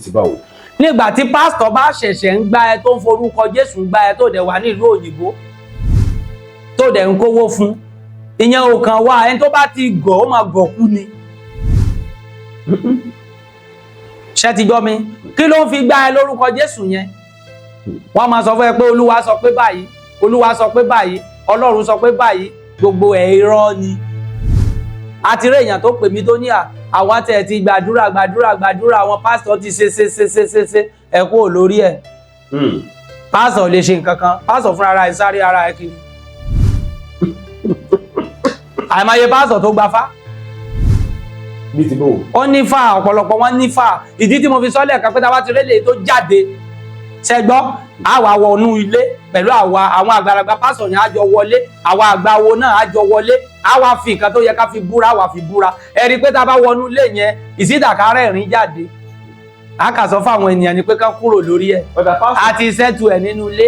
ti báwo. nígbà tí pásítọ̀ bá ṣẹ̀ṣẹ̀ ń gbá ẹ tó ń forúkọ Jésù ń gbá ẹ tó dẹ̀ wà nílùú òyìnbó tó dẹ̀ ń kówó fún ìyẹn ò kàn wá ẹni tó bá ti gọ̀ ó máa gọ̀ kú ni. ṣé ti gbọ́ mi kí ló ń fi gbá ẹ lórúkọ Jésù yẹn wọ́n máa sọ fún ẹ pé Olúwa sọ pé báyìí Olúwa sọ pé báyìí Ọlọ́run sọ pé báyìí gbogbo ẹ̀ irọ́ ni. àti rí èèyàn tó pè mí tó ní àwa tẹ̀ ti gbàdúrà àwọn pásítọ̀ ti ṣe ẹ kú lórí ẹ̀. pásítọ̀ lè ṣe nǹkan kan pásítọ̀ fúnra ara ẹ̀ sáré ara ẹ̀ kiri. àìmọye pásítọ̀ tó gbafá. bí ti bò. ó nífà ọ̀pọ̀lọpọ̀ wọn nífà ìdí tí mo fi sọ́lẹ̀ kan pé tá a bá ti rélé tó jáde ṣẹgbọ́ àwa wọnú ilé pẹ̀lú àwọn àgbàlagbà pásítọ̀ yẹn á jọ wọlé àwa àgbàwo náà á jọ wọlé àwa fi nǹkan tó yẹ ká fi búra àwa fi búra ẹ rí i pé tá a bá wọnú ilé yẹn ìsídàkárẹ̀ rìn jáde a kà sọ fáwọn ènìyàn ni pé ká kúrò lórí ẹ̀ àti ìṣẹ́tù ẹ̀ nínú ilé.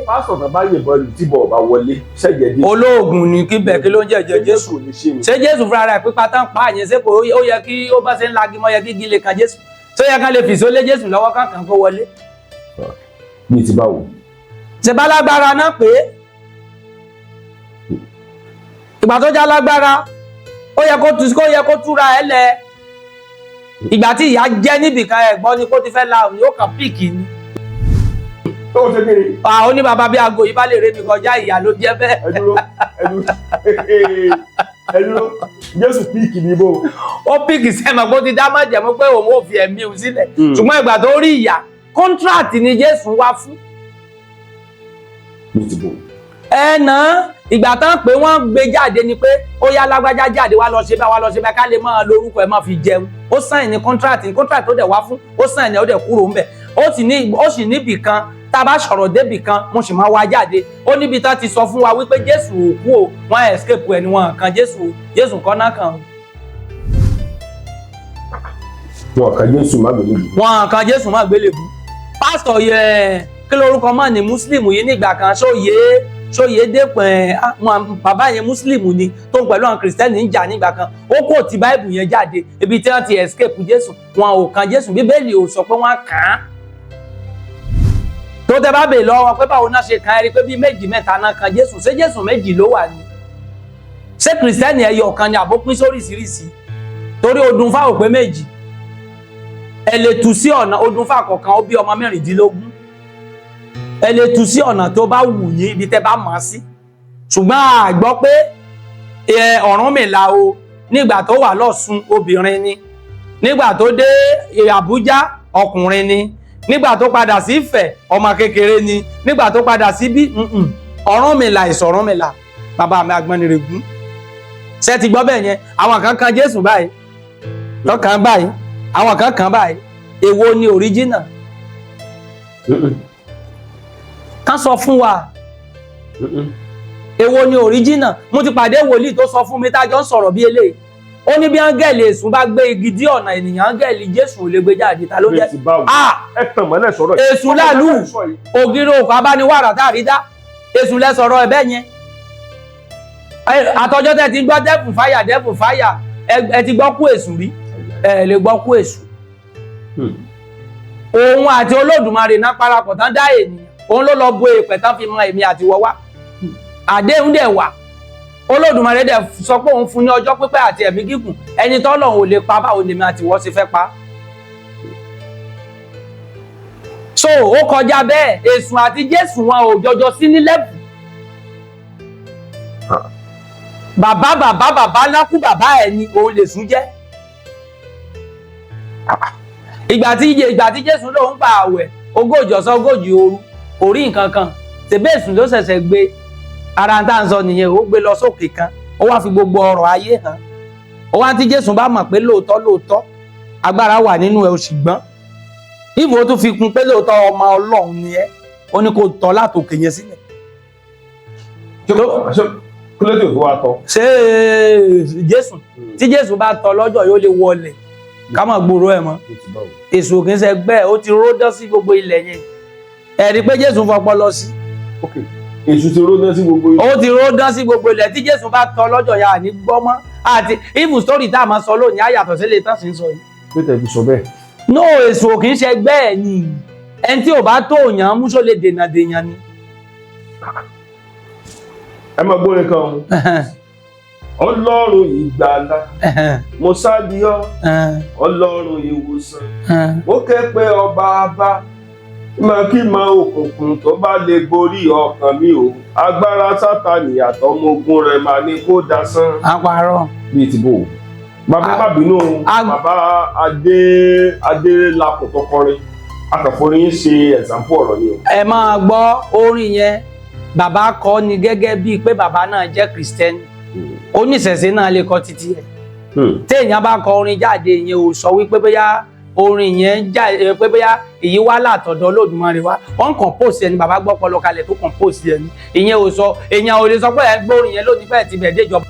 pásítọ̀ náà bá yìnbọn lù tí bọ̀ bá wọlé ṣẹ́jẹ̀ dé. olóògùn ni kíbẹ̀ kí ló ń jẹ́jẹ́ Jésù ṣé Jésù fúnra rẹ̀ pípa tán pa àyẹn ṣé kò ó yẹ kí ó bá ṣe ń lagi mọ́ yẹ kí gílé kan Jésù tó yẹ ká lè fìṣó lé Jésù lọ́wọ́ kankan kó wọlé. bí ti báwo. ṣe bá lágbára náà pé ìgbà tó já lágbára ó yẹ kó túra ẹ lẹ ìgbà tí ìyá jẹ níbìkan ẹ̀gbọ́n ni kó ti fẹ́ la òní ó kàn píìkì ni. ó ṣe kiri. ó ní bàbá bí aago yìí bá lè rémi kọjá ìyá ló jẹ bẹ́ẹ̀. ẹ dúró Jésù píìkì ní bò. ó píìkì sẹ́mọ̀ pé ó ti dá májẹ̀mú pé òun ò fi ẹ̀mí òun sílẹ̀ ṣùgbọ́n ìgbà tó rí ìyá kọ́ńtíráàtì ni Jésù wá fún. bí ti bò. ẹnà ìgbà tán pé wọ́n gbé jáde ni pé ó yá lágbájá jáde wá lọ ṣe bá ká lè máa lórúkọ ẹ̀ máa fi jẹun ó sáìn ní kọ́ńtíráàtì tó dẹ̀ wá fún ó sáìn ní ó dẹ̀ kúrò ńbẹ̀ ó sì níbì kan tá a bá sọ̀rọ̀ débì kan mo sì máa wá jáde ó níbi tán ti sọ fún wa wípé Jésù ò kú o wọ́n escape ẹ̀ ni wọ́n kan Jésù kọ́ náà kan. wọn kan Jésù má gbélébùú. wọn kan Jésù má gbélébùú pásítọ̀ yẹ kí lórúkọ mọ́ ní Muslim yìí nígbà kan sóye dépẹ̀ bàbá yẹn Muslim ni tó ń pẹ̀lú àwọn kìrìsìtẹ́nì ń jà nígbà kan ó kò tí báìbù yẹn jáde ibi tí wọ́n ti escape Jésù wọn ò kan Jésù Bíbélì ò sọ pé wọ́n kàn án tó tẹ bá bèè lọ́wọ́ pé báwo náà ṣe kàn ẹ́ rí pé bí méjì mẹ́ta náà kan Jésù ṣé Jésù méjì ló wà ní ṣé kìrìsìtẹ́nì ẹyọ kan ni àbó pín sóríṣiríṣi torí odun fáwọn pé méjì ẹ lè tú sí ọ̀nà odun fáwọn kọ̀ọ̀kan ó bí ọmọ 16 ẹ lè tú sí ọ̀nà tó bá wù yín ibi tẹ́ bá mọ̀ sí ṣùgbọ́n a gbọ́ pé Ọ̀rúnmìlà o nígbà tó wà lọ́ṣun obìnrin ni nígbà tó dé Àbújá ọkùnrin ni nígbà tó padà sí Ifẹ̀ ọmọ kékeré ni nígbà tó padà sí bí Ọ̀rúnmìlà ìsọ̀rúnmìlà bàbá mi Àgbọnnìrègún ṣe ti gbọ́ bẹ́ẹ̀ yẹn àwọn kan kan Jésù báyìí lọ́kàn báyìí àwọn kan kan báyìí èwo ni original kan sọ fún wa èwo ni original mo ti pàdé wòlíì tó sọ fún mi tájọ ń sọ̀rọ̀ bí eléyìí ó ní bí áńgẹ́lì èṣù bá gbé igi dí ọ̀nà ènìyàn áńgẹ́lì Jésù ò lè gbé jáde ta ló jẹ́ ẹ tàn mọ́lẹ̀ sọ̀rọ̀ èṣù lálù ògiri òkú abániwàrà táàrí dá èṣù lẹ sọ̀rọ̀ ẹ̀ bẹ́ẹ̀ yẹn àtọjọ́ tẹ́ ti gbọ́ dẹ́fù fáyà ẹ ti gbọ́ kú èṣù rí ẹ lè gbọ́ kú èṣù òun àti Olódùmarè náà parapọ̀ tán dá ènìyàn òun ló lọ bo èèpẹ̀ tán fi mọ èmi àti wọ́wá àdéhùn dẹ̀ wà Olódùmarè dẹ̀ sọ pé òun fún ní ọjọ́ pípẹ́ àti ẹ̀mí gígùn ẹni tọ́lọ́run ò lè pa báwo lèmi àti wọ́n ṣe fẹ́ pa. so ó kọjá bẹ́ẹ̀ èṣù àti Jésù wọn ò jọjọ sí ní lẹ́bù. bàbá lákú bàbá ẹ̀ ni òun lè sún jẹ́. ìgbà tí Jésù lòun gba àwẹ̀ 40 ọ̀sán 40 òru kò rí nǹkan kan tẹ̀bẹ́ èṣù ló ṣẹ̀ṣẹ̀ gbé ara tá à ń sọ nìyẹn ó gbé lọ sókè kan ó wá fi gbogbo ọrọ̀ ayé hàn ó wá tí Jésù bá mọ̀ pé lóòótọ́ agbára wà nínú ẹ̀ òṣìgbọ́n ìbò tó fi kún pé lóòótọ́ ọmọ Ọlọ́run ni ẹ́ ó ní kó tọ́ látòkè yẹn sílẹ̀. kí ló dé òfin wa tọ́. ṣé Jésù tí Jésù bá tọ́ lọ́jọ́ yóò lè wọlé ká má gbòòrò ẹ̀ mọ́ èṣù òkè ń sẹgbẹ́ ó ti ródán sí gbogbo ilẹ̀ yẹn ẹ̀rí pé Jésù fọpọ́ lọ sí. èṣù ti ródán sí gbogbo ilẹ̀. ó ti ródán sí gbogbo ilẹ̀ tí Jésù bá tọ́ lọ́jọ́ yà ní gbọ́mọ́ àti even story tá a máa sọ lónìí á yàtọ̀ sí ilé tán sì ń sọ yìí. pé tẹ̀bí sọ bẹ́ẹ̀. no èso kì í ṣe ẹgbẹ́ ẹ̀ ni ẹni tí ò bá tó yàn mú só lè dènà dèyàn ni. ẹ máa gbórin kan Ọlọ́run ìgbàlà mo sáàdì ọ́ Ọlọ́run ìwòsàn mo ké pe ọba bá kí máa òkùnkùn tó bá lè borí ọkàn mi o agbára Sátánì àtọmọ ogun rẹ̀ máa ní kó dasán. àpárọ̀. bíi ti bò bàbá má bínú bàbá Adélakùn tó kọrin akànforin ṣe ẹ̀sánpọ̀ ọ̀rọ̀ ni o. ẹ máa gbọ́ orin yẹn bàbá kọ ni gẹ́gẹ́ bíi pé bàbá náà jẹ́ Kristẹni oníṣẹ̀ṣe náà lè kọ títí ẹ̀ téèyàn bá kọ orin jáde yẹn ò sọ wípé bóyá orin yẹn jáde pé bóyá èyí wá látọ̀dọ̀ Olódùmarè wá wọ́n compose ẹni bàbá gbọ́ pọlọ kalẹ̀ tó compose ẹni ìyẹn ò sọ èèyàn ò lè sọ pé ẹ gbọ́ orin yẹn lónìí bẹ́ẹ̀ ti bẹ̀ déjọba.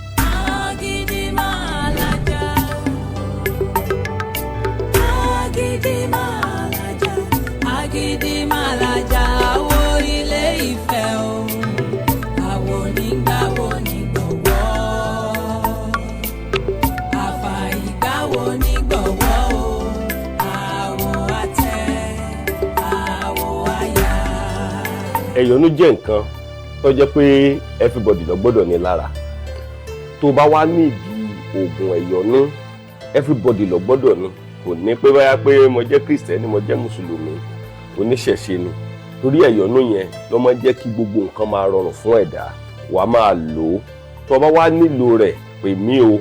Ẹ̀yọ́nú jẹ́ nǹkan tó jẹ́ pé everybody ló gbọ́dọ̀ ní lára tó bá wá nídìí oògùn ẹ̀yọ́nú everybody ló gbọ́dọ̀ ní kò ní pé báyà pé mo jẹ́ Kristẹni mo jẹ́ Mùsùlùmí oníṣẹ̀ṣe ni torí ẹ̀yọ́nú yẹn ló máa jẹ́ kí gbogbo nǹkan máa rọrùn fún ẹ̀dá wàá máa lò ó tó bá wá nílò rẹ̀ pè mí o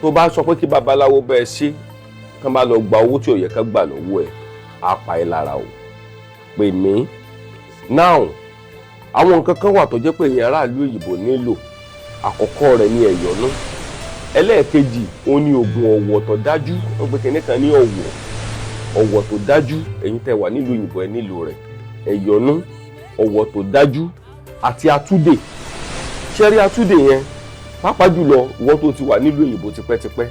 tó bá sọ pé kí babaláwo bẹ́ẹ̀ ṣe kán bá lọ gba owó tí ò yẹ ká gbà lọ́wọ́ ẹ̀ á pa ẹ́ lára o pè mí. Now àwọn nǹkan kan wà tó jẹ́ pé èèyàn aráàlú òyìnbó nílò àkọ́kọ́ rẹ̀ ní ẹ̀yọ́nú ẹlẹ́ẹ̀kejì ó ní oògùn ọ̀wọ̀ tó dájú wọ́n pe kinní kan ní ọ̀wọ̀ tó dájú ẹ̀yin tẹ́ wà nílùú òyìnbó ẹ nílò rẹ̀ ẹ̀yọ́nú ọ̀wọ̀ tó dájú àti atúdè ṣẹ́rí atúdè yẹn pàápàá jùlọ ìwọ tó ti wà nílùú òyìnbó tipẹ́tipẹ́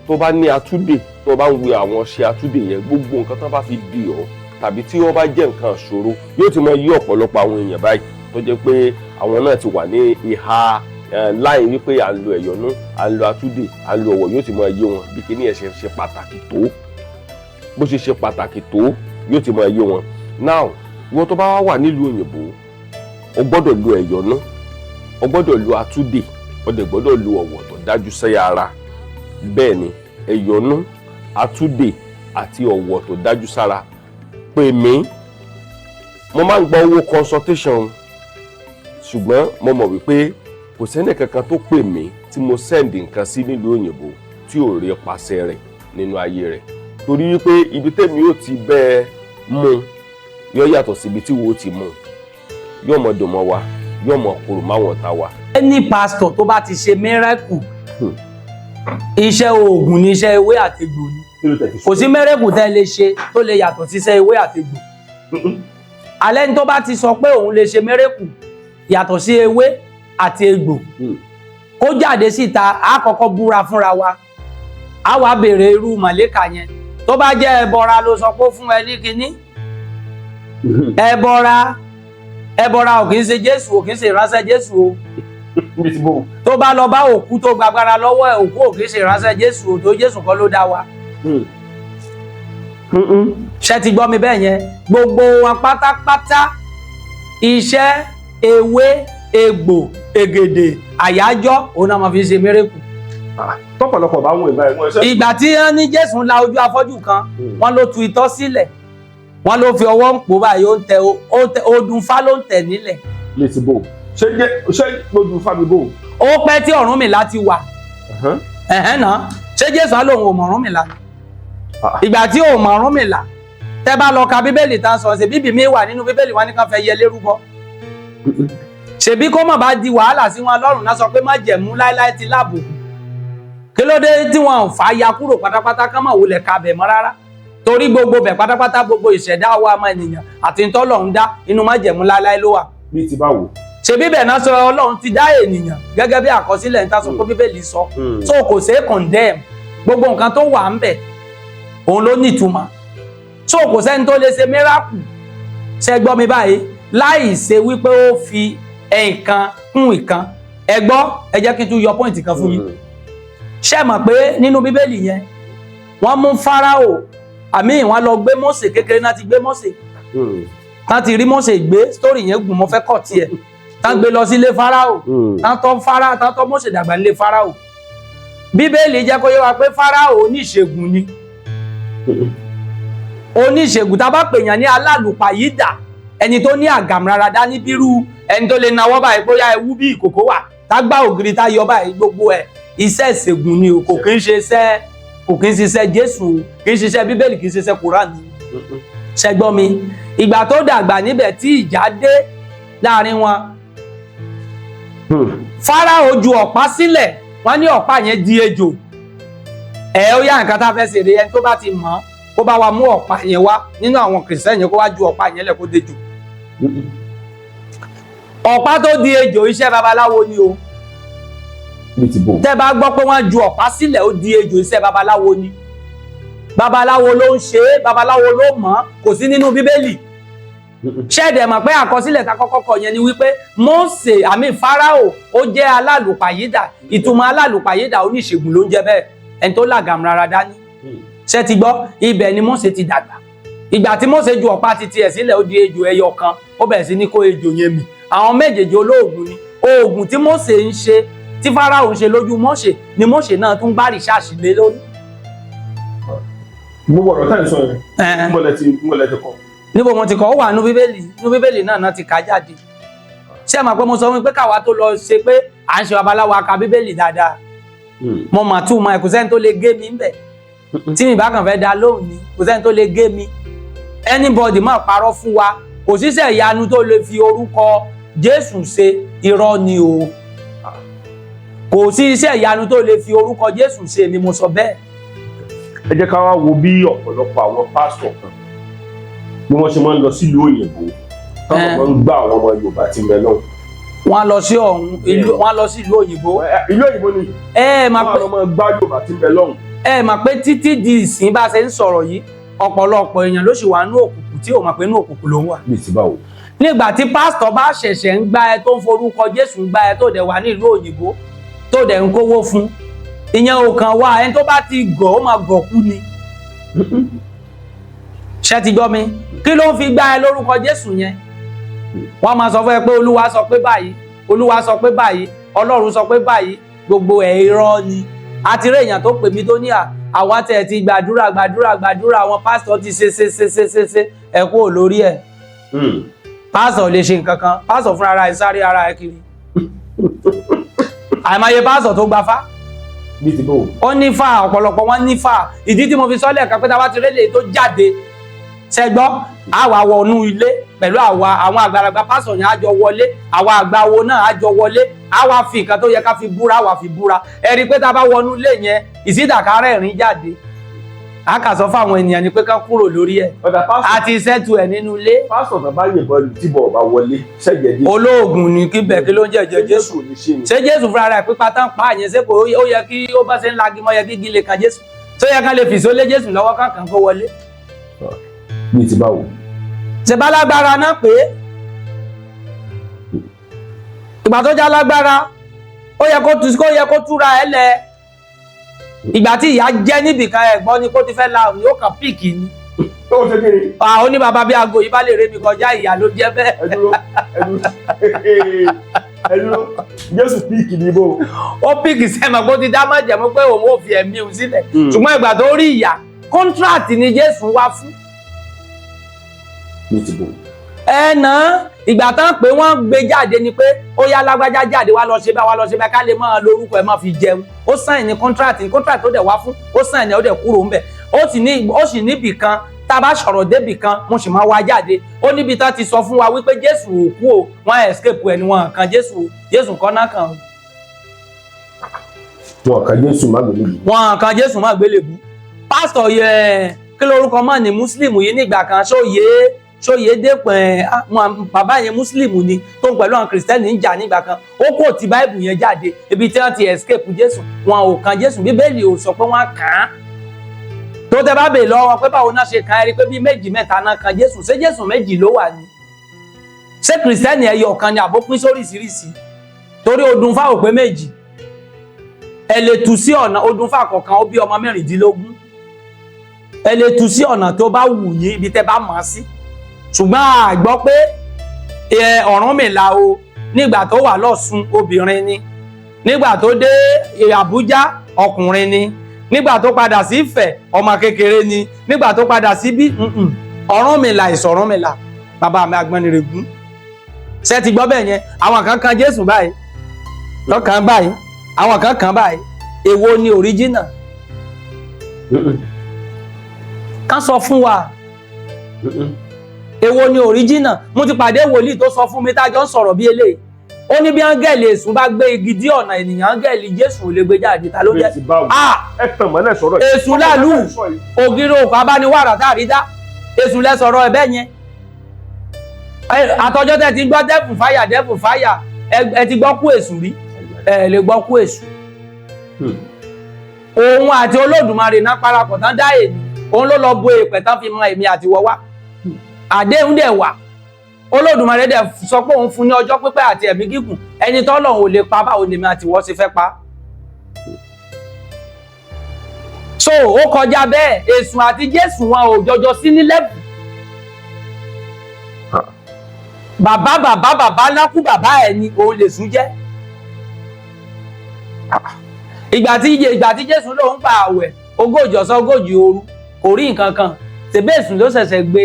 tó bá ní atúdè tó bá ń wé àwọn ṣe atúdè yẹn gbogbo nǹkan tó bá fi dì ọ́ tàbí tí ó bá jẹ́ nǹkan ṣòro yóò ti máa yí ọ̀pọ̀lọpọ̀ àwọn èèyàn báyìí tó jẹ́ pé àwọn náà ti wà ní ìhà láì wípé à ń lo ẹ̀yọ́nú à ń lo atúdè à ń lo ọ̀wọ̀ yóò ti máa yé wọn bí kíní ẹ̀ ṣe pàtàkì tó bó ṣe pàtàkì tó yóò ti máa yé wọn. Now ìwọ tó bá wà nílùú òyìnbó o gbọ́dọ̀ lo ẹ̀yọ́nú o gbọ́dọ̀ lo atúdè o dẹ̀ gbọ́dọ̀ lo ọ̀wọ̀ tó dájú sẹ́yà ara bẹ́ẹ̀ ni ẹ̀yọ́nú atúdè àti ọ̀wọ̀ tó dájú sára pè mí mo máa ń gba owó consultation ṣùgbọ́n mo mọ̀ wípé kò sẹ́ni kankan tó pè mí tí mo send nǹkan sí nílùú òyìnbó tí ò rí pàṣẹ rẹ̀ nínú ayé rẹ̀ torí wípé ibi tẹ́mi yóò ti bẹ́ẹ̀ mú yóò yàtọ̀ síbi tí wo ti mú yóò mọ̀ dùn mọ́ wa yóò mọ̀ kúrò máwọn ta wa. ẹni pásítọ̀ tó bá ti ṣe mẹ́rẹ́kù iṣẹ́ oògùn ní iṣẹ́ ewé àtegbò ni kò sí mẹ́rẹ́kù tẹ́ lè ṣe tó lè yàtọ̀ sí iṣẹ́ ewé àtegbò alẹ́ ní tó bá ti sọ pé òun lè ṣe mẹ́rẹ́kù yàtọ̀ sí ewé àti egbò kó jáde síta á kọ́kọ́ búra fúnra wa á wá béèrè irú màlẹ́kà yẹn tó bá jẹ́ ẹbọra ló sọ pé fún ẹ ní kinní ẹbọra ò kì í ṣe Jésù ò kì í ṣe ìránṣẹ́ Jésù o tó bá lọ bá òkú tó gbàgbára lọ́wọ́ ẹ̀ òkú ò kì í ṣe ìránṣẹ́ Jésù o tó Jésù kọ́ ló dá wa ṣé ti gbọ́ mi bẹ́ẹ̀ yẹn gbogbo wọn pátápátá iṣẹ́ ewé egbò ègèdè àyájọ́ òun náà máa fi ṣe mérékù. tọ́pọ̀lọpọ̀ bá wọn ìgbà ẹ̀wọ̀n ẹ̀ṣẹ́. ìgbà tí wọ́n ní Jésù la ojú afọ́jú kan wọ́n ló tu itọ́ sílẹ̀ wọ́n ló fi ọwọ́ ń pò báyìí ó ń tẹ odun fá ló ń tẹ̀ nílẹ̀. lè ti bò ṣé odun fá mi bò. ó pẹ́ tí Ọ̀rúnmìlà ti wà náà ṣé Jésù á lòun ò mọ̀ Ọ̀rúnmìlà ìgbà tí ò mọ̀ Ọ̀rúnmìlà tẹ́ bá lọ ka bíbélì tán sọ ṣe bíbí mi wà nínú bíbélì wọn ní kan fẹ́ yẹ lérúbọ ṣebí kó má bá di wàhálà sí wọn lọ́rùn náà sọ pé má jẹ̀mú láéláé ti láàbùkù kí ló dé tí wọn ò fà ya kúrò pátápátá kán máa wulẹ̀ ka bẹ̀ mọ́ rárá torí gbogbo bẹ̀ pátápátá gbogbo ìṣẹ̀dá wa ọmọ ènìyàn àti ntọ́lọ́run dá inú má jẹ̀mú láéláé ló wà. bí ti báwo. ṣebí bẹ̀ náà sọ Ọlọ́run ti dá ènìyàn gẹ́gẹ́ bí àkọsílẹ̀ ń ta sọ pé bíbélì sọ so kò ṣeé condemn gbogbo nǹkan tó wà ń bẹ̀ òun ló nítumọ̀ so kò sẹ́ni tó lè ṣe miracle ṣe gbọ́ mi báyìí láì ṣe wípé ó fi nǹkan kún ìkan ẹ gbọ́ ẹ jẹ́ kí n tún yọ pọ́ìntì kan fún yín ṣé mọ̀ pé nínú bíbélì yẹn wọ́n mú Fáráò àmì wọ́n lọ gbé Mósè kékeré náà ti gbé Mósè tán ti rí Mósè gbé story yẹn gùn mo fẹ́ kọ̀ tiẹ̀ tán gbé lọ sí ilé Fáráò tán tọ́ Mósè dàgbà nílé Fáráò. Bíbélì jẹ́ kó yé wa pé Fáráò oníṣègùn ni oníṣègùn tá a bá pèèyàn ní alálùpàyídà ẹni tó ní àgàmrarada ní bírú ẹni tó lè nawọ́ báyìí bóyá ewu bí ìkòkò wà tá gbá ògiri tá yọ báyìí gbogbo ẹ̀ iṣẹ́ ìṣègùn ni kò kí ń ṣiṣẹ́ Jésù kì í ṣiṣẹ́ Bíbélì kì í ṣiṣẹ́ Kùránì. Ṣẹgbọ́n mi ìgbà tó dàgbà níbẹ̀ tí ìjà dé láàrin wọn Fáráò ju ọ̀pá sílẹ̀ wọ́n ní ọ̀pá yẹn di ejò ó yá nǹkan tá a fẹ́ ṣeré ẹni tó bá ti mọ̀ kó bá wa mú ọ̀pá yẹn wá nínú àwọn kìrìsìtẹ́nì yẹn kó wá ju ọ̀pá yẹn lẹ̀ kó dejò. Ọ̀pá tó di ejò iṣẹ́ babaláwo ni o. Tẹ́ bá gbọ́ pé wọ́n ju ọ̀pá sílẹ̀ ó di ejò iṣẹ́ babaláwo ni. Babaláwo ló ń ṣe é, babaláwo ló mọ̀, kò sí nínú Bíbélì. Ṣẹ́ẹ̀dẹ̀ mọ̀ pé àkọsílẹ̀ ta kọ́kọ́ kọ yẹn ni wípé Mósè Fáráò ó jẹ́ alálùpàyídà, ìtumọ̀ alálùpàyídà oníṣègùn ló ń jẹ́ bẹ́ẹ̀, ẹni tó làgàmrara dání. Ṣé ti gbọ́ ibẹ̀ ni Mósè ti dàgbà. Ìgbà tí Mósè ju ọ̀pá titi ẹ̀ sílẹ̀ ó di ejò ẹyọ kan, ó bẹ̀rẹ̀ sí ní kó ejò yẹn mì. Àwọn méjèèjì olóògùn ni. Oògùn tí Mósè ń ṣe tí Fáráò ń ṣe lójú Mósè ni Mósè náà tún bá rìṣáàṣì lé lórí. Gbogbo ọ̀rọ̀ táyì sọ yẹn mọ́lẹ̀ ti kọ́. Níbo mo ti kọ́ ó wà nínú Bíbélì náà ti kà jáde. Ṣé ẹ mọ̀ pé mo sọ wípé káwa tó lọ ṣe pé à ń ṣe babaláwo aka Bíbélì dáadáa. Mo mà tún mọ ẹ̀ kò sẹ́ni tó lè gé mi ńbẹ̀. Tí mi bá kàn fẹ́ da lóhùn ni kò sẹ́ni tó lè gé mi. Anybody máa parọ́ fún wa kò síṣẹ́ ìyanu tó lè fi orúkọ Jésù ṣe irọ́ ni o. Kò sí iṣẹ́ ìyanu tó lè fi orúkọ Jésù ṣe ni mo sọ bẹ́ẹ̀. Ẹ jẹ́ ká wá wo bí ọ̀pọ̀lọpọ̀ àwọn pásítọ̀ kan bí wọ́n ṣe máa ń lọ sílùú òyìnbó táwọn máa ń gbá àwọn ọmọ Yorùbá tí ń bẹ náà. Wọ́n lọ sí wọ́n lọ sí ìlú òyìnbó. Ìlú òyìnbó ni wọ́n máa gbá Yorùbá tí ń bẹ lọ́hùn. Ẹ mà pé títí di ìsìn bá ṣe ń sọ̀rọ̀ yìí ọ̀pọ̀lọpọ̀ èèyàn ló sì wà nínú òkùnkùn tí ò mọ̀ pé nínú òkùnkùn ló ń wà. Bí ti báwo. Nígbà tí pásítọ̀ bá ṣẹ̀ṣẹ̀ ń gbá ẹ tó ń forúkọ Jésù ń gbá ẹ tó dẹ̀ wà ní ìlú òyìnbó tó dẹ̀ ń kówó fún ìyẹn ò kàn wá ẹni tó bá ti gọ̀ ó máa gọ̀ kú ni. Ṣé ti gbọ́ mi kí ló ń fi gbá ẹ lórúkọ Jésù yẹn wọ́n máa sọ fún ẹ pé Olúwa sọ pé báyìí Olúwa sọ pé báyìí Ọlọ́run sọ pé báyìí gbogbo ẹ̀ irọ́ ni. Àti rí èèyàn tó pè mí tó ní àwa tẹ̀ ti gbàdúrà àwọn pásítọ̀ ti ṣe ẹ kú lórí ẹ̀. Pásítọ̀ lè ṣe nǹkan kan pásítọ̀ fúnra ara ẹ̀ sáré ara ẹ̀ kiri. Àìmọye pásítọ̀ tó gbafá. Ó nífà ọ̀pọ̀lọpọ̀ wọn nífà ìdí tí mo fi sọ́lẹ̀ kan pé tá a bá ti rélé tó jáde ṣẹgbọ́ àwa wọnú ilé pẹ̀lú àwọn àgbàlagbà pásítọ̀ yẹn á jọ wọlé àwa àgbàwo náà á jọ wọlé àwa fi nǹkan tó yẹ ká fi búra àwa fi búra ẹ rí i pé tá a bá wọnú ilé yẹn ìsídàkárẹ̀ rìn jáde a kà sọ fáwọn ènìyàn ni pé ká kúrò lórí ẹ̀ àti sẹ́tù ẹ̀ nínú ilé. Pásítọ̀ náà bá yìnbọn tìbọ̀ bá wọlé ṣẹ́jẹ̀ Jésù. Olóògùn ni kíbẹ̀ kí ló ń jẹ́jẹ́ Jésù ṣé Jésù fúnra rẹ̀ pípa tán pa àyẹn ṣé kò ó yẹ kí ó bá ṣe ń lagi mọ́ yẹ kí gílé kan Jésù tó yẹ ká lè fìṣó lé Jésù lọ́wọ́ kankan kó wọlé. Bí ti báwo. Ṣé bá lágbára náà pé ìgbà tó já lágbára ó yẹ kó túra ẹ lẹ ìgbà tí ìyá jẹ́ níbìkan ẹ̀gbọ́n ni kó ti fẹ́ la òun yóò kàn píìkì ni. Ó ṣe kí ni. Ó ní bàbá bí aago yìí bá lè ré mi kọjá ìyá ló jẹ́ bẹ́ẹ̀. Ẹ dúró Jésù píìkì ni bó. Ó píìkì sẹ́mọ̀ kó ti dá má jẹ̀mú pé òun ò fi ẹ̀mí òun sílẹ̀ ṣùgbọ́n ìgbà tó rí ìyá kọ́ńtíráàtì ni Jésù wá fún. Ní ti bò. Ìgbà tán pé wọ́n gbé jáde ni pé ó yá lágbájá jáde wá lọ ṣe bá ká lè máa lórúkọ ẹ̀ máa fi jẹun ó sign ní contract tó dẹ̀ wá fún ó sign ní ó dẹ̀ kúrò ńbẹ̀ ó sì níbì kan tá a bá sọ̀rọ̀ débì kan mo sì máa wá jáde ó níbi tán ti sọ fún wa wípé Jésù ò kú o wọ́n escape ẹ̀ ni wọ́n kan Jésù kan náà kan. Wọ́n kan Jésù má gbélébùú. Wọ́n kan Jésù má gbélébùú. Pásítọ̀ yẹ kí lórúkọ mọ́ ni Muslim yìí nígbà kan sóyè dépẹ̀ bàbá yẹn Muslim ni tó ń pẹ̀lú àwọn Kìrìsìtẹ́nì ń jà nígbà kan ó kò tí Báìbù yẹn jáde ibi tí wọ́n ti escape Jésù wọn ò kan Jésù Bíbélì ò sọ pé wọ́n kàn án tó tẹ bá bèè lọ́wọ́ pé báwo náà ṣe kàn án rí pé bí méjì mẹ́ta náà kan Jésù ṣé Jésù méjì ló wà ní ṣé Kìrìsìtẹ́nì ẹyọ kan ni àbó pín sóríṣiríṣi torí odun fáwọn pé méjì ẹ lè tú sí ọ̀nà odun fáwọn kọ̀ọ̀kan ó bí ọmọ 16 ẹ lè tú sí ọ̀nà tó bá wù yín ibi tẹ́ bá mọ̀ sí ṣùgbọ́n a gbọ́ pé Ọ̀rúnmìlà o nígbà tó wà lọ́ṣun obìnrin ni nígbà tó dé Àbújá ọkùnrin ni nígbà tó padà sí Ifẹ̀ ọmọ kékeré ni nígbà tó padà sí bí Ọ̀rúnmìlà ìsọ̀rúnmìlà bàbá mi Àgbọnnìrègún ṣé ti gbọ́ bẹ́ẹ̀ yẹn àwọn kan kan Jésù báyìí lọ́kàn báyìí àwọn kan kan báyìí èwo ni original kan sọ fún wa èwo ni original mo ti pàdé wòlíì tó sọ fún mi tájọ ń sọ̀rọ̀ bí eléyìí ó ní bí áńgẹ́lì èṣù bá gbé igi dí ọ̀nà ènìyàn áńgẹ́lì Jésù ò lè gbé jáde ta ló jẹ́ ẹ tàn mọ́lẹ̀ sọ̀rọ̀ èṣù lálù ògiri òkú abániwàrà táàrí dá èṣù lẹ sọ̀rọ̀ ẹ̀ bẹ́ẹ̀ yẹn àtọjọ́ tẹ́ ti gbọ́ dẹ́fù fáyà ẹ ti gbọ́ kú èṣù rí ẹ lè gbọ́ kú èṣù òun àti Olódùmarè náà parapọ̀ tán dá èmi òun ló lọ bo èèpẹ̀ tán fi mọ èmi àti wọ́wá àdéhùn dẹ̀ wà Olódùmarè dẹ̀ sọ pé òun fún ní ọjọ́ pípẹ́ àti ẹ̀mí gígùn ẹni tọ́lọ́run ò lè pa báwo lèmi àti wọ́n ṣe fẹ́ pa. so ó kọjá bẹ́ẹ̀ èṣù àti Jésù wọn ò jọjọ sí ní lẹ́bù bàbá nákú bàbá ẹ̀ ni òun lè sún jẹ́ ìgbà tí Jésù lòun pa àwẹ̀ ogójì ọ̀sán ogójì òru kò rí nǹkan kan ṣèbí èṣù ló ṣẹ̀ṣẹ̀ gbé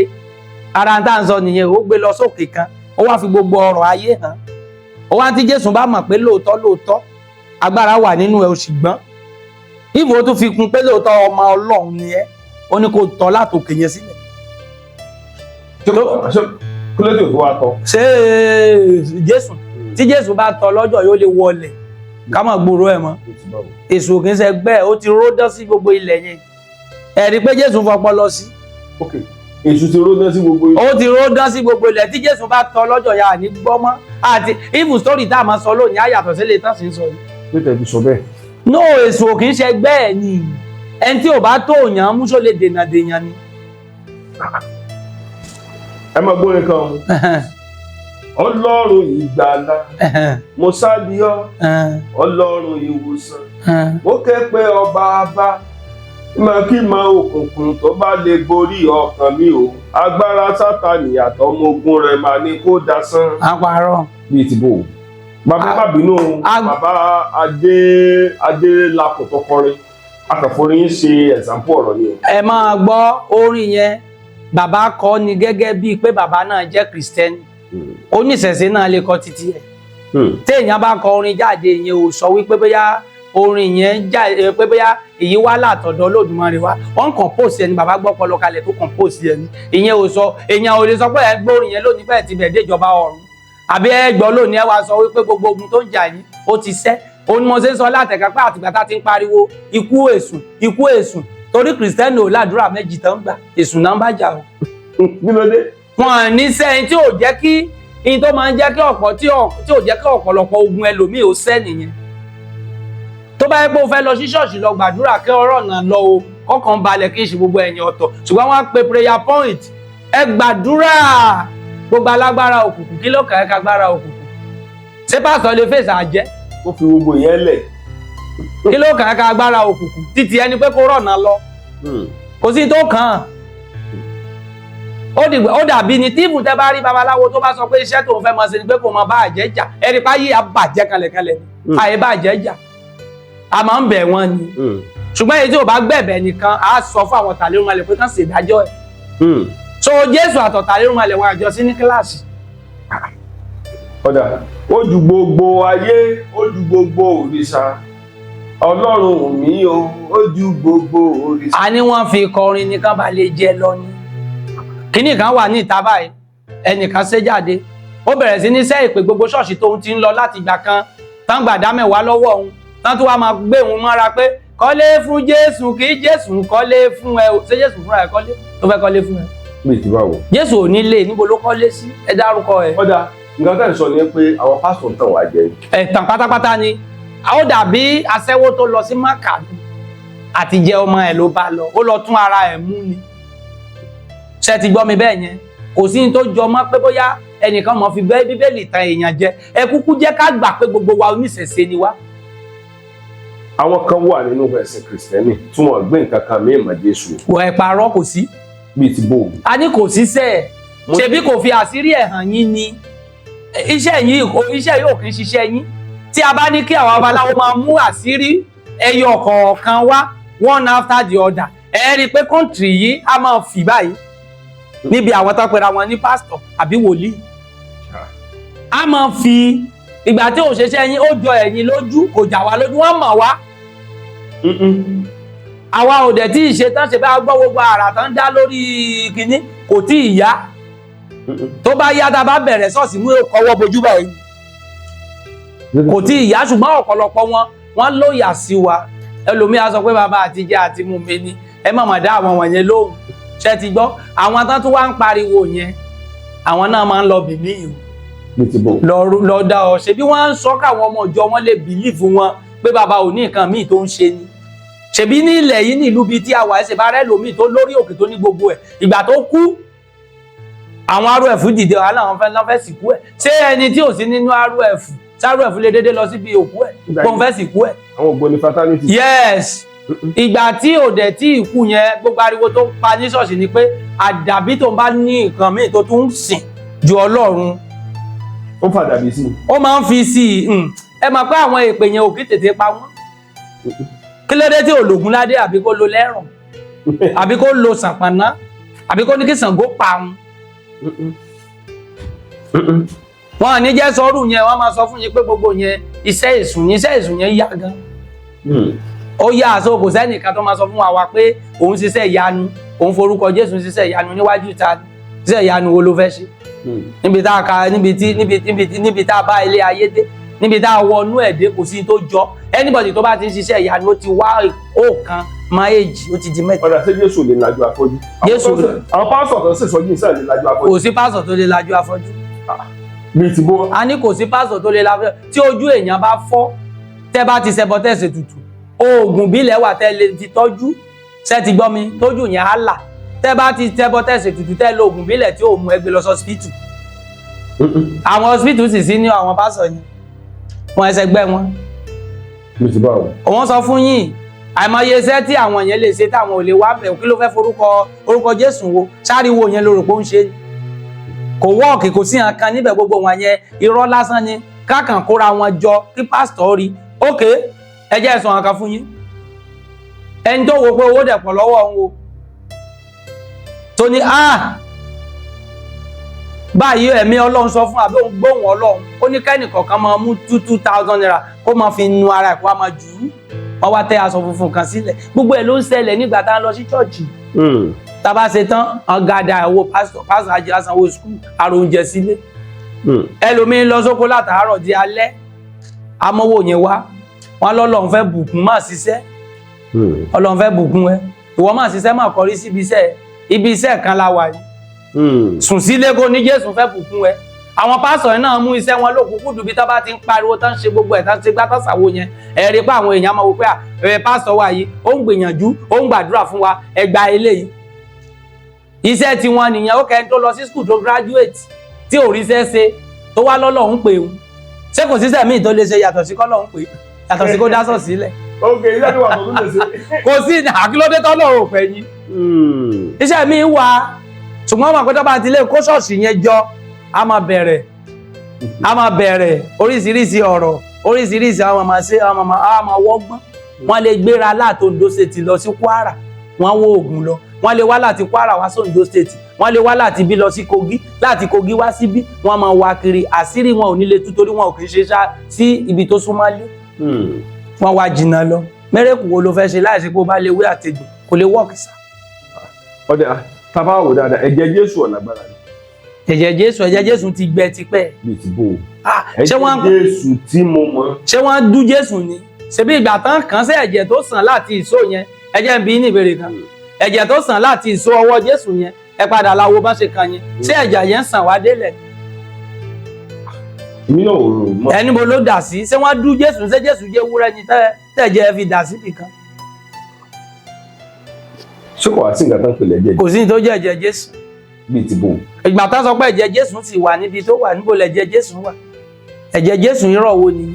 ara ń tà ń sọ nìyẹn ó gbé lọ sókè kan ó wá fi gbogbo ọrọ̀ ayé hàn ó wá tí Jésù bá mọ̀ pé lóòótọ́ agbára wà nínú ẹ̀ òṣìgbọ́n ìwọ tó fi kún pé lóòótọ́ ọmọ Ọlọ́run ni ẹ́ ó ní kó tọ́ látòkè yẹn sílẹ̀. kí ló dé tó wá tọ́. ṣé Jésù tí Jésù bá tọ́ lọ́jọ́ yóò lè wọlé ká má gbòòrò ẹ̀ mọ́ èṣù kì í ṣe gbẹ́ ó ti ródán sí gbogbo ilẹ̀ yẹn ẹ̀rí pé Jésù fọpọ́ lọ sí. Èṣù ti ródán sí gbogbo ilẹ̀. ó ti ródán sí gbogbo ilẹ̀ tí Jésù bá tọ́ lọ́jọ́ yà ní gbọ́mọ́ àti even story tá a máa sọ lónìí àyàtọ̀ sílẹ̀ tán sì ń sọ yìí. pé tẹ̀bí sọ bẹ́ẹ̀. no èṣù kì í ṣe gbẹ́ ẹ̀ ni ẹni tí ò bá tó yàn mú só lè dènà dèèyàn ni. ẹ máa gbórin kan Ọlọ́run ìgbàlà mo sábíọ́ Ọlọ́run ìwòsàn mo ké pe ọba bá kí máa òkùnkùn tó bá lè borí ọkàn mi o agbára Sátánì àtọmọ ogun rẹ̀ máa ní kó dasán. àpárọ̀. bíi ti bò bàbá má bínú bàbá Adélakùn tó kọrin akànforin ṣe ẹ̀sánpọ̀ ọ̀rọ̀ ni o. ẹ máa gbọ́ orin yẹn bàbá kọ ni gẹ́gẹ́ bíi pé bàbá náà jẹ́ Kristẹni oníṣẹ̀ṣe náà lè kọ títí ẹ̀ téèyàn bá kọ orin jáde yẹn ò sọ wípé bóyá orin yẹn jáde pé bóyá èyí wá látọ̀dọ̀ Olódùmarè wá wọ́n compose ẹni bàbá gbọ́ pọlọ kalẹ̀ tó compose ẹni ìyẹn ò sọ èèyàn ò lè sọ pé ẹ gbọ́ orin yẹn lónìí bẹ́ẹ̀ ti bẹ̀ déjọba ọ̀run àbí ẹ gbọ́ lónìí ẹ wá sọ wípé gbogbo ogun tó ń jà yìí ó ti sẹ́ òun mo ṣe ń sọ látẹ̀ka pé àtìgbà tá ti ń pariwo ikú èṣù torí Kristẹni ò ládùúrà méjì tán gbà èṣù náà ń bá jà o. kí ló dé. wọn ní sẹ́yìn tí ò jẹ́ kí in tó máa ń jẹ́ kí ọ̀pọ̀ tí ò jẹ́ kí ọ̀pọ̀lọpọ̀ ogun ẹlòmíì ó sẹ́ nìyẹn tó bá yẹ pé o fẹ́ lọ sí ṣọ́ọ̀ṣì lọ gbàdúrà kí ọ̀rọ̀ náà lọ o kọ́kàn balẹ̀ kí n ṣe gbogbo ẹ̀yìn ọ̀tọ̀ ṣùgbọ́n wọ́n á pe prayer point ẹ gbàdúrà gbogbo alágbára òkùnkùn kí ló kàn ẹ́ kágbára òkùnkùn ṣé pásítọ̀ lè fèsì àjẹ́. ó fi gbogbo yẹn lẹ̀. kí ló kàn ẹ́ kágbára òkùnkùn títí ẹni pé kó rọ̀ náà lọ kò sí tó kàn án ó dàbí ni tíìfù tẹ́ bá rí babaláwo tó bá sọ pé iṣẹ́ tóun fẹ́ mọ sí ni pé kò mọ bá àjẹ́ jà ẹni pa yí àbàjẹ́ kalẹ̀kalẹ̀ ni àyè bá àjẹ́ jà a máa ń bẹ̀ wọ́n ni ṣùgbọ́n èyí tí ò bá gbẹ̀bẹ̀ nìkan á sọ fún àwọn tàlérùnmalẹ̀ pé kán ṣèdájọ́ ẹ̀ so Jésù àtọ̀ tàlérùnmalẹ̀ wọn àjọ sí ní kíláàsì. ọ̀dà ó ju gbogbo ayé ó ju gbogbo òrìṣà Ọlọ́run mi o ó ju gbogbo òrìṣà. a ní wọ́n fi kọrin nìkan bá lè jẹ lọ ni kíní kan wà ní ìta báyìí ẹnìkan ṣe jáde ó bẹ̀rẹ̀ sí ní sẹ́ ìpè gbogbo ṣọ́ọ̀ṣì tóun ti ń lọ láti ìgbà kan tán gbàdá mẹ́wàá lọ́wọ́ òun tán tó wá máa gbé òun mọ́ra pé kọ́lé fún Jésù kí Jésù kọ́lé fún ẹ ṣé Jésù fúnra ẹ kọ́lé tó fẹ́ kọ́lé fún ẹ. bí ti bá wò. Jésù ò ní lé níbo ló kọ́lé sí ẹ dárúkọ ẹ. ọ̀dà nǹkan tá à ń sọ ni pé àwọn pásítọ̀ tàn wá jẹ. ẹ̀tàn pátápátá ni ó dàbí aṣẹ́wó tó lọ sí Mákà àti jẹ ọmọ ẹ̀ ló bá lọ ó lọ tún ara ẹ̀ mú ni ṣe ti gbọ́ mi bẹ́ẹ̀ yẹn kò sí ní tó jọ mọ́ pé bóyá ẹnìkan mọ̀ fi bẹ́ẹ̀ Bíbélì tan èèyàn jẹ ẹ kúkú jẹ́ ká gbà pé gbogbo wa oníṣẹ̀ṣe ni wá àwọn kan wà nínú ẹ̀sìn kìrìsìtẹ́nì tí wọ́n gbé nǹkan kan mí ìmọ̀ Jésù. wọ ẹ̀ parọ́ kò sí. bíi ti bò. a ní kò sí sẹ́ẹ̀ ṣebí kò fi àṣírí ẹ̀ hàn yín ni iṣẹ́ yìí ò kì í ṣiṣẹ́ yín tí a bá ní kí àwọn babaláwo máa mú àṣírí ẹyọ kọ̀ọ̀kan wá one after the other ẹ rí i pé kọ́ńtìrì yìí a máa fì báyìí níbi àwọn tó pera wọn ní pásítọ̀ àbí wòlíì a máa fi ìgbà tí òṣìṣẹ́ yín ó jọ ẹ̀yin lójú kò jà wá lójú wọ́n mọ̀ wá àwa ò dẹ̀ tí ì ṣe tán ṣe bá gbọ́ gbogbo àrà tán dá lórí kinní kò tí ì yá tó bá yá tá a bá bẹ̀rẹ̀ ṣọ́ọ̀ṣì mú kọwọ́ bojú báyìí kò tí ì yá ṣùgbọ́n ọ̀pọ̀lọpọ̀ wọn lóyà sí wa ẹlòmíà sọ pé bàbá àtijẹ àti mú mi ni ẹ má mà dá àwọn wọ̀nyẹn lóhùn ṣe ti gbọ́ àwọn tán tó wá ń pariwo yẹn àwọn náà máa ń lọ bìmí ìhù lọ dá ọ ṣe bí wọ́n ń sọ káwọn ọmọ ìjọ wọn lè bìlífù wọn pé bàbá ò ní nǹkan míì tó ń ṣe ni ṣebí ní ilẹ̀ yìí nílùú bíi tí a wà ẹsẹ̀ bá rẹ́ lòmíì tó lórí òkè tó ní gbogbo ẹ̀ ìgbà tó kú àwọn RF dìde wàhálà wọn fẹ́ sìnkú ẹ̀ ṣé ẹni tí ò sí nínú RF sáré ẹ̀fún lè dédé lọ síbi òkú ẹ̀ kó n fẹ́ sìnkú ẹ̀. àwọn ògbóni fraternity. yes ìgbà tí òdẹ tí ìkú yẹn gbogbo ariwo tó pa ní ṣọ́ọ̀ṣì ni pé àdàbí tó ń bá ní nǹkan míì tó tún ń sìn ju Ọlọ́run. ó ń fàdàbí sí i. ó máa ń fi sí i ẹ mọ̀ pé àwọn èpè yẹn ò kí tètè pa wọ́n. kí ló dé tí ológun ládé àbí kó lo lẹ́rùn àbí kó lo sàpàná àbí kó ní kí Ṣàngó pa wọn. wọn ò ní jẹ́ sọ́rù yẹn wọ́n máa sọ fún yín pé gbogbo yẹn iṣẹ́ èṣù yẹn yá gan. ó yá àṣọ kò sẹ́nìkan tó máa sọ fún wa pé òun ṣiṣẹ́ ìyanu òun forúkọ Jésù ṣiṣẹ́ ìyanu níwájú ta ṣiṣẹ́ ìyanu wo ló fẹ́ ṣe. níbi tá a ka níbi tá a bá ilé ayé dé níbi tá a wọnú ẹ̀ dé kò sí tó jọ anybody tó bá ti ń ṣiṣẹ́ ìyanu ó ti wá òkan máa èjì ó ti di mẹ́ta. ọ̀dà ṣé Jésù lè lajú afọ́jú. àwọn pásọ̀ kan sì sọ yìí sẹ́ẹ̀ lè lajú afọ́jú. kò sí pásọ̀ tó lè lajú afọ́jú. bíi ti bó. a ní kò sí pásọ̀ tó lè lajú afọ́jú tí ojú èèyàn bá fọ́ tẹ́ bá ti ṣẹbọ tẹ́ ṣe tutù oògùn bílẹ̀ wà tẹ́ lè fi tọ́jú ṣẹ́ ti gbọ́ mi tójú yẹn á là tẹ́ bá ti ṣẹbọ tẹ́ ṣe tutù tẹ́ lo oògùn bílẹ̀ tí ò mú ẹgbẹ́ lọ sọ́sìpìtù. àwọn hospital sì sí ní àwọn pásọ̀ yẹn wọn ẹsẹ̀ gbẹ́ wọn. bíi ti báwo. òun sọ fún yín àìmọye iṣẹ́ tí àwọn yẹn lè ṣe táwọn ò lè wá bẹ̀ kí ló fẹ́ orúkọ Jésù wo sáriwo yẹn ló rò pé ó ń ṣe kò wọ́ọ̀kì kò sí nǹkan níbẹ̀ gbogbo wọn yẹn irọ́ lásán ni kákan kóra wọn jọ kí pásítọ̀ rí ókè ẹ jẹ́ ẹ̀sùn nǹkan fún yín ẹni tó wo pé owó dẹ̀ pọ̀ lọ́wọ́ òun o tó ní báyìí ẹ̀mí Ọlọ́run sọ fún àbí òun gbóhùn Ọlọ́run ó ní kẹ́nìkọ̀ọ̀kan máa mú 2,000 naira kó máa fi nu ara ẹ̀ kó máa jù ú wọ́n wá tẹ́ aṣọ funfun kan sílẹ̀ gbogbo ẹ̀ ló ń ṣẹlẹ̀ nígbà tá a lọ sí ṣọ́ọ̀ṣì tá a bá ṣe tán ọ̀gádà owó pásítọ̀ ajé asanwó skul àrò oúnjẹ sílé ẹlòmíín lọ sóko látàárọ̀ di alẹ́ amówó yẹn wá wọn lọ́lọ́run fẹ́ bùkún máa ṣiṣẹ́ Ọlọ́run fẹ́ bùkún ẹ ìwọ máa ṣiṣẹ́ máa kọrí sí ibi iṣẹ́ kan la wà yìí sùn sílé kó ní Jésù fẹ́ bùkún ẹ àwọn pásọ̀ yẹn náà mú iṣẹ́ wọn lókùnkùn bí tó bá ti ń pariwo tán ṣe gbogbo ẹ̀ tán ṣe gbá tán ṣàwo yẹn ẹ rí pé àwọn èèyàn máa wò pé pásọ̀ wa yìí ó ń gbìyànjú ó ń gbàdúrà fún wa ẹ gba eléyìí iṣẹ́ tí wọ́n nìyẹn ó kẹ́ni tó lọ sí skul tó graduate tí ò ríṣẹ́ ṣe tó wá lọ́lọ́run pè ń ṣé kò síṣẹ́ míì tó lè ṣe yàtọ̀ sí kọ́lọ́run pè yàtọ̀ sí kó dásọ̀ sílẹ̀. ok iṣẹ́ tí wà tó lè ṣe. kò sí àkílódé tọ́lọ́run pè yín iṣẹ́ míì wà ṣùgbọ́n wọn àpẹtọ́ bá ti lé kó ṣọ́ọ̀ṣì yẹn jọ a máa bẹ̀rẹ̀ oríṣiríṣi ọ̀rọ̀ oríṣiríṣi àwọn máa wọ́gbọ́n wọ́n lè gbéra láti Ondo State lọ sí Kwara wọ́n wó Ògùn lọ wọ́n lè wá láti Kwara wá sí Ondo State wọ́n lè wá láti bí lọ sí Kogi láti Kogi wá síbí wọ́n máa wá kiri àṣírí wọn ò ní lè tú torí wọn ò kì í ṣe ṣá sí ibi tó súnmọ́ lé wọ́n wá jìnnà lọ mẹ́rẹ̀kù wo ló fẹ́ ṣe láìsí pé ó bá lè wé àtẹ̀gbò kò lè wọ́ọ̀kì sá. ọdẹ tábà wò dáadáa ẹ̀jẹ̀ Jésù ọ̀nàgbára ni. ẹ̀jẹ̀ Jésù ti gbẹ tipẹ́. bíi ti bò ó ẹ̀jẹ̀ Jésù tí mo mọ̀. ṣé wọ́n dú Jésù ni ṣebí ìgbà tán kàn sí ẹ̀jẹ̀ tó sàn láti ìṣó yẹn ẹ̀jẹ̀ ń bí ní ìbéèrè kan ẹ̀jẹ̀ tó sàn láti ìṣó ọwọ́ Jésù yẹn ẹ padà láwo bá ṣe kan yẹn ṣé ẹ̀jẹ̀ yẹn sàn wá délẹ̀. èmi náà ò rò mọ́. ẹni mo ló dà sí ṣé wọ́n dú Jésù ṣé Jésù jẹ́ ewúrẹ́ ni tẹ̀jẹ̀ fi dà síbì kan. ṣé kò wá sí nǹkan tán pèlè ẹ̀jẹ̀. kò sí ní tó jẹ́ ẹ̀jẹ̀ Jésù. bíi ti bò. ìgbà tán sọ pé ẹ̀jẹ̀ Jésù ti wà níbi tó wà níbo lẹ̀jẹ̀ Jésù wà ẹ̀jẹ̀ Jésù irọ́ wo nìyẹn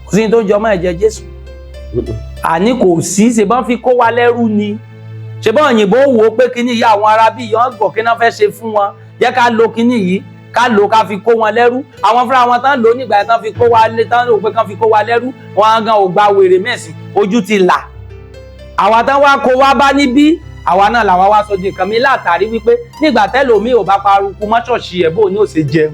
kò sí ní tó jọmọ́ ẹ̀jẹ̀ Jésù. àní kò sí, ṣe bọ́n fi kó wa lẹ́rú ni, ṣe bọ́n òyìnbó wò ó pé kíní yìí àwọn arábí yìí wọ́n gbọ́ kí náà fẹ́ ṣe fún wọn, jẹ́ ká lo kíní yìí ká lò ká fi kó wọn lẹ́rú. Àwọn fúnra wọn tán lò nígbà tán fi kó wa lé tán lò pé kán fi kó wa lẹ́rú, wọn gan ò gba wèrè mẹ́sìn, ojú ti là. Àwa tán wá kó wá bá níbí, àwa náà làwa wá sọ di nǹkan mi látàrí wípé nígbà tẹ́lòmíì ò bá parukú mọ́ ṣọ́ọ̀ṣì ẹ̀ bó ní ò ṣe jẹun,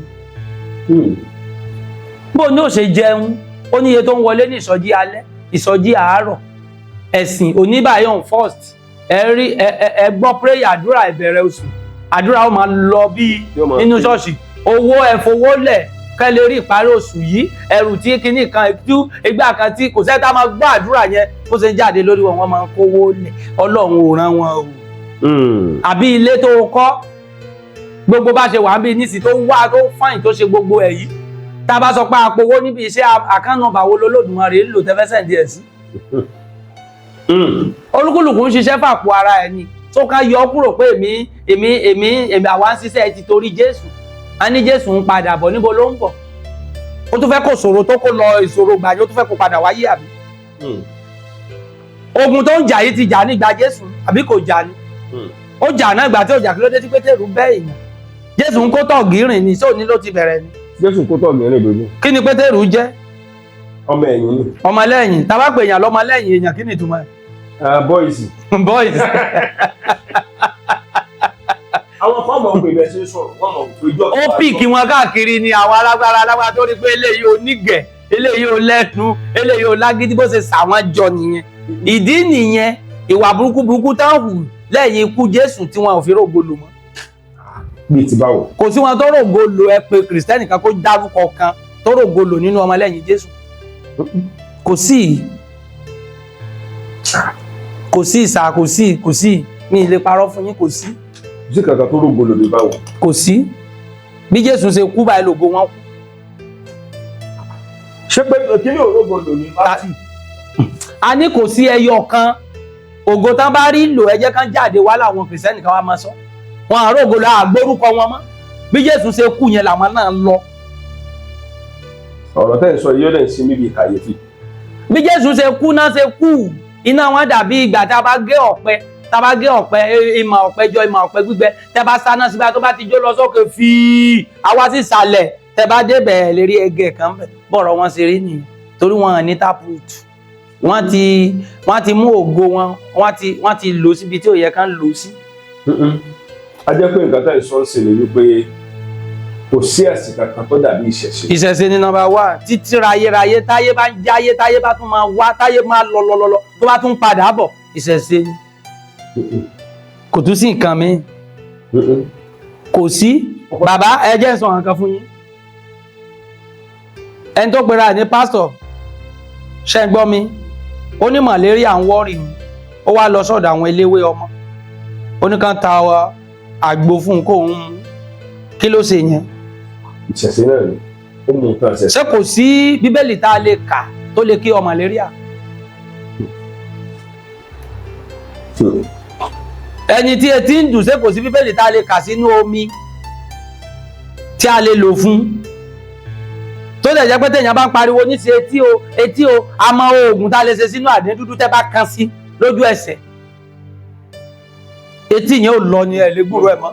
bó ní ò ṣe jẹun. Ó ní iye tó ń wọlé ní ìsọjí alẹ́, ìsọjí àárọ̀, ẹ̀sìn oníbàyàn first, ẹ gbọ́ prayer àdúrà ìbẹ̀rẹ̀ oṣù, àdúrà ó máa lọ bí nínú ṣọ́ọ̀ṣì, owó ẹ fowó lẹ̀ kẹ́ lè rí ìparí oṣù yìí, ẹrù tí kíní kan tú ìgbà kan tí kò sẹ́ta máa gbọ́ àdúrà yẹn bó ṣe ń jáde lórí wọn máa ń kówó lẹ̀. Ọlọ́run ò rán wọn o. Àbí ilé tó kọ́ gbogbo bá ṣe wà bí nísì tó wá tó fáìn tó ṣe gbogbo ẹ̀ yìí, tá a bá sọ pé àpòwó níbi iṣẹ́ àkànnàbà wo lolódùmarè lò tẹ́fẹ́sẹ̀ díẹ̀ sí. Olúkúlùkù ń ṣiṣẹ́ fàpò ara ẹ̀ ni, tó ká yọ kúrò pé èmi àwa ń ṣiṣẹ́ ti torí Jésù, a ní Jésù ń padà bọ̀, níbo ló ń bọ̀? Ó tún fẹ́ kó ṣòro tó kó lọ ìṣòro gbà yóò tún fẹ́ kó padà wáyé àbí? Ogun tó ń jà yìí ti jà nígbà Jésù àbí kò jà ni? Ó jà náà ìgbà tí ó jà kí ló dé tí Pétérù bẹ́ èèyàn? Jésù ń kó tọ̀gì rìn ni, sóò ní ló ti bẹ̀rẹ̀ ni. Jésù kó tọ̀gì rìn dodo. Kí ni Pétérù jẹ́? Ọmọ ẹ̀yìn ni. Ọmọ lẹ́yìn, tá bá pè èèyàn lọ́mọ lẹ́yìn èèyàn kí ni ìtumọ̀ ẹ̀? Boys. Boys. Àwọn kan mọ̀ pé bẹ́ẹ̀ ṣe sọ̀rọ̀, wọ́n mọ̀ pé ìjọ. Ó pìkì wọn káàkiri ni àwọn alágbára tó rí pé eléyìí ò nígẹ̀, eléyìí ò lẹ́nu, eléyìí ò lágídí, bó ṣe sàwọn jọ nìyẹn. Ìdí nìyẹn ìwà burúkú tán hù lẹ́yìn ikú Jésù tí wọn ò fi rògbòlò mọ́. Bí ti báwo? Kò sí wọn tó rògbòlò, ẹ pé Kìrìsìtẹ́nì kan kó dárúkọ kan tó rògbòlò nínú ọmọlẹ́yìn Jésù. Kò sí ìsà, kò sí mi lè parọ́ fún yín, kò sí. Kò sí kankan tó rògbòlò ní báwo? Kò sí. Bí Jésù ṣe kú báyìí lògo wọn kú. Ṣé pé kí ni òrògbòlò ní pátì? A ní kò sí ẹyọ kan, ògo tán bá rí lò ẹ jẹ́ kán jáde wá láwọn Kìrìsìtẹ́nì kan wá máa sọ. Wọn àrògbòlò àgbórúkọ wọn mọ́. Bí Jésù ṣe kú yẹn làwọn náà lọ. Ọ̀rọ̀ tẹ́ ń sọ yóò dẹ̀ ń ṣe mí bí kàyéfì. Bí Jésù ṣe kú náà ṣe kú, iná wọn dàbí ìgbà tá a bá gé ọ̀pẹ, ìmọ̀ ọ̀pẹ jọ ìmọ̀ ọ̀pẹ gbígbẹ, tẹ́ bá sáná síbi tó bá ti jó lọ sókè fíì, àwa sì sàlẹ̀, tẹ́ bá débẹ̀ lérí ẹgẹ kan bọ̀rọ̀ wọn ṣe rí nìyẹn, torí wọn ní taproot. Wọ́n ti mú ògo wọn, wọ́n ti lò síbi tí ò yẹ kán lò sí. A jẹ́ pé nǹkan tẹ́ ń sọ ń ṣe lè wípé kò sí ẹ̀sìn kankan tó dàbí ìṣẹ̀ṣe. Ìṣẹ̀ṣe ni nọ́mbà wà, títí rayéráyé táyé bá ń jáyé, táyé bá tún máa wá, táyé máa lọ tó bá tún padà bọ̀, ìṣẹ̀ṣe ni. Kò tún sí nǹkan mi. Kò sí. Bàbá ẹ jẹ́ n sọ nǹkan fún yín. Ẹni tó pera ní pásítọ̀, ṣé ń gbọ́ mi? Ó ní màléríà ń wọ́rì mi. Ó wá lọ sọ́dọ̀ àwọn eléwé ọmọ. Ó ní kán ta àgbo fún kó ń mu. Kí ló ṣe yẹn? Ìṣẹ̀ṣe náà ni ó mú nǹkan ṣẹ̀ṣẹ̀. Ṣé kò sí Bíbélì tá a lè kà tó lè kí ọ màléríà? Ẹni tí etí ń dùn, ṣé kò sí Bíbélì tá a lè kà sínú omi tí a lè lò fún? Tó lè jẹ́ pé téèyàn bá ń pariwo ní sí etí o, a mọ oògùn tá a lè ṣe sínú àdín dúdú tẹ́ bá kan sí lójú ẹsẹ̀. Etí yẹn ò lọ ni ẹ lè gbúrò ẹ mọ́.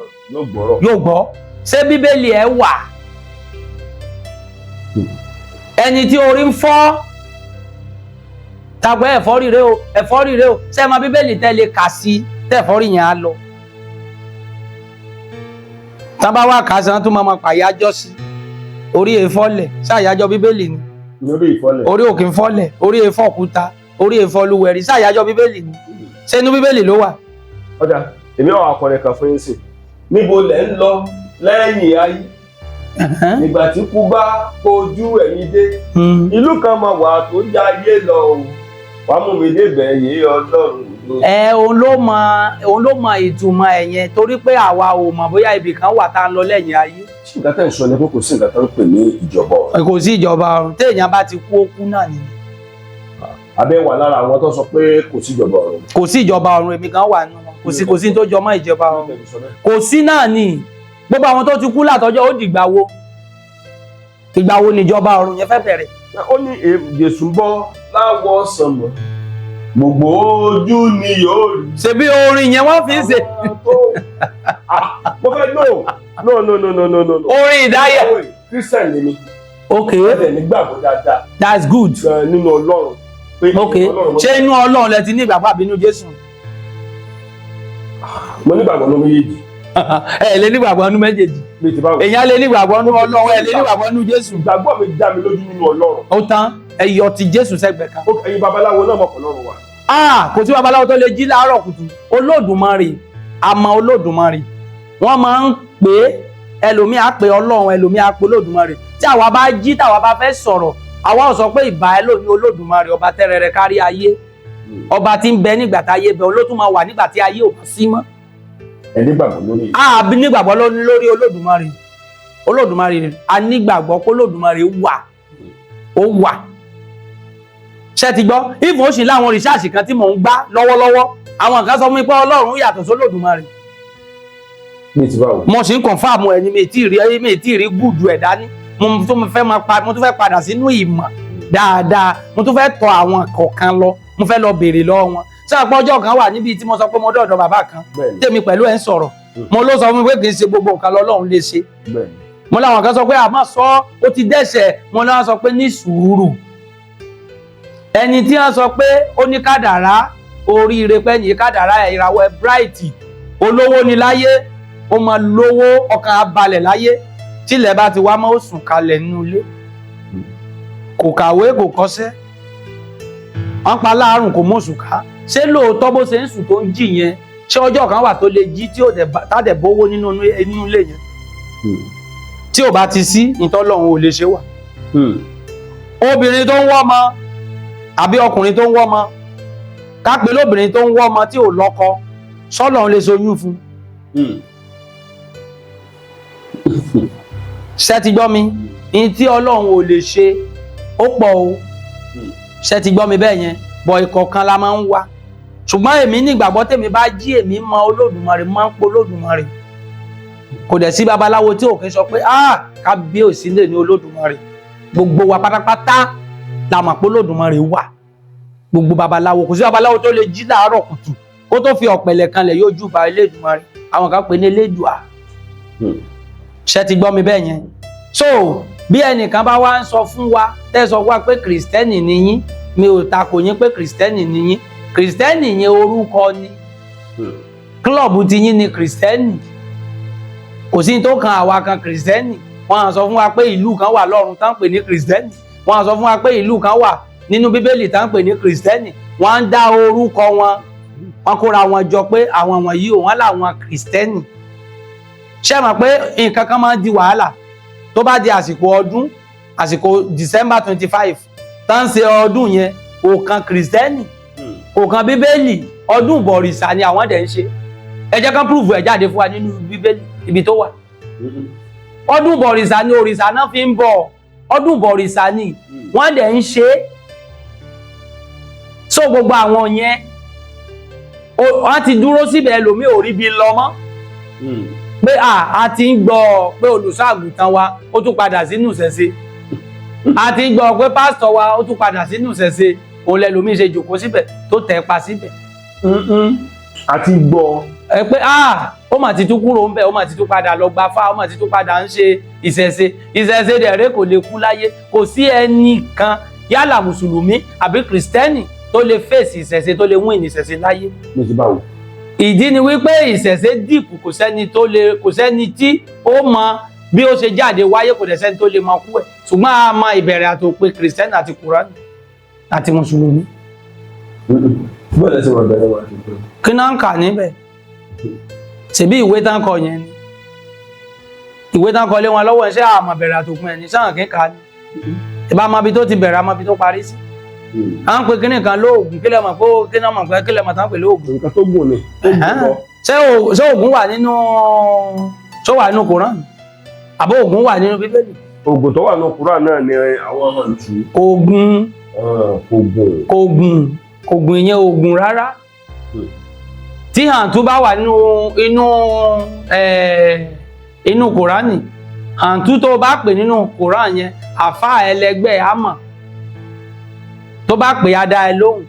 Yóò gbọ́. Ṣé Bíbélì ẹ wà? Ẹni tí orí ń fọ́ tàgbẹ́ ẹ̀fọ́rí rẹ o, ṣé ẹ mọ Bíbélì tẹ́ lè kà sí tẹ́ẹ̀fọ́rí yẹn á lọ? Tá bá wà kà sí wọn tún máa pàyájọ́ sí orí èèfọ́lẹ̀, ṣáàyájọ́ Bíbélì ni. Orí òkè ń fọ́lẹ̀, orí èèfọ́kúta, orí èèfọ́lúwẹ̀rí, ṣáàyájọ́ Bíbélì ni. Ṣé inú Bíbélì ló wà? Ọ̀dà èmi àwọn akọrin kan fún yín sí. Níbo lẹ̀ ń lọ lẹ́yìn ayé? Nígbà tí kú bá kojú ẹ̀yin dé, ìlú kan máa wà tó já ayé lọ o, wàá mú mi débẹ̀ yé Ọlọ́run. Òun ló mọ ìtumọ̀ ẹ̀yẹn, torí pé àwa ò mọ̀ bóyá ibì kan wà tá a ń lọ lẹ́yìn ayé. Ṣé nǹkan tẹ́ ń sọ ni pé kò sí nǹkan tó ń pè ní ìjọba ọ̀run? Kò sí ìjọba ọ̀run, téèyàn bá ti kú ó kú náà nìyẹn. Abẹ́ wà lára àwọn tó sọ pé kò sí ìjọba ọ̀run. Kò sí ìjọba ọ̀run, èmi kan wà nínú wọn. Kò sí tó jọmọ́ ìjọba ọ̀run. Kò sí náà ni. Gbogbo àwọn tó ti kú látọjọ́ ó dìgbà wo? Ìgbà wo ni ìjọba ọ̀run yẹn fẹ́ bẹ̀rẹ̀? Ó ní Jésù ń bọ̀ láwọ̀ sánmọ̀, gbogbo ojú ni yóò rí. ṣebí orin yẹn wọ́n fi ń ṣe. mo fẹ́ no. orin ìdáyà. Christian ni mi. ok. ẹ̀dẹ̀ nígbàgbọ́ dáadáa. that's good. nínú Ọlọ́run. ok ṣé inú Ọlọ́run lẹ ti ní ìgbàgbọ́ àbí inú Jésù. mo nígbàgbọ́ nínú méjèèjì. ẹ lè nígbàgbọ́ nínú méjèèjì. èèyàn lè nígbàgbọ́ nínú Ọlọ́run ẹ lè nígbàgbọ́ nínú Jésù. ìgbàgbọ́ mi dá mi lójú nínú Ọlọ́run. ó tán ẹ yọ ti Jésù sẹ́gbẹ̀ẹ́ kan. ẹ̀yin babaláwo náà mọ̀ pọ̀ lọ́rùn wa. kò sí babaláwo tó lè jí láàárọ̀ kùtù Olódùmarè àmọ́ Olódùmarè wọ́n máa ń pè é ẹlòmíì á pè Ọlọ́run ẹlòmíì á pè Olódùmarè tí àwa bá jí táwa bá fẹ́ sọ̀rọ̀ àwa ò sọ pé ìbà ẹ lóní Olódùmarè ọba tẹ́rẹrẹ kárí ayé ọba tí ń bẹ nígbà tá ayé bẹ olótùn máa wà nígbà tí ayé ò bá sí mọ́. ẹ nígbàgbọ́ lórí. àbí nígbàgbọ́ lórí Olódùmarè Olódùmarè a nígbàgbọ́ pé Olódùmarè wà ó wà. ṣé ti gbọ́ ìfún ó sì láwọn rìsáàsì kan tí mò ń gbá lọ́wọ́lọ́wọ́ àwọn kan sọ fún mi pé Ọlọ́run yàtọ̀ sí Olódùmarè. mo sì ń kọ̀nfàmù ẹni mi tí ì rí gùdù ẹ̀ dání mo tún fẹ́ padà sínú ìmọ̀ dáadáa mo tún fẹ́ tọ àwọn kọ̀ọ̀kan lọ mo fẹ́ lọ béèrè lọ́wọ́ wọn. ṣé àpọ̀ ọjọ́ kan wà níbi tí mo sọ pé mo dọ̀dọ̀ bàbá kan tèmi pẹ̀lú ẹ̀ ń sọ̀rọ̀ mo ló sọ fún mi pé kì í ṣe gbogbo nǹkan lọ́lọ́run lè ṣe. mo láwọn kan sọ pé àmọ́ sọ ó ti dẹ́ṣẹ̀ mo láwọn sọ pé ní sùúrù ẹni tí wọ́n sọ pé ó ní kádàrá oríire pẹ́ ní kádàrá ìràwọ̀ ẹ̀ bright olówó ni láyé ó máa lówó ọkàn abalẹ̀ láyé tílẹ̀ bá ti wá mọ́ ó sùn kalẹ̀ nínú ilé kò kàwé kò kọ́ṣẹ́ wọ́n pa láàrùn kò mọ̀ọ́sùn ká ṣé lóòótọ́ bó ṣe ń sùn tó ń jì yẹn ṣé ọjọ́ kan wà tó lè jí tí ò tàdẹ̀ bówó nínú ilé yẹn tí ò bá ti sí ìtọ́lọ́run ò lè ṣe wà. obìnrin tó ń wọ́ ọmọ àbí ọkùnrin tó ń wọ́ ọmọ ká pé lóbìnrin tó ń wọ́ ọmọ tí ò lọ́kọ sọ́lọ́run lè ṣoyún fún. ṣé ti gbọ́ mi ní tí Ọlọ́run ò lè ṣe ó pọ̀ o ṣé ti gbọ́ mi bẹ́ẹ̀ yẹn bọ̀ ìkọ̀ọ̀kan la máa ń wá ṣùgbọ́n èmi ní ìgbàgbọ́ tèmi bá jí èmi mọ Olódùmarè máa ń po Olódùmarè kò dẹ̀ sí babaláwo tí òkè sọ pé kábíyèsí lè ní Olódùmarè gbogbo wa pátápátá la mọ̀ pé Olódùmarè wà gbogbo babaláwo kò sí babaláwo tó lè jí láàárọ̀ kùtù kó tó fi ọ̀pẹ̀lẹ̀ kanlẹ̀ yóò júbà Elédùmarè àwọn kan pè ní Elédùà ṣé ti gbọ́ mi bẹ́ẹ̀ yẹn so bí ẹnìkan bá wá ń sọ fún wa tẹ́ sọ wá pé kìrìsìtẹ́nì ni yín mi ò takò yín pé kìrìsìtẹ́nì ni yín kìrìsìtẹ́nì yẹn orúkọ ni kílọ̀bù ti yín ni kìrìsìtẹ́nì kò sí tó kan àwa kan kìrìsìtẹ́nì wọ́n á sọ fún wa pé ìlú kan wà lọ́run tá ń pè ní kìrìsìtẹ́nì wọ́n á sọ fún wa pé ìlú kan wà nínú bíbélì tá ń pè ní kìrìsìtẹ́nì wọ́n á ń dá orúkọ wọn wọ́n kóra wọn jọ pé àwọn wọ̀nyí ò wọ́n làwọn kìrìsìtẹ́nì ṣé mọ̀ pé nǹkan kan máa ń di wàhálà tó bá di àsìkò ọdún àsìkò December 25 tá ń ṣe ọdún yẹn kò kan kìrìsìtẹ́nì kò kan bíbélì ọdún bọ̀rìṣà ni àwọn dẹ̀ ń ṣe ẹ jẹ́ kán púrùfù ẹ̀ jáde fún wa nínú bíbélì ibi tó wà ọdún bọ̀rìṣà ni òrìṣà náà fi ń bọ̀ ọdún bọ̀rìṣà ni wọ́n dẹ̀ ń ṣe so gbogbo àwọn yẹn wọ́n ti dúró síbẹ̀ ẹlòmíì ò rí bí lọ mọ́ pé a ti ń gbọ́ pé olùṣọ́-àgùntàn wa ó tún padà sínú ìṣẹ̀ṣe a ti ń gbọ́ pé pásítọ̀ wa ó tún padà sínú ìṣẹ̀ṣe òun lẹ́lòmíì ṣe jòkó síbẹ̀ tó tẹ̀ pa síbẹ̀. a ti gbọ́. ẹ pé ó mà ti tún kúrò ń bẹ̀ ó mà ti tún padà lọ gba fá ó mà ti tún padà ń ṣe ìṣẹ̀ṣe dẹ̀rẹ́ kò lè kú láyé kò sí ẹnì kan yálà mùsùlùmí àbí kìrìsìtẹ́nì tó lè fèsì ìṣẹ̀ṣe tó lè win ìṣẹ̀ṣe láyé. ìdí ni wípé ìṣẹ̀ṣe dìpù kò sẹ́ni tí ó mọ bí ó ṣe jáde wáyé kò dẹ̀ sẹ́ni tó lè mọ kú ẹ̀ ṣùgbọ́n a mọ ìbẹ̀rẹ̀ àtòpin kìrìsìtẹ́nì àti kùránì àti mùsùlùmí. kí náà ń kà níbẹ̀ ṣèbí ìwé tán kọ yẹn ni ìwé tán kọ lé wọn lọ́wọ́ iṣẹ́ àmọ̀ bẹ̀rẹ̀ àtòpin ẹ̀ ní sáà kíkà ni ìbá mọ ibi tó ti bẹ̀rẹ̀ àmọ́ ibi tó parí sí. à ń pe kíní kan lóògùn kílẹ̀ mọ̀ pé kíní mọ̀ pé kílẹ̀ mọ̀ tán pè lóògùn. nǹkan tó gùn ni. ṣé oògùn wà nínú Kùránì àbó oògùn wà nínú bíbélì. oògùn tó wà nínú Kùránì náà ni àwọn hàntú. kò gùn ìyẹn oògùn rárá tí hàntú bá wà inú Kùránì hàntú tó bá pè nínú Kùránì yẹn àfáà ẹlẹgbẹ́ àmọ́ tó bá pè á dá ẹ lóhùn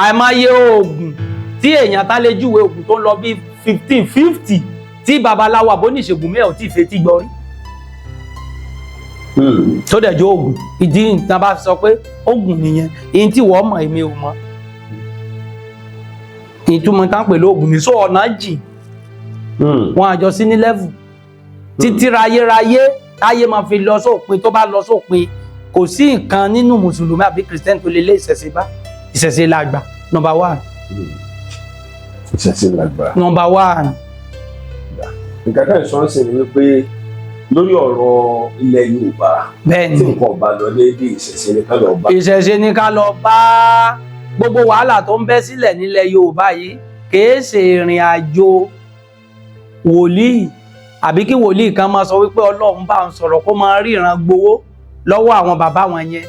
àìmọye oògùn tí èèyàn tá lè júwe oògùn tó ń lọ bí 15-50 tí babaláwo àbóníṣègùn mẹ́ẹ̀ ò tí ì fetí gbọ́ rí tó dẹ̀ jó oògùn. ìdí nǹkan bá sọ pé oògùn nìyẹn, èyí tí wọ́n mọ̀ èmi ò mọ̀, ìtumọ̀ tá ń pè lóògùn ní. so ọ̀nà jìn wọn àjọ sí ní level títí rayérayé táyé máa fi lọ sópin. tó bá lọ sópin kò sí nǹkan nínú mùsùlùmí àbí kìrìsìtẹ́nì tó lè lé ìṣẹ̀ṣe bá. ìṣẹ̀ṣe làgbà number 1. ìṣẹ̀ṣe làgbà number 1. nǹkan kan ìṣọ́nsìn ni wípé lórí ọ̀rọ̀ ilẹ̀ Yorùbá bẹ́ẹ̀ni tí nǹkan ọba lọ déédé ìṣẹ̀ṣe ní ká lọ bá. ìṣẹ̀ṣe ní ká lọ bá. gbogbo wàhálà tó ń bẹ́ sílẹ̀ nílẹ̀ Yorùbá yìí kìí ṣe ìrìn àjò wòlíì àbí kí wòlíì kan máa sọ wípé Ọlọ́run bá ń sọ̀rọ̀ kó máa ríran gbowó lọ́wọ́ àwọn bàbá wọn yẹn.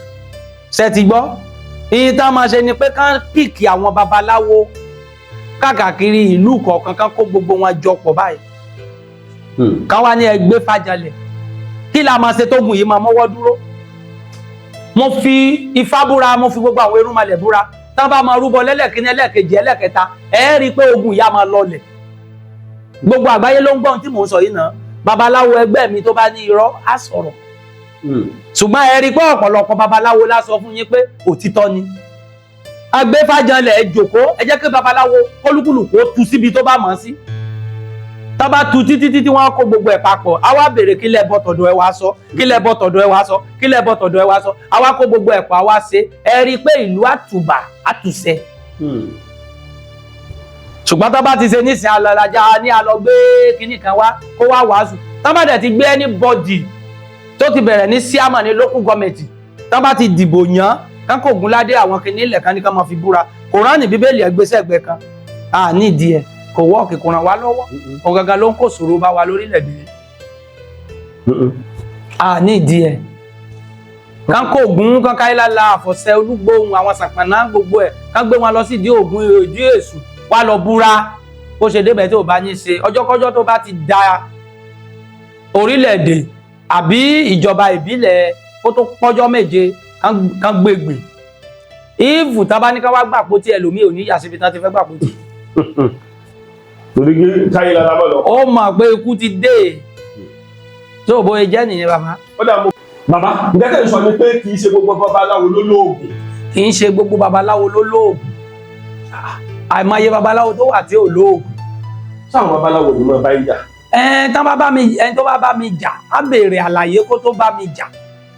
ṣé ti gbọ́? ìyí tá máa ṣe ni pé ká pìkì àwọn babaláwo káàkiri ìlú kọ̀ọ̀kan ká kó gbogbo wọn jọ pọ̀ báyìí. ká wá ní ẹgbẹ́ fàjálẹ̀ kí la máa ṣe tó gùn yìí máa mọ́wọ́ dúró. mo fi ifá búra, mo fi gbogbo àwọn erúnmalẹ̀ búra, tán bá máa rúbọ lẹ́lẹ́kíní ẹlẹ́kejì ẹlẹ́kẹta ẹ rí i pé ogun ìyá máa lọlẹ̀. gbogbo àgbáyé ló ń gbọ́n tí mò ń sọ yìí náà. babaláwo ẹgbẹ́ mi tó bá ní irọ́ á sọ̀rọ̀. ṣùgbọ́n ẹ rí i pé ọ̀pọ̀lọpọ̀ babaláwo lá sọ fún yín pé òtítọ́ ni. agbẹ́fàjálẹ̀ ẹ jòkó, ẹ jẹ́ kí babaláwo kólúkúlùkù ó tu síbi tó bá mọ̀ sí. tá bá tu títí wọ́n kó gbogbo ẹ̀ papọ̀, á wá béèrè kí lẹ bọ́ tọ̀dọ̀ ẹ wá sọ, kí lẹ bọ́ tọ̀dọ̀ ẹ wá sọ, kí lẹ bọ́ tọ̀dọ̀ ẹ wá sọ, á wá kó gbogbo ẹ̀ pọ̀ á wá ṣe. ẹ rí i pé ìlú àtùbà àtùsẹ̀. ṣùgbọ́n tá bá ti ṣe nísìnyí alọ́lájà ní alọ́ gbé kinní kan wá kó wá wàásù, tá bá dẹ̀ ti gbé anybody tó ti bẹ̀rẹ̀ ní síámà ní local government, tá bá ti dìbò yàn kán kò gún ládé àwọn kinní ilẹ̀ kan ní ká máa fi búra. Kùránì bíbélì ẹgbẹ́sẹ̀ ẹgbẹ́ kan nídìí ẹ̀ kò wọ́ọ̀kì kò ràn wá lọ́wọ́. ọ̀gàgà ló ń kó ṣòro bá wa lórílẹ̀‐èdè. nídìí ẹ̀ kán kó ògún kán káyé lála àfọ̀ṣẹ olúgbòhùn àwọn sàpàná gbogbo ẹ̀ kán gbé wọn lọ sí ìdí ògún ìdí èṣù wá lọ búra. bó ṣe débẹ̀ tí ò bá ní ṣe ọjọ́kọ́jọ́ tó bá ti da orílẹ̀‐èdè àbí ìjọba ìbílẹ̀ kó tó pọ́jọ́ méje kán gbégbè. ìfù tá bá ní ká wá gbàpò tí ẹlòmíì ò ní yà síbi tán ti fẹ́ gbàpò tí. torí kí táyé lára bọ̀ lọ. ó mọ̀ pé ikú ti dé. tó o bóyá jẹ́ nìyẹn bàbá. ó dà mọ́ bàbá ǹjẹ́ sọ ni pé kì í ṣe gbogbo babaláwo ló lóògùn. kì í ṣe gbogbo babaláwo ló lóògùn. àìmọye babaláwo tó wà tí ò lóògùn. sáwọn babaláwo ni mo bá ń jà. ẹni tó bá bá mi jà á béèrè àlàyé kó tó bá mi jà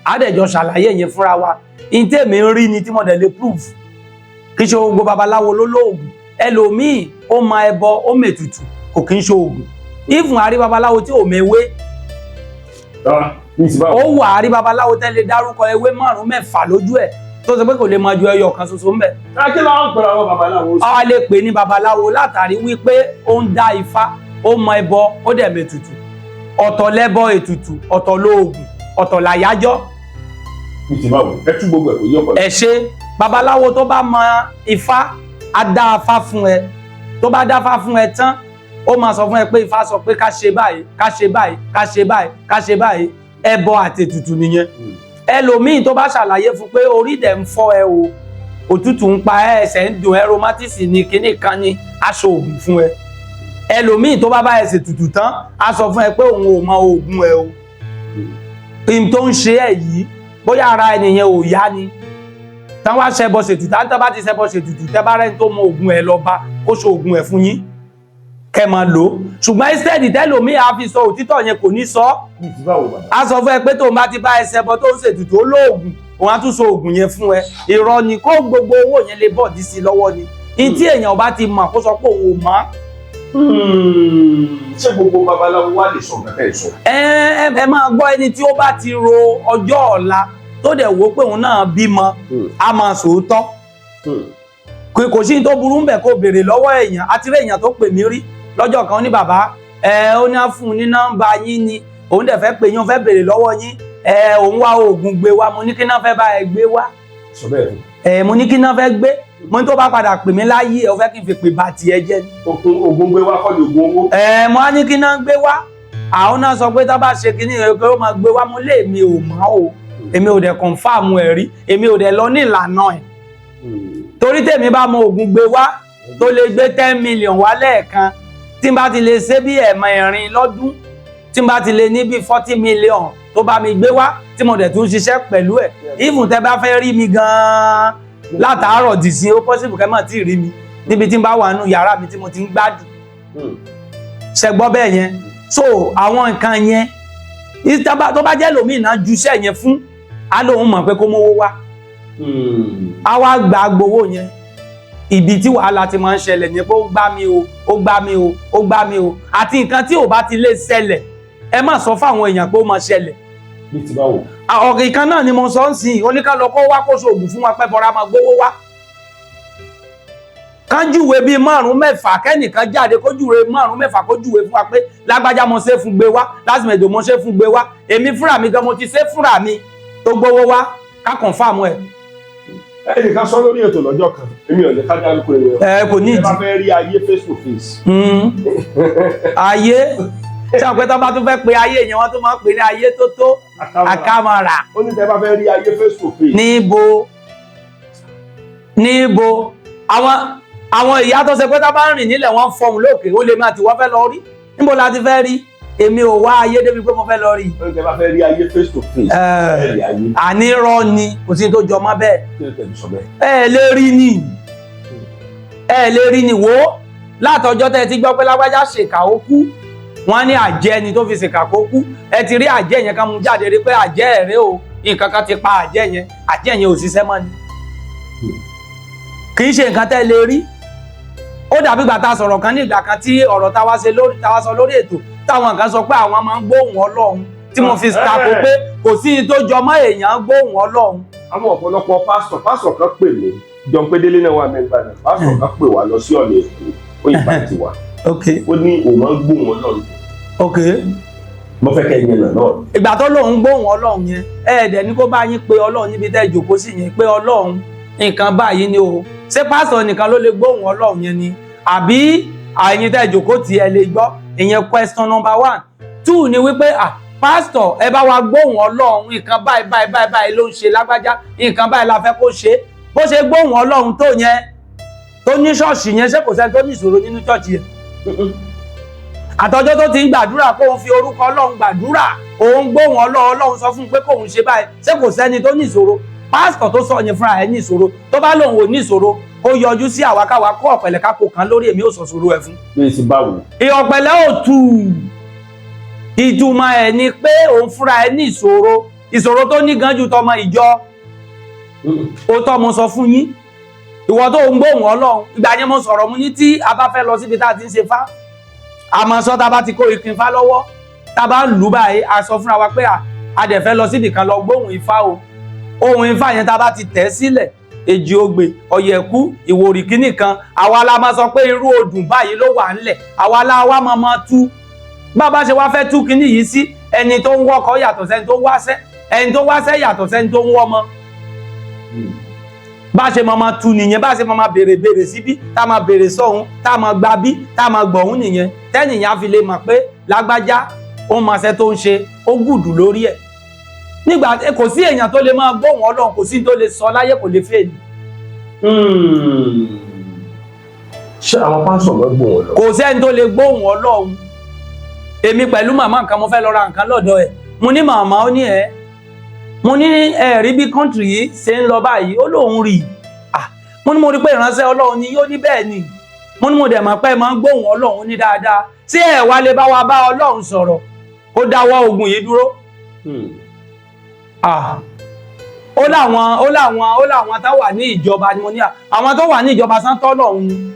á dẹ̀jọ ṣàlàyé yẹn fúnra wa. ìtẹ̀mí ń rí ni tí mo dẹ̀ lè proof. kì í ṣe gbogbo babaláwo ló lóògùn. ẹlòmíì ó mọ ẹbọ ó mètùtù kò kí ń ṣe oògùn. ìfún àrí babaláwo tí ò mewé. ó wà àrí babaláwo tẹ́lẹ̀ dárúkọ ewé 5-6 lójú ẹ̀ tó sọ pé kò lè máa ju ẹyọ kan ṣoṣo ń bẹ̀. kí ló ń pè àwọn babaláwo. a lè pè ní babaláwo látàrí wípé ó ń dá ifá ó mọ ẹbọ ó dẹ̀ mètùtù. ọ̀tọ̀ lẹ́bọ ètùtù ọ̀tọ̀ lóògùn ọ̀tọ̀ làyájọ́. ẹ tú gbogbo ẹ̀ kò yí ọ̀pọ̀. ẹ ṣe babaláwo tó bá mọ ifá á dá afá fún ẹ. tó bá dáfá fún ẹ tán ó máa sọ fún ẹ pé ifá sọ pé ká ṣe báyìí ká ṣe báyìí ká ṣe báyìí ká ṣe báyìí. ẹbọ àti ètùtù nìyẹn. ẹlòmíì tó bá ṣàlàyé fún pé orí dẹ̀ ń fọ́ ẹ o òtútù ń pa ẹ ẹsẹ̀ ń dùn ẹ rheumatism ní kinní kan ní aṣọ òògùn fún ẹ. ẹlòmíì tó bá bá ẹ ṣètùtù tán á sọ fún ẹ pé òun ò mọ òògùn ẹ o. ohun tó ń ṣe ẹ yìí bóyá ara ẹnìyẹn ò yá ni. tán wá ṣẹbọ ṣètùtù tán bá ti ṣẹbọ ṣètùtù tẹ́ bá rẹ́ni tó mọ òògùn ẹ lọ bá kó ṣe òògùn ẹ fún yín kẹ́ máa lò ó. ṣùgbọ́n instead tẹ́lòmíì á fi sọ òtítọ́ yẹn kò ní sọ. á sọ fún ẹ pé tóun bá ti bá ẹ ṣẹbọ tó ń ṣètùtù ó lóògùn òun á tún sọ òògùn yẹn fún ẹ. irọ́ ni kó gbogbo owó yẹn lè bọ̀ dí sí i lọ́wọ́ ni. ní tí èèyàn bá ti mọ̀ kó sọ pé òun ò mọ̀. ṣé gbogbo babaláwo wà lè sọ nǹkan tẹ́ ẹ sọ. ẹ máa gbọ́ ẹni tí ó bá ti ro ọjọ́ ọ̀la tó dẹ̀ wò pé òun náà bímọ á máa sòótọ́. kò sí tó burú ń bẹ̀ kó béèrè lọ́wọ́ èèyàn àti rí èèyàn tó pè mí rí lọ́jọ́ kan ní bàbá ó ní á fún un ní nọ́mbà yín ni òun dẹ̀ fẹ́ pè yín ó fẹ́ béèrè lọ́wọ́ yín òun wá oògùn gbé wá mo ní kí náà fẹ́ bá ẹ gbé wá. sọ bẹ́ẹ̀ mo ní kí náà fẹ́ gbé mo ní tó bá padà pè mí láyé ó fẹ́ kí n fi pè bá tiẹ̀ jẹ́ ni. oògùn gbé wá kọ́ ni oògùn owó. mo á ní kí náà gbé wá àwọn náà sọ pé tá bá ṣe kinní rẹ pé ó máa gbé wá mo lé mi ò mọ̀ o èmi ò dẹ̀ confirm ẹ̀ rí èmi ò dẹ̀ lọ ní ìlànà ẹ̀. torí tèmi bá mọ oògùn gbé wá tó lè gbé 10 million wá lẹ́ẹ̀kan tí n bá ti lè ṣe bí ẹ̀mẹrin lọ́dún tí n bá ti lè ní bí 40 million tó bá mi gbé wá tí mo dẹ̀ tún ṣiṣẹ́ pẹ̀lú ẹ̀ even tẹ́ bá fẹ́ rí mi gan-an látàárọ̀ dìsín ó possible kẹ́ mọ̀ tí ì rí mi níbi tí n bá wà nínú yàrá mi tí mo ti ń gbádùn ṣe gbọ́ bẹ́ẹ̀ yẹn so àwọn nǹkan yẹn tó bá jẹ́ lòmíì náà ju iṣẹ́ yẹn fún á lóun mọ̀ pé kó mówó wá á wá gba gbowó yẹn ibi tí wàhálà ti máa ń ṣẹlẹ̀ ní pé ó gbá mi o ó gbá mi o ó gbá mi o àti nǹkan tí ò bá ti lè ṣẹlẹ̀ ẹ má sọ fáwọn èèyàn pé ó máa ṣẹlẹ̀. bí ti báwo. ọ̀gì kan náà ni mo sọ ń sìn oníkálọ kó wá kó sóògùn fún wa pẹ́ bọ́ra máa gbówó wá. kánjúwe bíi 5-6 kẹ́nìkan jáde kójúwe 5-6 kójúwe fún wa pé lágbájá mo ṣe fún gbé wá lásìmẹ̀dò mo ṣe fún gbé wá èmi fúnra mi gan mo ti ṣe fúnra mi tó gbówó wá ká confirm ẹ̀. ẹnìkan sọ lórí ètò lọ́jọ́ kan èmi ò lè ká dárúkọ èèyàn kò ní ìdí. ẹ bá fẹ́ rí ayé face to face. ayé tí àwọn pẹ́tọ́ bá tún fẹ́ pe ayé yẹn wọ́n tún máa ń pè ní ayé tó tó àkàmàrà. ó ní tẹ́ bá fẹ́ rí ayé face to face. níbo àwọn ìyá tó ṣe pé tá bá ń rìn nílẹ̀ wọ́n fọhùn lókè ó lè máa tí wọ́n fẹ́ lọ rí níbo la ti fẹ́ rí èmi ò wá ayé débi pé mo fẹ́ lọ rí. ó ní tẹ́ bá fẹ́ rí ayé face to face. ànírọ́ ni kò sí tó jọ mọ́ bẹ́ẹ̀. kí ló tẹ̀lé sọ bẹ́ẹ̀. ẹ lè rí ni wò ó látọjọ́ tẹ́ ti gbọ́ pé lágbájá ṣèkà ó kú wọ́n ní àjẹ́ ni tó fi ṣèkà kó kú ẹ ti rí àjẹ́ yẹn ká mú jáde rí pé àjẹ́ rẹ o nǹkan kan ti pa àjẹ́ yẹn ò ṣiṣẹ́ mọ́ ni kì í ṣe nǹkan tẹ́ lè rí. ó dàbí ìgbà tá a sọ̀rọ̀ kan ní ìgbà kan tí ọ̀rọ̀ táwa sọ lórí ètò táwọn kan sọ pé àwọn máa ń gbóhùn Ọlọ́run tí mo fi tako pé kò sí tó jọ mọ́ èèyàn gbóhùn Ọlọ́run. àwọn ọ̀pọ̀lọpọ̀ pásítọ̀ kan pè mí John Pédélé náà wà mẹ́gbà náà pásítọ̀ kan pè wá lọ sí ọ̀nà Èkó ó yìnbá ti wà ó ní òun máa ń gbóhùn Ọlọ́run. mo fẹ́ kẹ́ ẹ̀yìn náà. ìgbà tó lóun gbóhùn Ọlọ́run yẹn ẹ̀ẹ́dẹ̀ ní kó bá yín pé Ọlọ́run níbi tẹ́ ìjòkó sí yẹn pé Ọlọ́run nǹkan báyìí ni o ṣé pásítọ̀ nìkan ló lè gbóhùn Ọlọ́run yẹn ni àbí àyìn tẹ́ ìjòkó tí ẹ lè gbọ́ ìyẹn question number 1. 2 ni wípé pásítọ̀ ẹ bá wa gbóhùn Ọlọ́run nǹkan báyìí ló ń ṣe lágbájá nǹkan báyìí la fẹ́ kó ṣe bó ṣe gbóhùn Ọlọ́run tó yẹn tó ní ṣọ́ọ̀ṣì yẹn ṣé kò sẹ́ni tó ní ìṣòro nínú ṣọ́ọ̀ṣì yẹn àtọjọ́ tó ti ń gbàdúrà kóun fi orúkọ Ọlọ́run gbàdúrà òun gbóhùn Ọlọ́run sọ fún un pé kóun ṣe báyìí ṣé kò sẹ́ni tó ní ìṣòro pásítọ̀ tó sọ yẹn fúnra ẹ̀ ní ìṣòro tó bá lòun ò ní ìṣòro ó yọjú sí àwákáwá kó ọ̀pẹ̀lẹ̀ kápò kan lórí èmi ò sọ ṣòro ẹ̀ fún. bí ti báwo. ìyọ̀pẹ̀lẹ̀ ò tù ìtumọ̀ ẹ̀ ni pé òun fúnra ẹ̀ ní ìṣòro tó ní gan ju tọmọ ìjọ ó tọ́ mo sọ fún yín ìwọ tó ń gbóhùn Ọlọ́run ìgbà yẹn mo sọ̀rọ̀ mu ní tí a bá fẹ́ lọ síbi tá a ti ń ṣe fá àmọ́ sọ tá a bá ti kó ìpín fá lọ́wọ́ tá a bá lù báyìí a sọ fúnra wa pé a dẹ̀ fẹ́ lọ síbi kan lọ gbóhùn Ifá o ohun Ifá yẹn tá a bá ti tẹ̀ sílẹ̀ èjì ogbè ọ̀yẹ̀kú ìwòrì kínní kan àwa la máa sọ pé irú odùn báyìí ló wà ńlẹ̀ àwa la wá máa tú bàbá ṣe wá fẹ́ tú kínní yìí sí ẹni tó ń wọ́kọ̀ yàtọ̀ sẹ́ni tó wáṣẹ́ ẹni tó wáṣẹ́ yàtọ̀ sẹ́ni tó ń wọ́mọ bá ṣe máa tú nìyẹn bá ṣe máa béèrè síbí tá máa béèrè sọ́hún tá máa gba bí tá máa gbọ̀hún nìyẹn tẹ́nìyàn fi lè mọ̀ pé lágbájá ó máa ṣe tó ń ṣe ó gùdù lórí ẹ̀ nígbà kò sí èèyàn tó lè máa gbóhùn Ọlọ́run kò sí tó lè sọ láyé kò lè fẹ́ ni. ṣé àwọn pásítọ̀ ló gbóhùn Ọlọ́run. kò sẹ́ni tó lè gbóhùn Ọlọ́run èmi pẹ̀lú màmá nǹkan mo fẹ́ lọ ra nǹkan lọ́dọ̀ ẹ̀ mo ní màmá ó ní mo ní ẹ̀rí bí kọ́ńtìrì yìí ṣe ń lọ báyìí ó lóun rí mo ní mo rí pé ìránṣẹ́ Ọlọ́run ni yóò ní bẹ́ẹ̀ ni mo ní mo dẹ̀ mọ̀ pé máa ń gbóhùn Ọlọ́run ní dáadáa ṣé ẹ̀ wá lè bá wa bá Ọlọ́run sọ̀rọ̀ kó dáwọ́ ogun yìí dúró. ó láwọn tó wà ní ìjọba ni mo ní àwọn tó wà ní ìjọba sáńtọ́ Ọlọ́run ni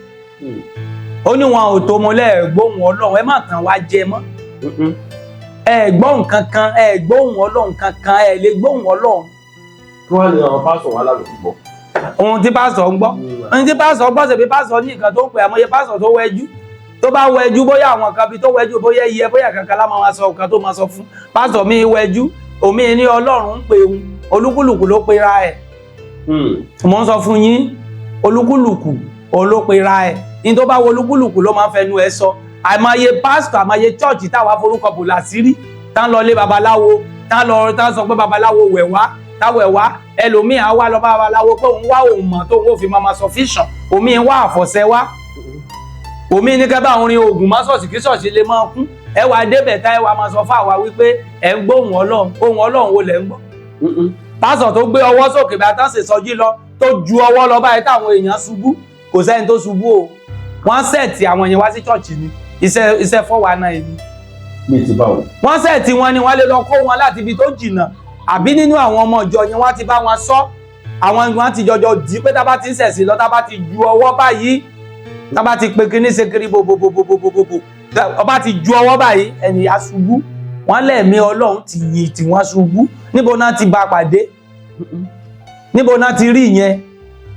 ó ní wọn ò tó mo lẹ́ẹ̀ gbóhùn Ọlọ́run ẹ má tàn wá jẹ mọ́ ẹ gbóhùn kankan ẹ gbóhùn Ọlọ́run kankan ẹ lè gbóhùn Ọlọ́run. kí wọ́n ní àwọn pásítọ̀ wà láwùjọ gbọ́. ohun tí pásítọ̀ ń gbọ́ ohun tí pásítọ̀ gbọ́ ṣe bí pásítọ̀ ní nǹkan tó ń pè àmọye pásítọ̀ tó wẹjú tó bá wẹjú bóyá àwọn kan bí tó wẹjú bóyá iye bóyá kankan lá máa sọ nǹkan tó máa sọ fún pásítọ̀ mi wẹjú omi ní Ọlọ́run ń pè òun olúkúlùkù ló pera ẹ̀ mo ń sọ fún yín olúkúlùkù òun ló pera ẹ̀ ní tó bá wo olúkúlùkù ló máa ń fẹnu ẹ̀ sọ àìmọye pásítọ̀ àìmọye chọ́ọ̀chì táwa forúkọ bò láṣìírí tá ń lọ lé babaláwo tá ń sọ pé babaláwo wẹ̀ wá táwẹ̀ wá ẹlòmíì á wá lọ bá babaláwo pé òun wá òun mọ̀ tó òun ò fi máa sufficient, omi wá àfọ̀ṣẹ wá, omi ní kẹ́ bá òun rin oògùn má ṣọ́ọ̀ṣì kí ṣọ́ọ̀ṣì lè máa kún, ẹ wá débẹ̀ tá ẹ wá máa sọ fún àwa wípé ẹ ń gbóhùn Ọlọ́run, ohùn Ọlọ́run wo lẹ̀ ń gbọ́. Pásọ̀ tó gbé ọwọ́ sókè bí atán ṣe sọjí lọ tó ju ọwọ́ lọ báyìí táwọn èèyàn ṣubú, kò sẹ́ni tó ṣubú o, wọ́n sẹ̀tì àwọn èèyàn wá sí ṣọ́ọ̀ṣì ni, iṣẹ́ 419 ni. Bí ti báwo? Wọ́n sẹ̀tì wọn ni wọ́n lè lọ kó wọn láti ibi tó jìnnà, àbí nínú àwọn ọmọ ìjọ yẹn wọ́n ti bá wọn sọ, àwọn wọn ti jọjọ dì pé tá bá ti ń ṣẹ̀sìn lọ, tá bá ti ju ọwọ́ báyìí, tá bá ti pe kíní ṣe kiri bòbòbòbòbòbò, ọba ti ju ọwọ́ báyìí ẹni á ṣubú, wọ́n lẹ̀mí Ọlọ́run ti yìn tí wọ́n ṣubú, níbo náà ti bá pàdé, níbo náà ti rí ìyẹn,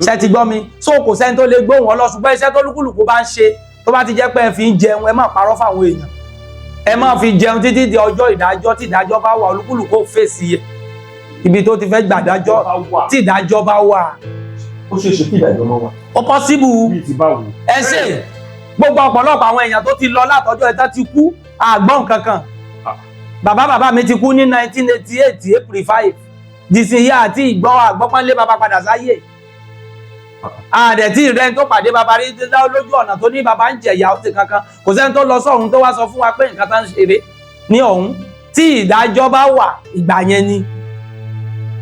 ṣe ti gbọ́ mi, so kò sẹ́ni tó lè gbóhùn Ọlọ́run, ṣùgbọ́n iṣẹ́ tó lúkúlùkù bá ń ṣe tó bá ti jẹ́ pé ẹ fi ń jẹun, ẹ má parọ́ fáwọn èèyàn, ẹ má fi jẹun títí di ọjọ́ ìdájọ́, tí ìdájọ́ bá wà olúkúlùkù ó fèsì ẹ ibi tó ti fẹ́ gbàdájọ́, tí ìdájọ́ bá wà. Ó ṣe é ṣe kí ìdájọ́ máa wà. Ó possible. Bí ti báwo? Ẹ ṣe gbogbo ọ̀pọ̀lọpọ̀ àwọn èèyàn tó ti lọ látọjọ́ ẹ̀ta ti kú àgbọ̀n kankan. Bàbá mi ti kú ní 1988 April 5. Dìsìnyí àti ìgbọ́ àgbọ́pọ́nlé bàbá padà sáyé. Àdẹ̀tí rẹ̀ tó pàdé bàbá rí lójú ọ̀nà tó ní bàbá ń jẹ̀yà ó ti kankan. Kò sẹ́ni tó lọ sọ́run tó wá sọ fún wa pé nǹkan tá ń ṣeré ní ọ̀hún. Tí ìdájọ́ bá wà ìgbà yẹn ni.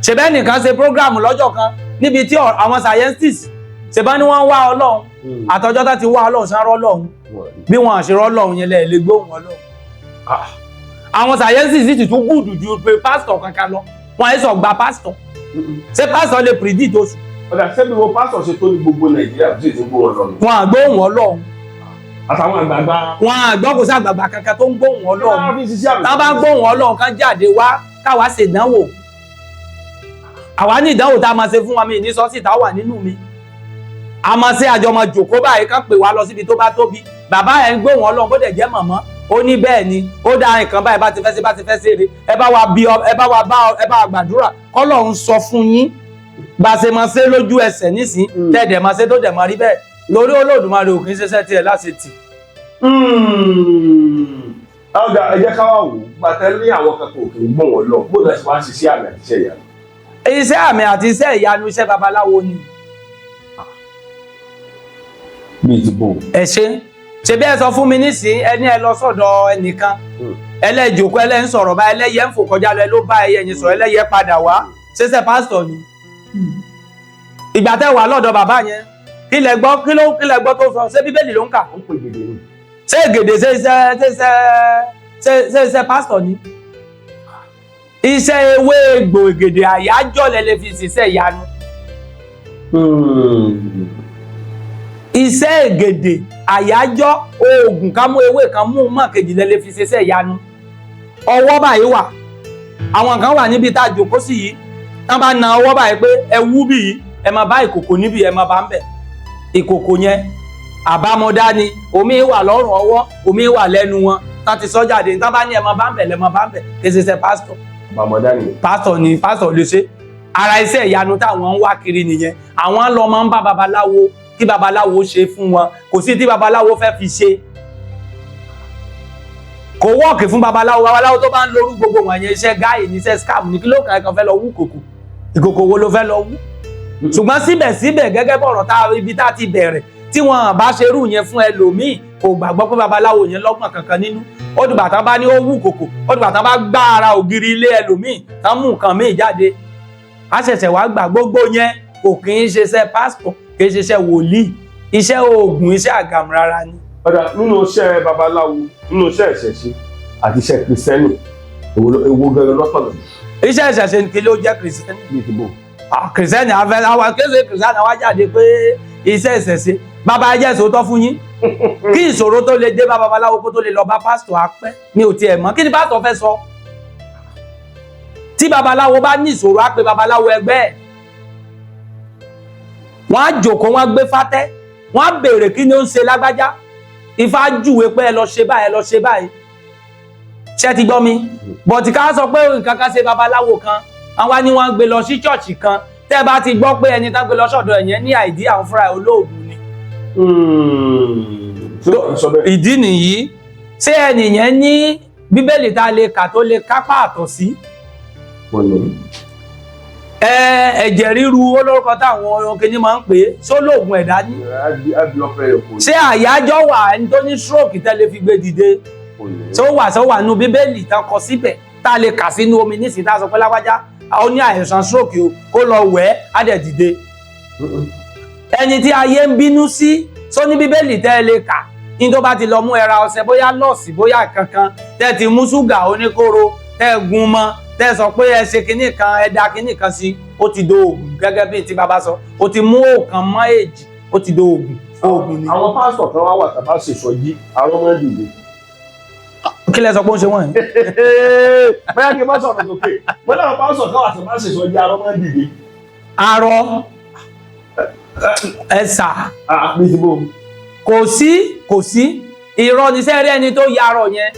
Ṣèbẹ́ nìkan ṣe prógráàmù lọ́jọ́ kan níbi tí àwọn scientists ṣèbá ní wọ́n wá Ọlọ́run. Àtọjọ́ tá ti wá Ọlọ́run sáré Ọlọ́run. Bí wọ́n àṣírí Ọlọ́run yẹn lè gbóhùn Ọlọ́run. Àwọn scientists ti tún gùdù ju pé pásítọ̀ kankan lọ. Wọ́n ẹ̀ sọ gba pásítọ̀. Ṣé pásítọ̀ lè predict oṣù? Ọ̀dà sẹ́bi wo pásítọ̀ ṣe tó ní gbogbo Nàìjíríà tó sì ti gbóhùn Ọlọ́run. Wọ́n àgbóhùn Ọlọ́run. Àtàwọn àgbààgbà. Wọ́n àgbọ́ kò sí àgbààgbà kankan tó ń gbóhùn Ọlọ́run. Tá Tá bá gbóhùn Ọlọ́run kan jáde wá káwa ṣe ìdánwò. Àwa ní ìdánwò tá a máa ṣe fún wa mi ní sọ́ọ̀sì tá wà nínú mi. A máa ṣe àjọ máa jòkó báyìí kán pè wá lọ síbi tó bá tóbi. Bàbá ẹ̀ ń gbóhùn Ọlọ́run bó dẹ̀ jẹ́ mọ̀mọ́. Ó ní bẹ́ẹ̀ ni, ó dá nǹkan báyìí bá ti fẹ́ ṣe eré. Ẹ bá wa gbàdúrà k'Ọlọ́run sọ fún yín. Bá ṣe máa ṣe lójú ẹsẹ̀ nísìn, tẹ́ẹ̀dẹ̀ máa ṣe tó dẹ̀ máa rí bẹ́ẹ̀. Lórí Olódùmarè ò kì í ṣiṣẹ́ tiẹ̀ láṣetì. Ọ̀dà ẹ jẹ́ ká wá wò ó, gbàtẹ́ ní àwọn kankan òkè ń gbọ̀n wọ́n lọ, bó lọ sí wá ṣiṣẹ́ àmì àti iṣẹ́ ìyanu. Iṣẹ́ àmì àti iṣẹ́ ìyanu iṣẹ́ babaláwo ni. Bíi ti bò. Ẹ ṣe bí ẹ sọ fún mi nísìn, ẹni ẹ lọ sọ́dọ̀ ẹnìkan, ẹlẹ́jòkó ẹlẹ́ ń sọ̀rọ̀ bá ẹlẹ́yẹ ń fò kọjá lọ ẹ ló bá ẹyẹ yẹn sọ̀rọ̀ ẹlẹ́yẹ padà wá, ṣẹṣẹ pásítọ̀ ni. Ìgbà tẹ́ wà lọ́dọ̀ bàbá yẹn, kí lẹ gbọ́ tó sọ, ṣé Bíbélì ló ń kà? Ó ń pè gèdè ni. Ṣé gèdè ṣe iṣẹ́ pásítọ̀ ni? Iṣẹ́ ewé egbò gèdè àyájọ́ lẹ lè fi ṣiṣẹ́ ìyanu. Iṣẹ́ gèdè àyájọ́ oògùn ká mú ewé kan mú mọ́ kejì lẹ lè fi ṣiṣẹ́ ìyanu. Ọwọ́ báyìí wà, àwọn kan wà níbi tá a jókòó sí yìí, tán bá na ọwọ́ báyìí pé ẹ wú bí yìí, ẹ máa bá ìkòkò níbi ẹ máa bá ń bẹ̀. Ìkòkò yẹn àbámọ̀dá ni, omi wà lọ́rùn ọwọ́, omi wà lẹ́nu wọn, tán ti sọ jáde, tán bá ní ẹ máa bá ń bẹ̀ lẹ máa bá ń bẹ̀, kì í ṣiṣẹ́ pásítọ̀. Àbámọ̀dá ni. Pásítọ̀ lè ṣe. Ara iṣẹ́ ìyanu táwọn ń wá kiri nìyẹn. Àwọn lọ máa ń bá babaláwo kí babaláwo ṣe fún wọn, kò sí tí babaláwo fẹ́ fi ṣe. Kò wọ́ọ̀kì fún babaláwo tó bá ń lórú gbogbo wọn yẹn, iṣẹ́ gáì ní iṣẹ́ scam ní kí ló kàn fẹ́ lọ wú kòkò. Ìkòkò wo ló fẹ́ lọ wú? Ṣùgbọ́n síbẹ̀síbẹ̀ gẹ́gẹ́ bọ̀rọ̀ ibi tá ti bẹ̀rẹ̀, tí wọn bá ṣerú yẹn fún ẹlòmíì, kò gbàgbọ́ pé babaláwo yẹn lọ́gbọ̀n kankan nínú. Ó dìgbà tán bá ní ó wú kòkò, ó dìgbà tán bá gbá ara ògiri ilé ẹlòmíì, tán mú nǹkan míì jáde. A ṣẹ̀ṣẹ̀ wá gbà gbogbo yẹn kò kì í ṣiṣẹ́ pásítọ̀, kì í ṣiṣẹ́ wòlíì, iṣẹ́ oògùn, iṣẹ́ àgàmù rárá ni. Ọ̀dà nínú iṣẹ́ babaláwo, nínú iṣẹ́ ìṣẹ̀ṣe àti iṣẹ́ kìrìsìtẹ́nì, èwo gẹ́gẹ́ lọ́tọ̀ọ̀tọ̀. Iṣẹ́ ìṣẹ̀ṣe kí ló jẹ́ kìrìsìtẹ́nì? Bíi ti bò. Kìrìsìtẹ́nì àwọn kéṣe kìrìsìtẹ́nì wá jáde pé iṣẹ́ ìṣẹ̀ṣe. Bàbá ẹ jẹ́ ìṣòótọ́ fún yín. Kí ìṣòro tó lè dé bá babaláwo kó tó lè lọ bá pásítọ̀ apẹ́, mi ò tiẹ̀ mọ̀. Kí ni pásítọ̀ fẹ́ sọ? Tí babaláwo bá ní ìṣòro á pe babaláwo ẹgbẹ́ ẹ̀. Wọ́n á jókòó, wọ́n á gbé fátẹ́, wọ́n á béèrè kí ni ó ń ṣe lágbájá. Ifá júwe pé ẹ lọ ṣe báyìí, ẹ lọ ṣe báyìí. Ṣé ti gbọ́ mi? Bọ̀tí ká sọ pé nǹkan kan ṣe babaláwo kan, àwọn ni wọ́n gbé lọ sí ṣọ́ọ̀ṣì kan. Tẹ́ bá ti gbọ́ pé ẹni tán gbé lọ sọ́dọ̀ ẹ̀yẹn ní àìdí àwọn fúnra olóògùn ni. Ìdí nìyí, ṣé ẹnìyẹn ní Bíbélì tá a lè kà tó lè kápá àtọ̀ sí? ẹ̀jẹ̀ ríru olórúkọ táwọn kìíní máa ń pè é sólóògùn ẹ̀dá ní. ṣé àyájọ́ wà ẹni tó ní stroke tẹ́lẹ̀ fi gbé dìde tó wà nínú bíbélì tán kọ síbẹ̀ tá a lè kà sínú omi nísìnyí tá a sọ pé lágbájá ó ní àìsàn stroke o kó lọ wẹ̀ á dẹ̀ dìde. ẹni tí ayé ń bínú sí só ní bíbélì tẹ́ ẹ lè kà ní tó bá ti lọ mú ẹra ọṣẹ bóyá lọ́ọ̀sì bóyá kankan tẹ́ ti mú ṣúgà oníkóró tẹ́ gun mọ́ tẹ́ sọ pé ẹ ṣe kinní kan ẹ da kinní kan sí ó ti do oògùn gẹ́gẹ́ bí tí bàbá sọ ó ti mú ọ̀kan mọ́ èjì ó ti do oògùn ni. àwọn pásítọ̀ kan wá wà tàbá ṣèṣọ yí àwọn ọmọ dìde. kí lẹ sọ pé ó ń ṣe wọ́n yìí. bóyá kí n bá sọ̀rọ̀ sókè bóyá àwọn pásítọ̀ kan wà tàbá ṣèṣọ yí àwọn ọmọ dìde. arọ ẹ̀sà kò sí irọ́ ní sẹ́rí ẹni tó yarọ yẹn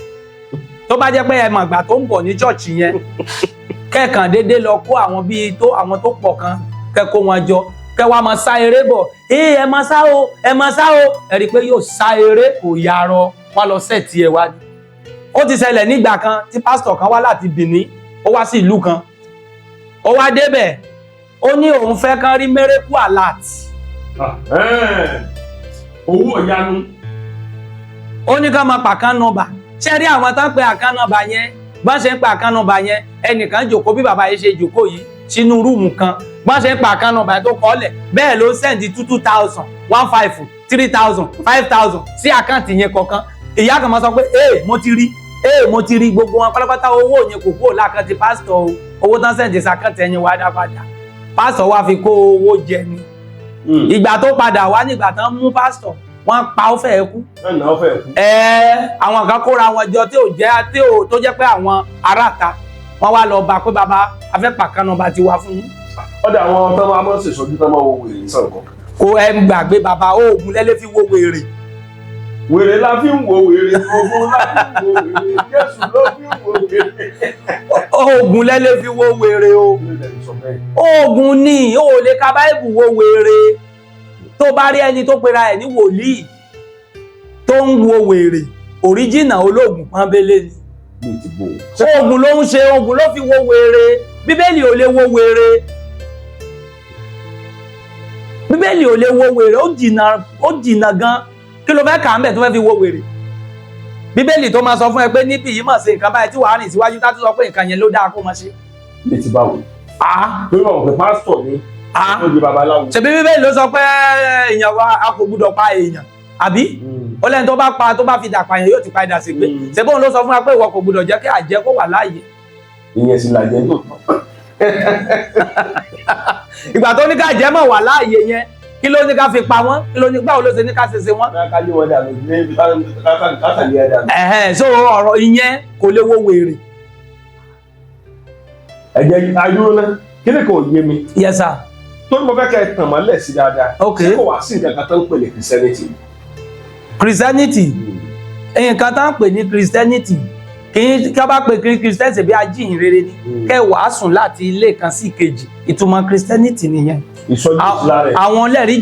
tó bá jẹ́ pé ẹ mọ̀ ìgbà tó ń bọ̀ ní ṣọ́ọ̀ṣì yẹn kẹ́ẹ̀kan déédéé lọ kó àwọn bíi àwọn tó pọ̀ kan kẹ́kọ̀ọ́ wọn jọ kẹwàá máa sá eré bọ̀ ẹ máa sá o ẹ máa sá o ẹ rí i pé yóò sá eré kò yarọ wọn lọ sẹ́ẹ̀tì ẹ̀ wá ní. ó ti ṣẹlẹ̀ nígbà kan tí pásítọ̀ kan wá láti Benin ó wá sí ìlú kan ó wá débẹ̀ ó ní òun fẹ́ kán rí miracle alert. owó ìyanu. ó ní ká máa pàkán nọ́mbà ṣe rí àwọn tán pé àkán nọ́mbà yẹn bọ́n ṣe ń pa àkán nọ́mbà yẹn ẹnìkan jòkó bí bàbá yìí ṣe jòkó yìí sínú rúùmù kan bọ́n ṣe ń pa àkán nọ́mbà yẹn tó kọ́lẹ̀ bẹ́ẹ̀ ló sẹ́ǹdì 2,000 15 3,000 5,000 sí àkáǹtì yẹn kọ̀ọ̀kan ìyá kan máa sọ pé mo ti rí gbogbo wọn pátápátá owó yẹn kò kúrò lákàntì pásítọ̀ o owó tán sẹ́ǹdì sàkáǹtì ẹ̀yìn wá dá padà pásítọ̀ wá fi kó owó jẹ ni ìgbà tó padà wá nígbà tán mú pásítọ̀ wọ́n pa ó fẹ́ kú. àwọn kan kóra wọn jọ tó jẹ́ pé àwọn aráàta wọ́n wá lọ bá pé bàbá afẹ́pàkánná ti wá fún yín. ọ̀dà àwọn tó máa ń ṣèṣọ́jú tó máa wo wèrè sàn kan. kò ẹ gbàgbé bàbá oògùn lẹ́lẹ́ fi wo wèrè. wèrè la fi ń wo wèrè oògùn la fi ń wo wèrè Jésù ló fi ń wo wèrè. oògùn lẹ́lẹ́ fi wo wèrè o. oògùn ni o ò lè ka Báíbù wo wèrè tó bá rí ẹni tó pera ẹ̀ ní wòlíì tó ń wo wèrè òríjìnà olóògùn pọ́nbélé ni. oògùn ló ń ṣe oògùn ló fi wo wèrè bíbélì ò lè wo wèrè bíbélì ò lè wo wèrè ó jìnnà gan kí ló fẹ́ kà ń bẹ̀ tó fẹ́ fi wo wèrè bíbélì tó máa sọ fún ẹ pé níbi yìí mọ̀ sí nǹkan báyìí tí wàá rìn síwájú tá tó sọ pé nǹkan yẹn ló dáa kó máa ṣe. bí ti báwo. torí wọn pè pásítọ̀ ni ó di babaláwo. ṣebí bíbélì ló sọ pé èèyàn wa a kò gbúdọ̀ pa èèyàn àbí ó lẹ́ni tó bá fi dà pààyàn yóò ti pa idà sí gbé ṣebóun ló sọ fún wa pé ìwọ kò gbúdọ̀ jẹ́ kí àjẹ́ kó wà láàyè. ìyẹn sì làjẹ́ tó tán. ìgbà tó ní ká jẹ́ mọ̀ wà láàyè yẹn kí ló ní ká fi pa wọ́n kí ló ní báwo ló ṣe ní ká ṣe ṣe wọ́n. ká lé wọn dànù ní kátàlí ẹ dànù. so ọ̀rọ̀ ìyẹn kò lè wo wèrè. ẹ̀jẹ̀ ayúró náà kí ni kò yé mi. Yes sir. tó ní mo fẹ́ kẹ́ ẹ tàn mọ́lẹ̀ sí dáadáa. ok ṣé kò wá sí nǹkan kan tó ń pè ní Christianity. Christianity nǹkan tó ń pè ní Christianity kì í ká bá pè Christianity bí ajíhìnrere ni kẹ́ wàásùn láti ilé kan sí ìkejì ìtumọ̀ Christianity nìyẹn. ìsọjí ìsìlá rẹ̀. àwọn lẹ́rìí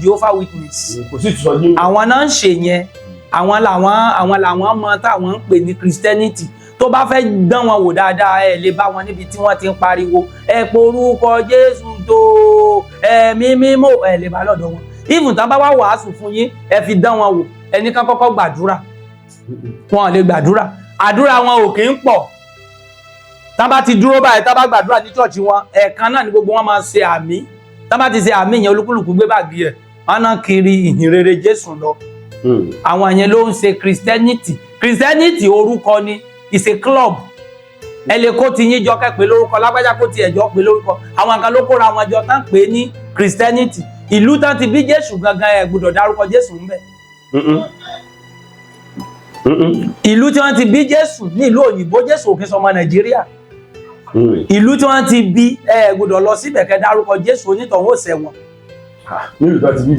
Jehovah Witness. kò sí ìsọjí. àwọn náà ń ṣe yẹn àwọn làwọn mọ táwọn ń pè ní Christianity tó bá fẹ́ dán wọn wò dáadáa ẹ lè bá wọn níbi tí wọ́n ti ń pariwo ẹ porúkọ Jésù tó ẹ̀mí mímọ́ ẹ lè bá lọ́dọ̀ wọn even tán bá wá wàásù fún yín ẹ fi dán wọn wò ẹnì kan kọ́kọ́ gbàdúrà wọn ò lè gbàdúrà àdúrà wọn ò kì í pọ̀ tán bá ti dúró báyìí tán bá gbàdúrà ní ṣọ́ọ̀ṣì wọn ẹ̀ẹ̀kan náà ni gbogbo wọn máa ṣe àmì tán bá ti ṣe àmì yẹn olúkúlùkù gbé báàgì ẹ̀ wọn náà kiri ìhìnrere Jésù lọ àwọn yẹn ló ń ṣe Christianity orúkọ ni it's a club ẹ lè kó ti yín jọ kẹ́ pé lórúkọ lágbájá kó ti ẹ̀jọ́ pé lórúkọ àwọn kan ló kóra wọn jọ tán pé ní Christianity ìlú tán ti bí Jésù gangan ẹ gbọ́dọ̀ dárúkọ Jésù ńbẹ̀ ìlú tí wọ́n ti bí Jésù ní ìlú òyìnbó Jésù òkè sọmọ Nàìjíríà ìlú tí wọ́n ti bí ẹ gbọ́dọ̀ lọ síbẹ̀ kẹ́ dárúkọ Jésù onítọ̀hún òsẹ̀wọ̀n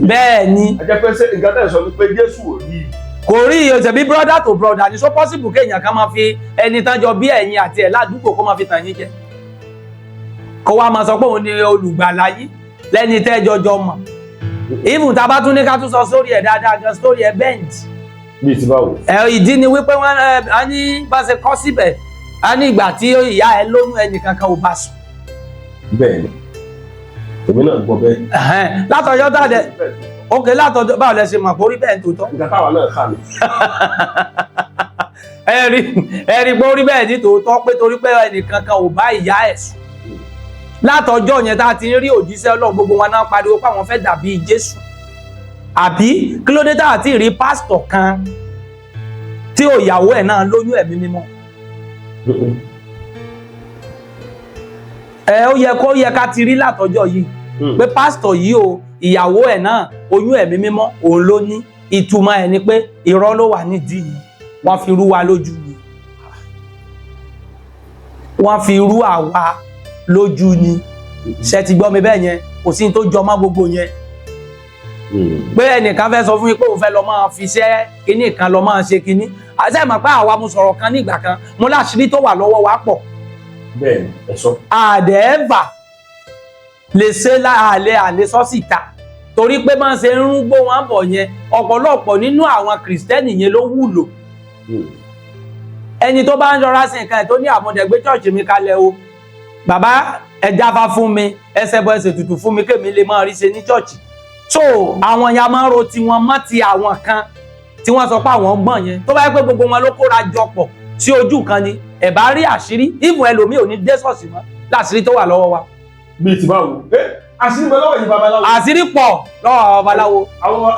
bẹ́ẹ̀ ni. ẹ jẹ́ pé nǹkan tẹ̀ sọ pé Jésù ò rí kò rí ọ̀sẹ̀ bí brother to brother ní so possible kéèyàn kan máa fi ẹni tán jọ bí ẹ̀yin àti ẹ̀ ládùúgbò kó máa fi tàn yín jẹ kó wá máa sọ pé òun ni olùgbàlà yín lẹ́ni tẹ́ jọjọ mọ̀ even tá a bá tún ní ká tún sọ sórí ẹ̀ dáadáa gan sórí ẹ̀ bend. bí ti báwo. ìdí ni wípé wọ́n á ní bá ṣe kọ́ síbẹ̀ á ní ìgbà tí ìyá ẹ lóyún ẹnìkan kan ò bá sùn bẹ́ẹ̀ ni èmi náà gbọ́ bẹ́ẹ̀. látọjọ́ tá a dẹ ok látọjọ́ báwo lẹ ṣe mọ̀ pé orí bẹ́ẹ̀ tó tọ́. nǹkan táwa náà kà mí. ẹ̀rí pé orí bẹ́ẹ̀ ní tòótọ́ pé torí pé ẹnìkan kan ò bá ìyá ẹ̀ sùn látọjọ́ yẹn tá a ti ń rí òjíṣẹ́ Ọlọ́run gbogbo wọn náà pariwo pé àwọn fẹ́ dàbí Jésù àbí kí ló dé tá a ti rí pásítọ̀ kan tí ìyàwó ẹ̀ náà lóyún ẹ̀mí mímọ́. Ó yẹ ká ti rí látọjọ́ yìí pé pásítọ̀ yìí o ìyàwó ẹ̀ náà oyún ẹ̀mí mímọ́ òun ló ní ìtumọ̀ ẹ̀ ni pé irọ́ ló wà nídìí yìí wọ́n fi rú wa lójú ni wọ́n fi rú àwa lójú ni ṣe ti gbọ́ mi bẹ́ẹ̀ yẹn kò sí tó jọ mọ́ gbogbo yẹn pé ẹnìkan fẹ́ sọ fún mi pé òun fẹ́ lọ máa fi iṣẹ́ kinní kan lọ máa ṣe kinní àṣẹ ìmọ̀ pé àwa mo sọ̀rọ̀ kan ní ìgbà kan mo láṣìírí tó wà lọ́wọ́ wa pọ̀ bẹ́ẹ̀ ni ẹ sọ. àdẹ́ẹ̀bà lè ṣe àlè sọ́sìta torí pé máa ń ṣe ń rúgbó wọn bọ̀ yẹn ọ̀pọ̀lọpọ̀ nínú àwọn kìrìsìtẹ́nì yẹn ló wúlò ẹni tó bá ń rọra sí nǹkan ẹ̀ tó ní àmọ̀dẹ̀gbé ṣọ́ọ̀ṣì mi kalẹ̀ o bàbá ẹ jáfa fún mi ẹsẹ̀ bọ́ ẹsẹ̀ tutù fún mi kémi lè máa rí ṣe ní ṣọ́ọ̀ṣì so àwọn ya máa ń ro tiwọn mọ́ ti àwọn kan tí wọ́n sọ pé àwọn gbọ̀n yẹn tó bá yẹ pé gbogbo wọn ló kóra jọ pọ̀ sí ojú kan ni ẹ̀ bá rí àṣírí ìfún ẹlòmíì ò ní dé ṣọ́ọ̀ṣì mọ́ láṣírí tó wà lọ́wọ́ wa. bíi ti báwo àṣírí bẹ lọ́wọ́ yìí babaláwo. àṣírí pọ̀ lọ́wọ́ babaláwo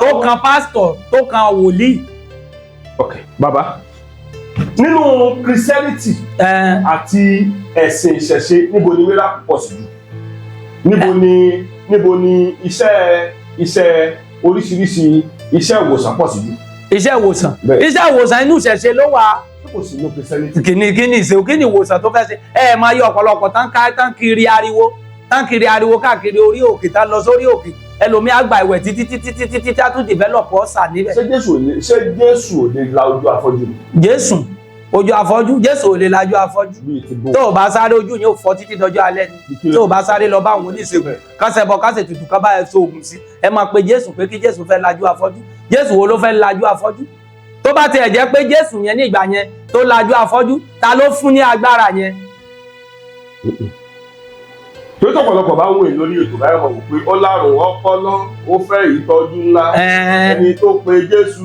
tó kan pásítọ̀ tó kan wòlíì. ok bàbá nínú Christianity àti ẹ̀sìn ìṣẹ̀ṣe níbo ni miracle pọ̀ sí jù níbo ni iṣẹ́ oríṣiríṣi iṣẹ́ ìwòsàn pọ̀ sí jù. iṣẹ́ ìwòsàn inú ìṣẹ̀ṣe ló wà. kò sí inú Christianity. kìíní ìṣe kí ni ìwòsàn tó fẹ́ ṣe ẹ máa yọ ọ̀pọ̀lọpọ̀ tán kiri ariwo káàkiri orí òkè tá lọ sórí òkè ẹlòmíì àgbà ìwẹ̀ títí tá tún develop ọ̀sà níbẹ̀. ṣé Jésù ò lè la ojú afọ́jú. Jésù ojú afọ́jú Jésù ò lè lajú afọ́jú tó o bá sáré ojú yóò fọ́ títí dọjọ́ alẹ́ ni tó o bá sáré lọ bá àwọn oníṣègùn kásẹ̀ bọ̀ kásẹ̀ tutù ká bá ẹ so oògùn sí ẹ máa pe Jésù pé kí Jésù fẹ́ lajú afọ́jú Jésù wo ló fẹ́ lajú afọ́jú tó bá tiẹ̀ jẹ́ pé Jésù yẹn ní ìgbà yẹn tó lajú afọ́jú ta ló fún ní agbára yẹn. torí tọ̀pọ̀lọpọ̀ bá ń wòye lórí ètò báyọ̀ mọ̀ wò pé ó lárùn ọpọlọ ó fẹ́ ìtọ́jú ńlá ẹni tó pe Jésù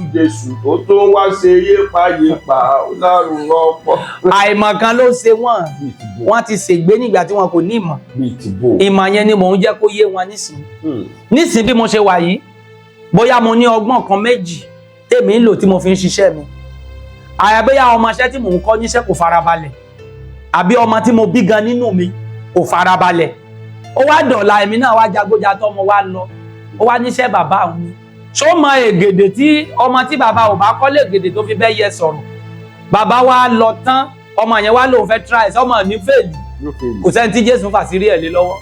tó tó wá ṣe yépa ó lárùn ọpọlọ. àìmọ̀kan ló ṣe wọ́n ti ṣègbé nígbà tí wọn kò ní ìmọ̀ ìmọ̀ yẹn ni mò ń jẹ́ kó yé wọn nísìnyí bí mo ṣe wà yìí bóyá mo ní ọgbọ́n kan méjì tèmi ń lò tí mo fi ń ṣiṣẹ́ mi àyàbẹ́yà ọmọọṣẹ́ tí mò ń kọ́ níṣẹ́ kò farabalẹ̀ àbí ọmọ tí mo bí gan nínú mi kò farabalẹ̀ ó wá dọ̀la èmi náà wá jagbója tọmọ wá lọ ó wá níṣẹ́ bàbá òun ni ṣó mọ ègèdè tí ọmọ tí bàbá ò bá kọ́ lè gèdè tó fi bẹ́ yẹ sọ̀rọ̀ bàbá wa lọ tán ọmọ yẹn wá lòun fẹ́ try ọmọ ní fèèlì kò sẹ́ni tí Jésù fàṣírí ẹ̀ lé lọ́wọ́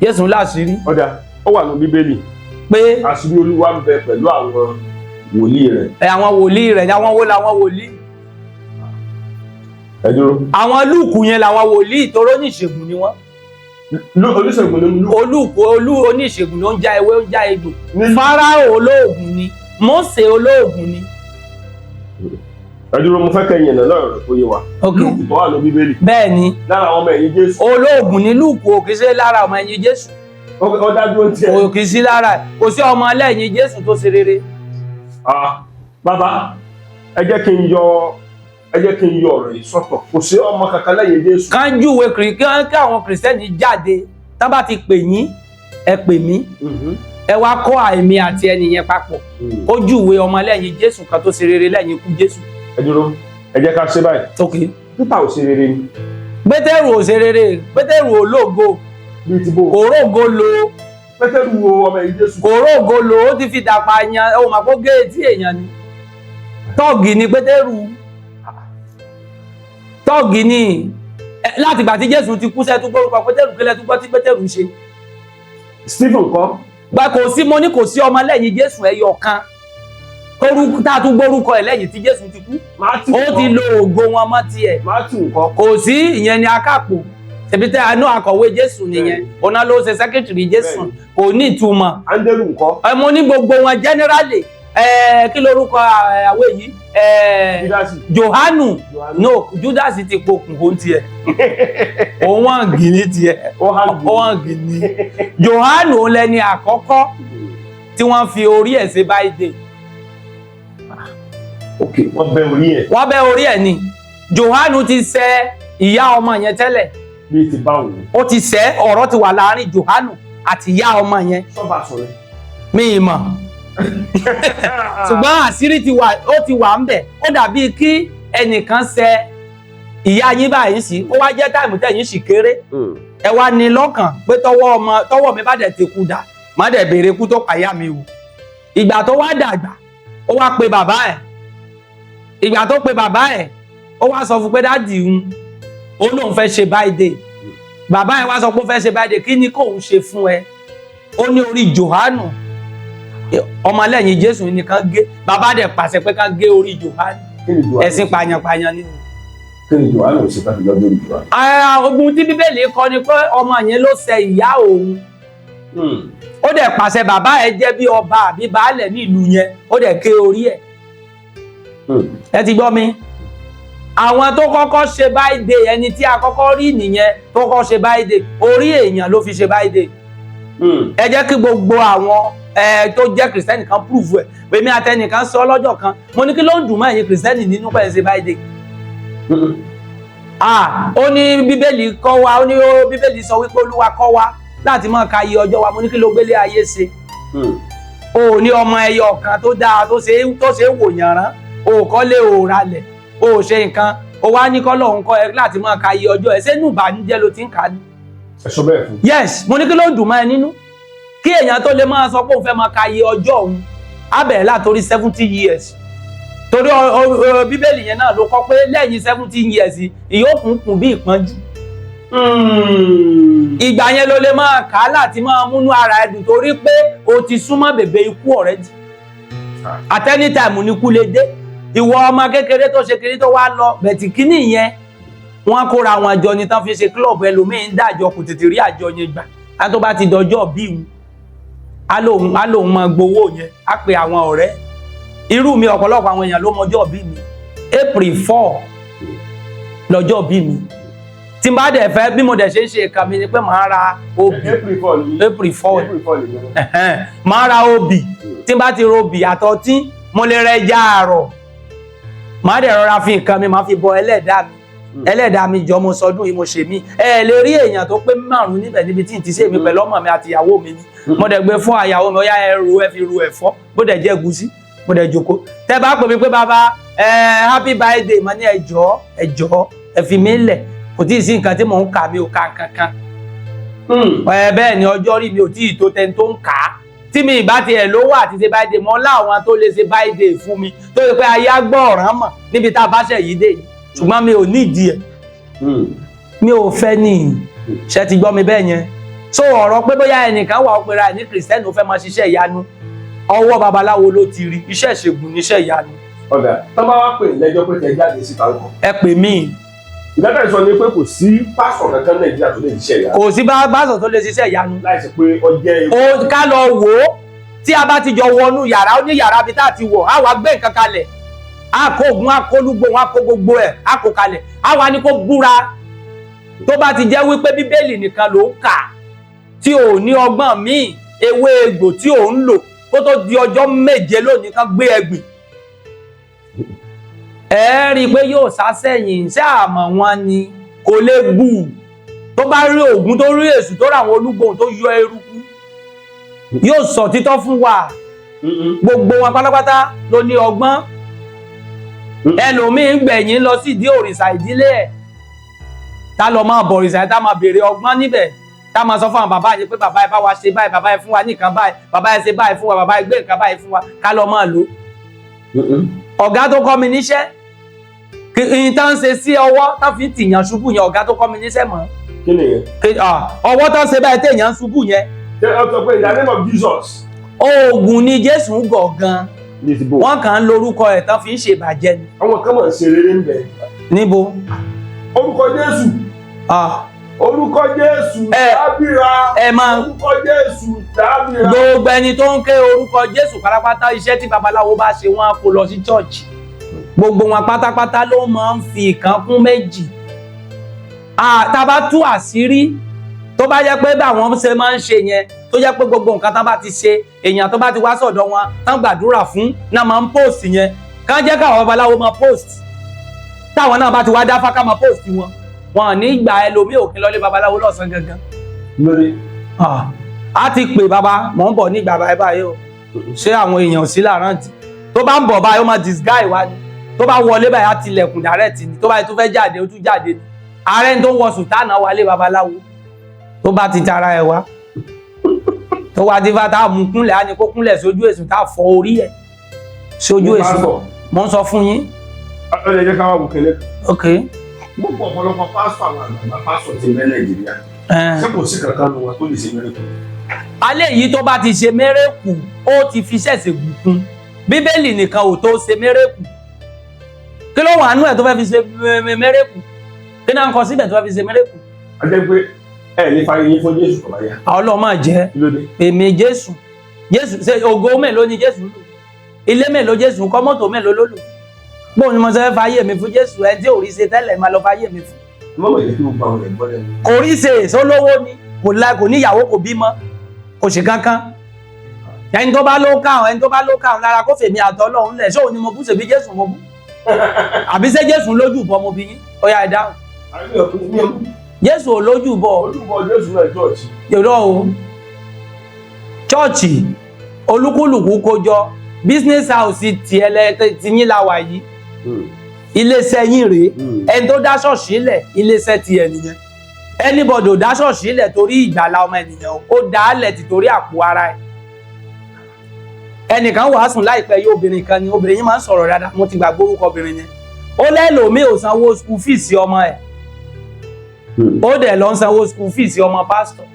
Jésù láṣírí. ọ̀dà ó wà ní Bíbélì pé àṣírí Olúwa ń bẹ pẹ̀lú àwọn wòlíì rẹ̀. àwọn wòlíì rẹ̀ ni àwọn wo làwọn wòlíì. ẹ dúró. àwọn Lúùkù yẹn làwọn wòlíì toró oníṣègùn ni wọ́n. oníṣègùn ni oníṣègùn ló ń já ewé ó ń já egbò. Fáráò olóògùn ni Mósè olóògùn ni. ẹ dúró mo fẹ́ kẹ́yìn ẹ̀nà lọ́rọ̀ rẹ̀ kó yé wa. Lúùkù tó wà ní Bíbélì. bẹ́ẹ̀ ni lára àwọn ọmọ ẹ̀yìn Jésù. olóògùn ni Lúùkù ò kì í ṣe lára ọmọ ẹ̀yìn Jésù. ó dájú ó tiẹ̀. ò kì í sí lára kò sí ọmọ ẹlẹ́yìn Jésù tó ṣe rere. bàbá ẹ jẹ́ kí n yọ ọ̀rọ̀ yìí sọ́tọ̀ kò sí ọmọ kankan lẹ́yìn Jésù. kánjúwe kí àwọn kìrìsìtẹ́nì jáde tá bá ti pè yín ẹ pè mí ẹ wá kọ́ àìmí àti ẹni yẹn papọ̀ ó júwe ọmọ lẹ́yìn Jésù kan tó ṣe rere lẹ́yìn ikú Jésù. ẹ dúró ẹ jẹ́ ká ṣe báyìí. ok Pétérù ò ṣe rere ni. Pétérù ò ṣe rere Pétérù ológo kò rógo lo Pétérù wo ọmọ ẹ̀yìn Jésù. kò rógo lo ó ti fi dàpọ̀ àyàn ó mà kó géètì èèyàn ni tọ́ọ̀gì ni Pétérù tọ́ọ̀gì ni láti ìgbà tí Jésù ti kú sẹ́tú gbórúkọ Pétérù kílẹ̀ tó gbọ́ tí Pétérù ṣe. Stephen kọ́. gba kò sí mo ní kò sí ọmọ lẹ́yìn Jésù ẹyọ kan tá a tún gbórúkọ ẹ̀ lẹ́yìn tí Jésù ti kú ó ti lo ògo wọn mọ́ tiẹ̀. Matthew kọ́. kò sí ìyẹn ni akápò ṣèbí tẹ́ àánú akọ̀wé Jésù nìyẹn ọ̀nà ló ṣe sẹ́kítìrì Jésù kò ní ìtumọ̀. Áńgẹ́lù kọ́. mo ní gbogbo wọn generally kí lorúkọ àwẹ̀ yìí Jòhánù no Judas ti pokùn ó tiẹ̀ òun hàn gìní tiẹ̀ ó hàn gìní Jòhánù òun lẹni àkọ́kọ́ tí wọ́n fi orí ẹ̀ ṣe báyìí. ok wọ́n bẹ́ orí ẹ̀. wọ́n bẹ́ orí ẹ̀ ni Jòhánù ti ṣẹ̀ ìyá ọmọ yẹn tẹ́lẹ̀. bí ti bá òun. ó ti ṣẹ̀ ọ̀rọ̀ ti wà láàrin Jòhánù àti ìyá ọmọ yẹn. sọ́ba sọ̀rọ̀. mi ì mọ̀ ṣùgbọ́n àṣírí ó ti wà ń bẹ̀. ó dàbí kí ẹnìkan ṣẹ̀ ìyá yín báyìí sí ó wá jẹ́ táìmù tẹ̀yìn sì kéré ẹ wá ní lọ́kàn pé tọwọ́ mi bá dẹ̀ ti kú dà má dẹ̀ béèrè kú tó pàyà mi o. ìgbà tó wá dàgbà ó wá pe bàbá ẹ̀ ìgbà tó pe bàbá ẹ̀ ó wá sọ fún pé dáàdì ó lóun fẹ́ ṣe báyìí. bàbá ẹ̀ wá sọ pé ó fẹ́ ṣe báyìí kí ni kóun ṣe fún ẹ. ó ní orí Jòhánù ọmọlẹ́yìn Jésù nìkan gé bàbá dẹ̀ pàṣẹ pé ká gé orí Jòhánù ẹ̀sìn pàyànpàyàn ni. kí ni Jòhánù ṣe bá fi lọ́dún orí Jòhánù. ogun tí Bíbélì kọ ni pé ọmọ yẹn ló ṣẹ̀ ìyá òun. ó dẹ̀ pàṣẹ bàbá ẹ̀ jẹ́ bí ọba àbí baálẹ̀ ní ìlú yẹn ó dẹ̀ gé orí ẹ̀. ẹ ti gbọ́ mi àwọn tó kọ́kọ́ ṣe báyìí ẹni tí a kọ́kọ́ rí nìyẹn tó kọ́kọ́ ṣe báyìí orí èèyàn ló fi ṣe báyìí. ẹ jẹ́ kí gbogbo àwọn tó jẹ́ kìrìsìtẹ́nì kan prove ẹ̀ pé mi àtẹnìkan sọ lọ́jọ́ kan mo ní kí ló ń dùn mọ́ ẹ̀yin kìrìsìtẹ́nì nínú pẹ̀lú ṣe báyìí. ó ní Bíbélì kọ́ wa ó ní Bíbélì sọ wípé Olúwa kọ́ wa láti máa ka iye ọjọ́ wa mo ní kí ló gbélé ayé ṣe. o ní ọmọ ẹyọ kan tó dáa tó ṣe é wò yànrán o kọ́lé o ralẹ̀ o ṣe nǹkan o wá ní kọ́ lọ́hún kọ́ ẹ láti máa ka iye ọjọ́ ẹ ṣé nù ìbànújẹ́ ló ti ń kà á ní. ẹ sọ bẹ́ẹ̀ fún. yes mo ní kí ló dùn mọ́ ẹ nínú kí èèyàn tó lè máa sọ pé òun fẹ́ máa ka iye ọjọ́ òun á bẹ̀rẹ̀ látòrí 70 years torí Bíbélì yẹn náà ló kọ pé lẹ́yìn 70 years ìyókùnkùn bí ìpọ́njú. ìgbà yẹn ló lè máa kà á láti máa múnú ara ẹ dùn torí pé o ti súnmọ́ bèbè ikú already. at any time ní ikú lè dé ìwọ ọmọ kékeré tó ṣe kiri tó wá lọ bẹ̀tì kíní yẹn wọ́n kóra àwọn àjọ ni tán fi ṣe club ẹlòmíín dájọ kò tètè rí àjọ yẹn gbà á tó bá ti dọjọ́ bí òun á lóun máa gbowó yẹn á pe àwọn ọ̀rẹ́ irú mi ọ̀pọ̀lọpọ̀ àwọn èèyàn ló mọjọ́ bí mi April 4 lọ́jọ́ bí mi tí n bá dẹ̀ fẹ́ bí mo dẹ̀ ṣe ń ṣe ìka mi ni pé màá ra obì April 4 màá ra obì tí n bá ti robì àtọtí mo lè rẹ ẹja àrọ̀ màá dẹ̀ rọra fi nǹkan mi màá fi bọ ẹlẹ́dàá mi jọ mo sọdún yìí mo ṣe mí ẹ lè rí èèyàn tó pé 5 níbẹ̀ níbi tí n ti ṣe mi pẹ̀lú ọmọ mi àti ìyàwó mi ni mo dẹ̀ gbé fún àyàwó mi ó yá ẹ fi ru ẹ̀fọ́ bó dẹ̀ jẹ́ ẹ̀gúsí mo dẹ̀ jókòó tẹ́ bá pè mí pé bàbá happy birthday mo ní ẹjọ́ ẹ fi mí lẹ̀ kò tí ì sí nǹkan tí mò ń kà mí ò ka kankan bẹ́ẹ̀ ni ọjọ́ rí mi ò tí ì tó tẹni tó ń kà á tí mi ìbá tiẹ̀ lówó àti ṣe birthday mọ́ láwọn tó lè ṣe birthday fún mi tó yẹ pé ayé gbọ́ ọ̀ràn mọ̀ níbi tá a bá ṣẹ̀ yìí dé yìí ṣùgbọ́n mi ò nídìí ẹ̀ mi ò fẹ́ ní ṣe ti gbọ́ mi bẹ́ẹ̀ yẹn so ọ̀rọ̀ pé bóyá ẹnìkan wà ó pera ẹ̀ ní kìrìsìtẹ́nì ó fẹ́ máa ṣiṣẹ́ ìyanu ọwọ́ babaláwo ló ti rí iṣẹ́ ìṣègùn níṣẹ́ ìyanu. ọ̀gá tó bá wá pè lẹ́jọ́ pé tẹ jáde síta ńkọ́. ẹ pè mí. ìdájọ́ ìsọ ni pé kò sí pásọ̀ kankan Nàìjíríà tó lè ṣiṣẹ́ ìyanu. kò sí pásọ̀ tó lè ṣiṣẹ́ ìyanu. láìsí pé ó jẹ́ ewu. o ká lọ wò ó tí a bá ti jọ wọnú yàrá ó ní yàrá bí tá a ti wọ̀ á wá gbé nǹkan kalẹ̀ á kó oògùn á kó lúgbò á kó gbogbo ẹ̀ á kó kalẹ̀ á wá ní kó búra tó bá ti jẹ́ wípé Bíbélì nìkan ló ń kà tí ò ní ọgbọ́n míì ewé egbò tí ò ń lò kó tó di ọjọ́ 7 lónìí kan gbé ẹgbìn ẹ rí i pé yóò sásẹ̀yìn ṣé àmọ́ wọn ni kò lè gbù tó bá rí ògùn tó rí èṣù tó ràwọn olúgbòhùn tó yọ eruku yóò sọ títọ́ fún wa gbogbo wọn pátápátá ló ní ọgbọ́n ẹlòmíín gbẹ̀yìn lọ sí ìdí òrìṣà ìdílé ẹ̀ tá lọ máa bọ òrìṣà tá máa béèrè ọgbọ́n níbẹ̀ tá máa sọ fún àwọn bàbá yẹn pé bàbá ẹ bá wa ṣe báyìí bàbá ẹ fún wa ní nǹkan báyìí bàbá ẹ ṣe báyìí fún wa bàbá ẹ gbé nǹkan báyìí fún wa ká lọ máa lò. ọ̀gá tó kọ́ mi níṣẹ́ kí tá ń ṣe sí ọwọ́ tá fi tìyàn ṣubú yẹn ọ̀gá tó kọ́ mi níṣẹ́ mọ́. kí ni yẹn. ọwọ́ tó ń ṣe báyìí téèyàn ń ṣubú yẹn. ṣé ọ sọ pé in the name of Jesus. oògùn ni Jésù ń gọ̀ gan. wọ́n kàn ń lorúkọ ẹ̀ tán fi ń ṣèbàjẹ́ ni. àwọn kan máa ń ṣe rere ń bẹ. níbo. orúkọ Jésù. orúkọ Jésù dábìrà. ẹ máa orúkọ Jésù dábìrà. gbogbo ẹni tó ń ké orúkọ Jésù pátápátá iṣẹ́ tí babaláwo bá ṣe wọn kó lọ sí chọ́ọ̀chì gbogbo wọn pátápátá ló máa ń fi ìkan kún méjì. Tá a bá tú àṣírí tó bá jẹ́ pé báwọn ṣe máa ń ṣe yẹn tó jẹ́ pé gbogbo nǹkan tá bá ti ṣe èèyàn tó bá ti wá sọ̀dọ̀ wọn tán gbàdúrà fún náà máa ń post yẹn kán jẹ́ káwọn babaláwo máa post táwọn náà bá ti wá dáfá ká máa post wọn wọn ní ìgbà ẹlòmíì òkè lọlé babaláwo lọ́sàn gangan. lórí. a ti pè bàbá mò ń bọ̀ nígbà báyìí o ṣé àwọn èèyàn sí làrántì tó bá ń bọ̀ báyìí ó máa disguise wá ni tó bá wọlé báyìí á tilẹ̀kùn direct ni tó bá tó fẹ́ jáde ó tún jáde ni ààrẹ tó ń wọ sùtánà wálé babaláwo tó bá ti tara ẹ̀ wá tó wá dífá tá a mú kúnlẹ̀ á ní kó kúnlẹ̀ sójú èsùn tá a fọ orí ẹ̀ sójú èsùn mo ń sọ fún yín. ó lè jẹ́ ká wá bùkẹ́lẹ́. ok. gbogbo ọ̀pọ̀lọpọ̀ pásítọ̀ àwọn àgbàgbà pásítọ̀ ti bẹ́ Nàìjíríà ṣé kò sí kankan nu wọn tó lè ṣe mẹ́rẹ̀kù. alẹ́ yìí tó bá ti ṣe mẹ́rẹ̀kù ó ti fi ṣẹ̀ṣẹ̀ gùnkún bíbélì nìkan ò tó ṣe mẹ́rẹ̀kù kí ló wà nú ẹ̀ tó fẹ́ fi ṣe mẹ́rẹ̀kù kí náà ń kọ síbẹ̀ tó fẹ́ fi ṣe mẹ́rẹ̀kù. a jẹ́ pé ẹ ní fàyè yín fún Jésù kọ̀ọ̀bá yá. Ọlọ́run máa jẹ́ èmi Jésù ṣe ògo mélòó ni Jésù lò ilé mélòó Jésù kọ́ mọ́tò mélòó ló lò bóun ni mo ṣe fàyè mi fún Jésù ẹ tí ò rí ṣe tẹ́lẹ̀ máa lọ fàyè mi fún. mọ́mọ́ yìí kí gbogbo àwọn ẹ̀gbọ́n lẹ́nu. kò rí ṣe èso lówó ni kò níyàwó kò bímọ kò ṣe kankan ẹni tó bá ló káwọn lára kó fèmí àtọ Ọlọ́run lẹ̀ ṣóò ni mo bú ṣèbí Jésù mo bú àbí ṣé Jésù lójú bọ mo bí yín ó yá ẹ dáhùn. Jésù ò lójú bọ. olùbọ Jésù náà chọ́ọ̀chì. yòrò o chọ́ọ̀chì olúkúlùkù kó jọ business house tiẹ̀ ti yín la wà yìí iléeṣẹ́ yín rèé ẹni tó dá ṣọ́ọ̀ṣì lẹ̀ iléeṣẹ́ tiẹ̀ nìyẹn anybody ò dá ṣọ́ọ̀ṣì lẹ̀ torí ìgbàlá ọmọ ènìyàn ó dá á lẹ̀ tìtorí àpò ara ẹ̀ ẹnìkan wàásùn láìpẹ́ yìí obìnrin kan ni obìnrin yìí máa ń sọ̀rọ̀ dáadáa mo ti gbàgbé orúkọ obìnrin yẹn ó lẹ́lòmíì ò sanwó school fees ọmọ ẹ̀ ó dẹ̀ lọ ń sanwó school fees ọmọ pásítọ̀.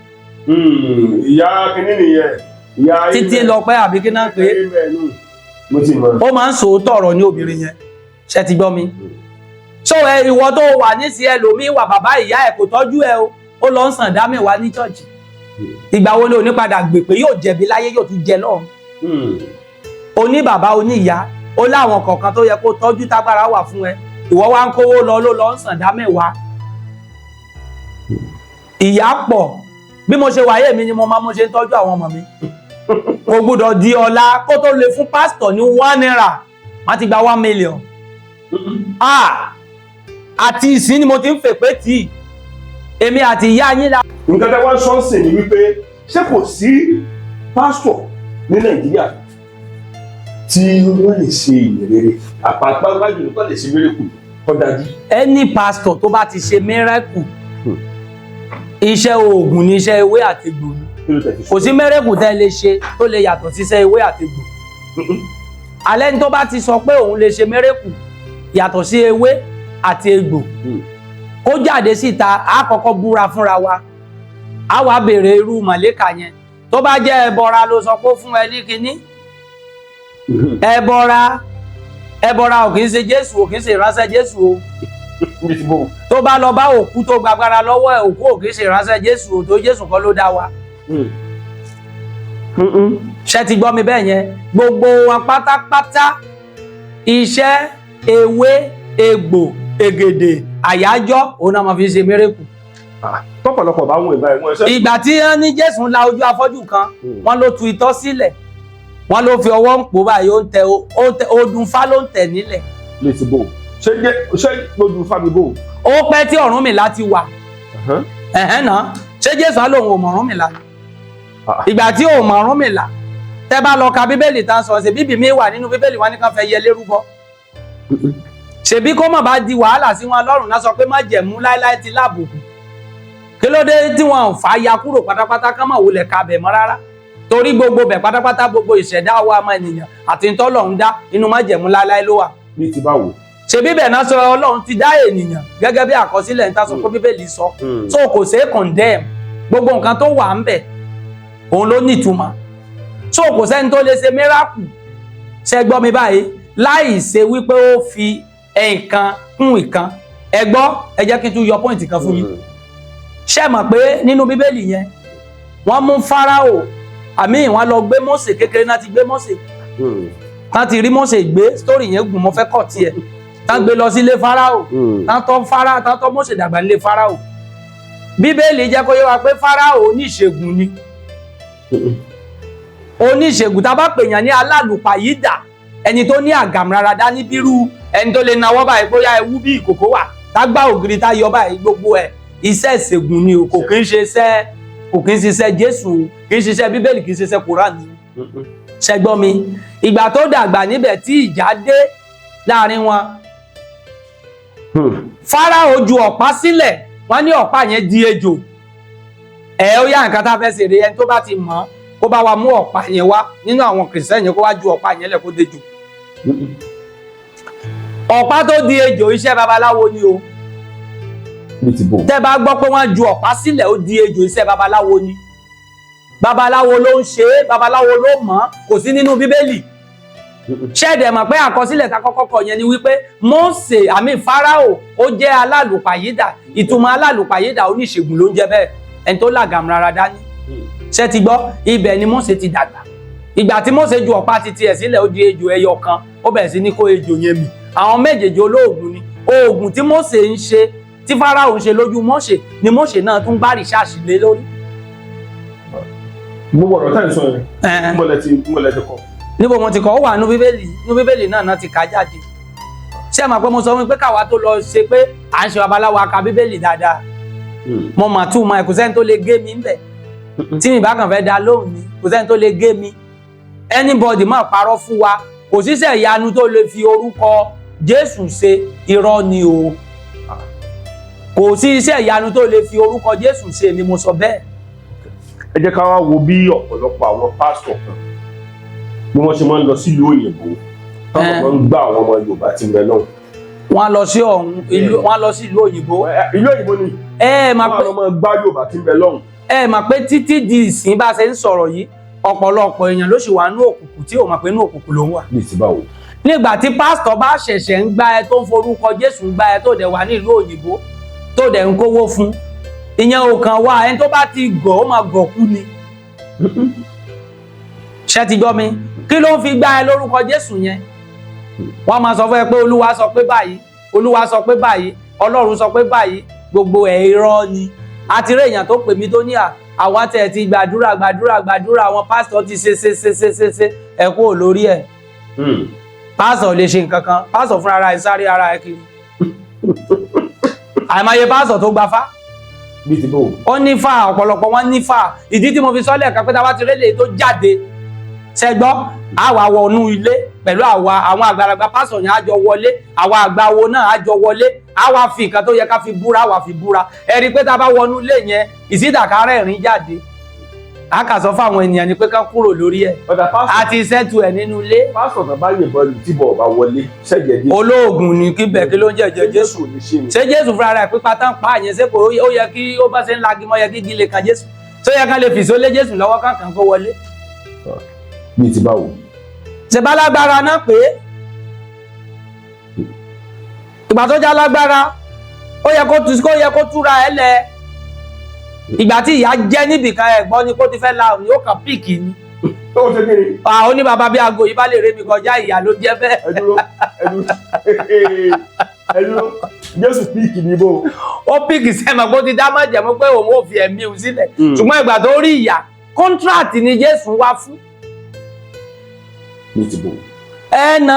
ìyá kínní nìyẹn ìyá títí lọ pẹ́ àbí kí náà pé ó máa ń sòótọ́ ọ̀rọ̀ ní obìnrin yẹn ṣe ti gbọ́ mi. ṣó ẹ ìwọ tó wà nísìí ẹlòmíì wà bàbá ìyá ẹ̀ kò tọ́jú ẹ o ó lọ ń sàn dá mẹ́wàá ní chọ́ọ̀chì ìgbà wo ni onípadà gbè pé yóò jẹ̀bi láyé yóò tún jẹ lọ́run. oní bàbá oní ìyá ó láwọn kọ̀ọ̀kan tó yẹ kó tọ́jú tágbára wà fún ẹ ìwọ wá ń kówó lọ ló lọ ń sàn dá mẹ́wàá. ìyá pọ̀ bí mo ṣe wáyé mi ni mo ṣe ń tọ́jú àwọn ọmọ mi kò gbọ́dọ̀ di ọ̀la kó tó lè fún pásítọ̀ ní 1 naira wọ́n ti gba 1 million. àti ìsín ni mo ti ń fèpé tì í èmi àti ìyá yín la. nǹkan tẹ́ wọ́n sọ́ọ̀sì ni wípé ṣé kò sí pásítọ̀ ní Nàìjíríà tí wọ́n lè ṣe ìrere àpapọ̀ jùlọ tó lè ṣe mẹ́rẹ̀kù tó dájú. ẹni pásítọ̀ tó bá ti ṣe mẹ́rẹ̀kù iṣẹ́ oògùn ní iṣẹ́ ewé àtegbò ni kò sí mẹ́rẹ̀kù tẹ́ lè ṣe tó lè yàtọ̀ sí iṣẹ́ ewé àtegbò. alẹ́ ní tó bá ti sọ pé òun lè ṣe mẹ́rẹ̀kù yàtọ̀ sí ewé àti egbò kó jáde síta á kọ́kọ́ búra fúnra wa á wá béèrè irú màlẹ́kà yẹn tó bá jẹ́ ẹbọra ló sọ pé fún ẹ ní kinní ẹbọra ò kì í ṣe Jésù ò kì í ṣe ìránṣẹ́ Jésù o tó bá lọ bá òkú tó gbàgbára lọ́wọ́ ẹ̀ òkú ò kì í ṣe ìránṣẹ́ Jésù o tó Jésù kọ́ ló dá wa. ṣé ti gbọ́ mi bẹ́ẹ̀ yẹn gbogbo wọn pátápátá iṣẹ́ ewé egbò ègèdè àyájọ́ òun náà máa fi ṣe mẹ́rẹ̀kù. tọ́pọ̀lọpọ̀ bá wọn ìbá ẹ̀wọ̀n ẹ̀ṣẹ́. ìgbà tí wọ́n ní Jésù la ojú afọ́jú kan wọ́n ló tu itọ́ sílẹ̀ wọ́n ló fi ọwọ́ ń pò báyìí ó ń tẹ odùnfá ló ń tẹ̀ nílẹ̀. lè ti bò ṣé odùnfá mi bò. ó pẹ́ tí Ọ̀rúnmìlà ti wà náà ṣé Jésù á lòun ò mọ̀ Ọ̀rúnmìlà ìgbà tí ò mọ̀ Ọ̀rúnmìlà tẹ́ bá lọ ka bíbélì tá a sọ ṣe bíbí mi wà nínú bíbélì wọn ní ká fẹ́ yẹ lérúbọ ṣebí kó má bá di wàhálà sí wọn lọ́rùn náà sọ pé má jẹ̀mú láéláé ti láàbùkù kí ló dé tí wọn ò fà á ya kúrò pátápátá ká má wulẹ̀ ka bẹ̀ mọ́ rárá torí gbogbo bẹ̀ pátápátá gbogbo ìṣẹ̀dá wa ọmọ ènìyàn àti ntọ́lọ́run dá inú má jẹ̀mú láéláé ló wà. bí ti báwo. ṣebí bẹ̀ náà sọ Ọlọ́run ti dá ènìyàn gẹ́gẹ́ bí àkọsílẹ̀ níta sọ pé bíbélì sọ so kò ṣeé condemn gbogbo nǹkan tó wà ń bẹ̀ òun ló nítumọ̀ so kò sẹ́ni tó lè ṣe miracle ṣe gbọ́ mi báyìí láì ṣe wípé ó fi nǹkan kún ìkan ẹ gbọ́ ẹ jẹ́ kí n tún yọ pọ́ìntì kan fún yín ṣé mọ̀ pé nínú bíbélì yẹn wọ́n mú Fáráò àmì wọ́n lọ gbé Mósè kékeré náà ti gbé Mósè tán ti rí Mósè gbé story yẹn gùn mo fẹ́ kọ̀ tiẹ̀ tán gbé lọ sí ilé Fáráò tán tọ́ Mósè dàgbà nílé Fáráò. Bíbélì jẹ́ kó yé wa pé Fáráò oníṣègùn ni oníṣègùn tá a bá pèèyàn ní alálùpàyídà ẹni tó ní àgàmrarada ní bírú ẹni tó lè nawọ́ báyìí bóyá ewu bí ìkòkò wà tá gbá ògiri tá yọ báyìí gbogbo ẹ̀ iṣẹ́ ìṣègùn ni kò kí ń ṣiṣẹ́ Jésù kì í ṣiṣẹ́ Bíbélì kì í ṣiṣẹ́ Kùránì. Ṣẹgbọ́n mi ìgbà tó dàgbà níbẹ̀ tí ìjà dé láàrin wọn Fáráò ju ọ̀pá sílẹ̀ wọ́n ní ọ̀pá yẹn di ejò ó yá nǹkan tá a fẹ́ ṣeré ẹni tó bá ti mọ̀ kó bá wa mú ọ̀pá yẹn wá nínú àwọn kìrìsìtẹ́nì kó wá ju ọ̀pá yẹn lẹ̀ kó dejò. Ọ̀pá tó di ejò iṣẹ́ babaláwo ni o. Tẹ́ bá gbọ́ pé wọ́n ju ọ̀pá sílẹ̀ ó di ejò iṣẹ́ babaláwo ni. Babaláwo ló ń ṣe é, babaláwo ló mọ̀, kò sí nínú Bíbélì. Ṣẹ́ẹ̀dẹ̀ mọ̀ pé àkọsílẹ̀ ta kọ́kọ́ kọ yẹn ni wípé Mósè Fáráò ó jẹ́ alálùpàyídà, ìtumọ̀ alálùpàyídà oníṣègùn ló ń jẹ́ bẹ́ẹ̀, ẹni tó làgàmrara dání. Ṣé ti gbọ́ ibẹ̀ ni Mósè ti dàgbà. Ìgbà tí Mósè ju ọ̀pá titi ẹ̀ sílẹ̀ ó di ejò ẹyọ kan ó bẹ̀rẹ̀ sí ní kó ejò yẹn mì. Àwọn méjèèjì olóògùn ni. Oògùn tí Mósè ń ṣe tí Fáráò ń ṣe lójú Mósè ni Mósè náà tún bá rìṣáàṣì lé lórí. Gbogbo ọ̀rọ̀ táyì sọ yẹn mbọ̀lẹ̀ ti kọ́. Níbo mo ti kọ́ ó wà nínú Bíbélì náà ti kà jáde. Ṣé ẹ mọ̀ pé mo sọ wípé káwa tó lọ ṣe pé à ń ṣe babaláwo aka Bíbélì dáadáa. Mo mà tún mọ kò sẹ́ni tó lè gé mi ń bẹ̀. Tí mi bá kàn fẹ́ da lóhùn ni kò sẹ́ni tó lè gé mi. Anybody máa parọ́ fún wa kò síṣẹ́ ìyanu tó lè fi orúkọ Jésù ṣe irọ́ ni o. Kò sí iṣẹ́ ìyanu tó lè fi orúkọ Jésù ṣe ni mo sọ bẹ́ẹ̀. Ẹ jẹ́ ká wá wo bí ọ̀pọ̀lọpọ̀ àwọn pásítọ̀ kan bí wọ́n ṣe máa ń lọ sílùú òyìnbó táwọn máa ń gbá àwọn ọmọ Yorùbá tí ń bẹ náà. Wọ́n lọ sí ìlú òyìnbó. Ìlú òyìnbó ni wọ́n máa gbá Yorùbá tí ń bẹ lọ́hùn. Ẹ mà pé títí di ìsìn bá ṣe ń sọ̀rọ̀ yìí ọ̀pọ̀lọpọ̀ èèyàn ló sì wà ní òkùnkùn tí ò mọ̀ pé ní òkùnkùn ló ń wà. Bí ti báwo. Nígbà tí pásítọ̀ bá ṣẹ̀ṣẹ̀ ń gbá ẹ tó ń forúkọ Jésù ń gbá ẹ tó dẹ̀ wà ní ìlú òyìnbó tó dẹ̀ ń kówó fún ìyẹn ò kàn wá ẹni tó bá ti gọ̀ ó máa gọ̀ kú ni. Ṣé ti gbọ́ mi kí ló ń fi gbá ẹ lórúkọ Jésù yẹn wọ́n máa sọ fún ẹ pé Olúwa sọ pé báyìí Olúwa sọ pé báyìí Ọlọ́run sọ pé báyìí gbogbo ẹ̀ irọ́ ni. Àti rí èèyàn tó pè mí tó ní àwọn tẹ̀ ti gbàdúrà àwọn pásítọ̀ ti ṣe ẹ kú lórí ẹ̀. Pásítọ̀ lè ṣe nǹkan kan pásítọ̀ fúnra ara ẹ̀ sáré ara ẹ̀ kiri. Àìmọye pásítọ̀ tó gbafá. Bí ti bò. Ó ní fà ọ̀pọ̀lọpọ̀ wọn ní fà ìdí tí mo fi sọ́lẹ̀ kan pé tá a bá ti rélé tó jáde ṣẹgbọ́ àwa wọnú ilé pẹ̀lú àwọn àgbàlagbà pásítọ̀ yẹn á jọ wọlé àwa àgbàwo náà á jọ wọlé àwa fi nǹkan tó yẹ ká fi búra àwa fi búra ẹ rí i pé tá a bá wọnú ilé yẹn ìsídàkárẹ̀ rìn jáde a kà sọ fáwọn ènìyàn ni pé ká kúrò lórí ẹ̀ àti ṣẹ́tù ẹ̀ nínú ilé. Pásítọ̀ náà bá yìnbọn tí bọ̀ bá wọlé ṣẹ́jẹ̀ Jésù. Olóògùn ni kíbẹ̀ kí ló ń jẹ́jẹ́ Jésù ṣé Jésù fúnra rẹ̀ pípa tán pa àyẹn ṣé kò ó yẹ kí ó bá ṣe ń lagi mọ́ yẹ kí gílé kan Jésù tó yẹ ká lè fìṣó lé Jésù lọ́wọ́ kankan kó wọlé. Bí ti báwo. Ṣé bá lágbára náà pé ìgbà tó já lágbára ó yẹ kó túra ẹ lẹ ìgbà tí ìyá jẹ́ níbìkan ẹ̀gbọ́n ni kó ti fẹ́ la òní ó kàn píìkì ni. Ó ṣe kiri. Ó ní bàbá bí aago yìí bá lè rémi kọjá ìyá ló jẹ́ bẹ́ẹ̀. Ẹ dúró Jésù píìkì ní bò. Ó píìkì sẹ́mọ̀ pé ó ti dá májẹ̀mú pé òun ò fi ẹ̀mí òun sílẹ̀ ṣùgbọ́n ìgbà tó rí ìyá kọ́ńtíráàtì ni Jésù wá fún. Bí ti bò. Ẹ̀nà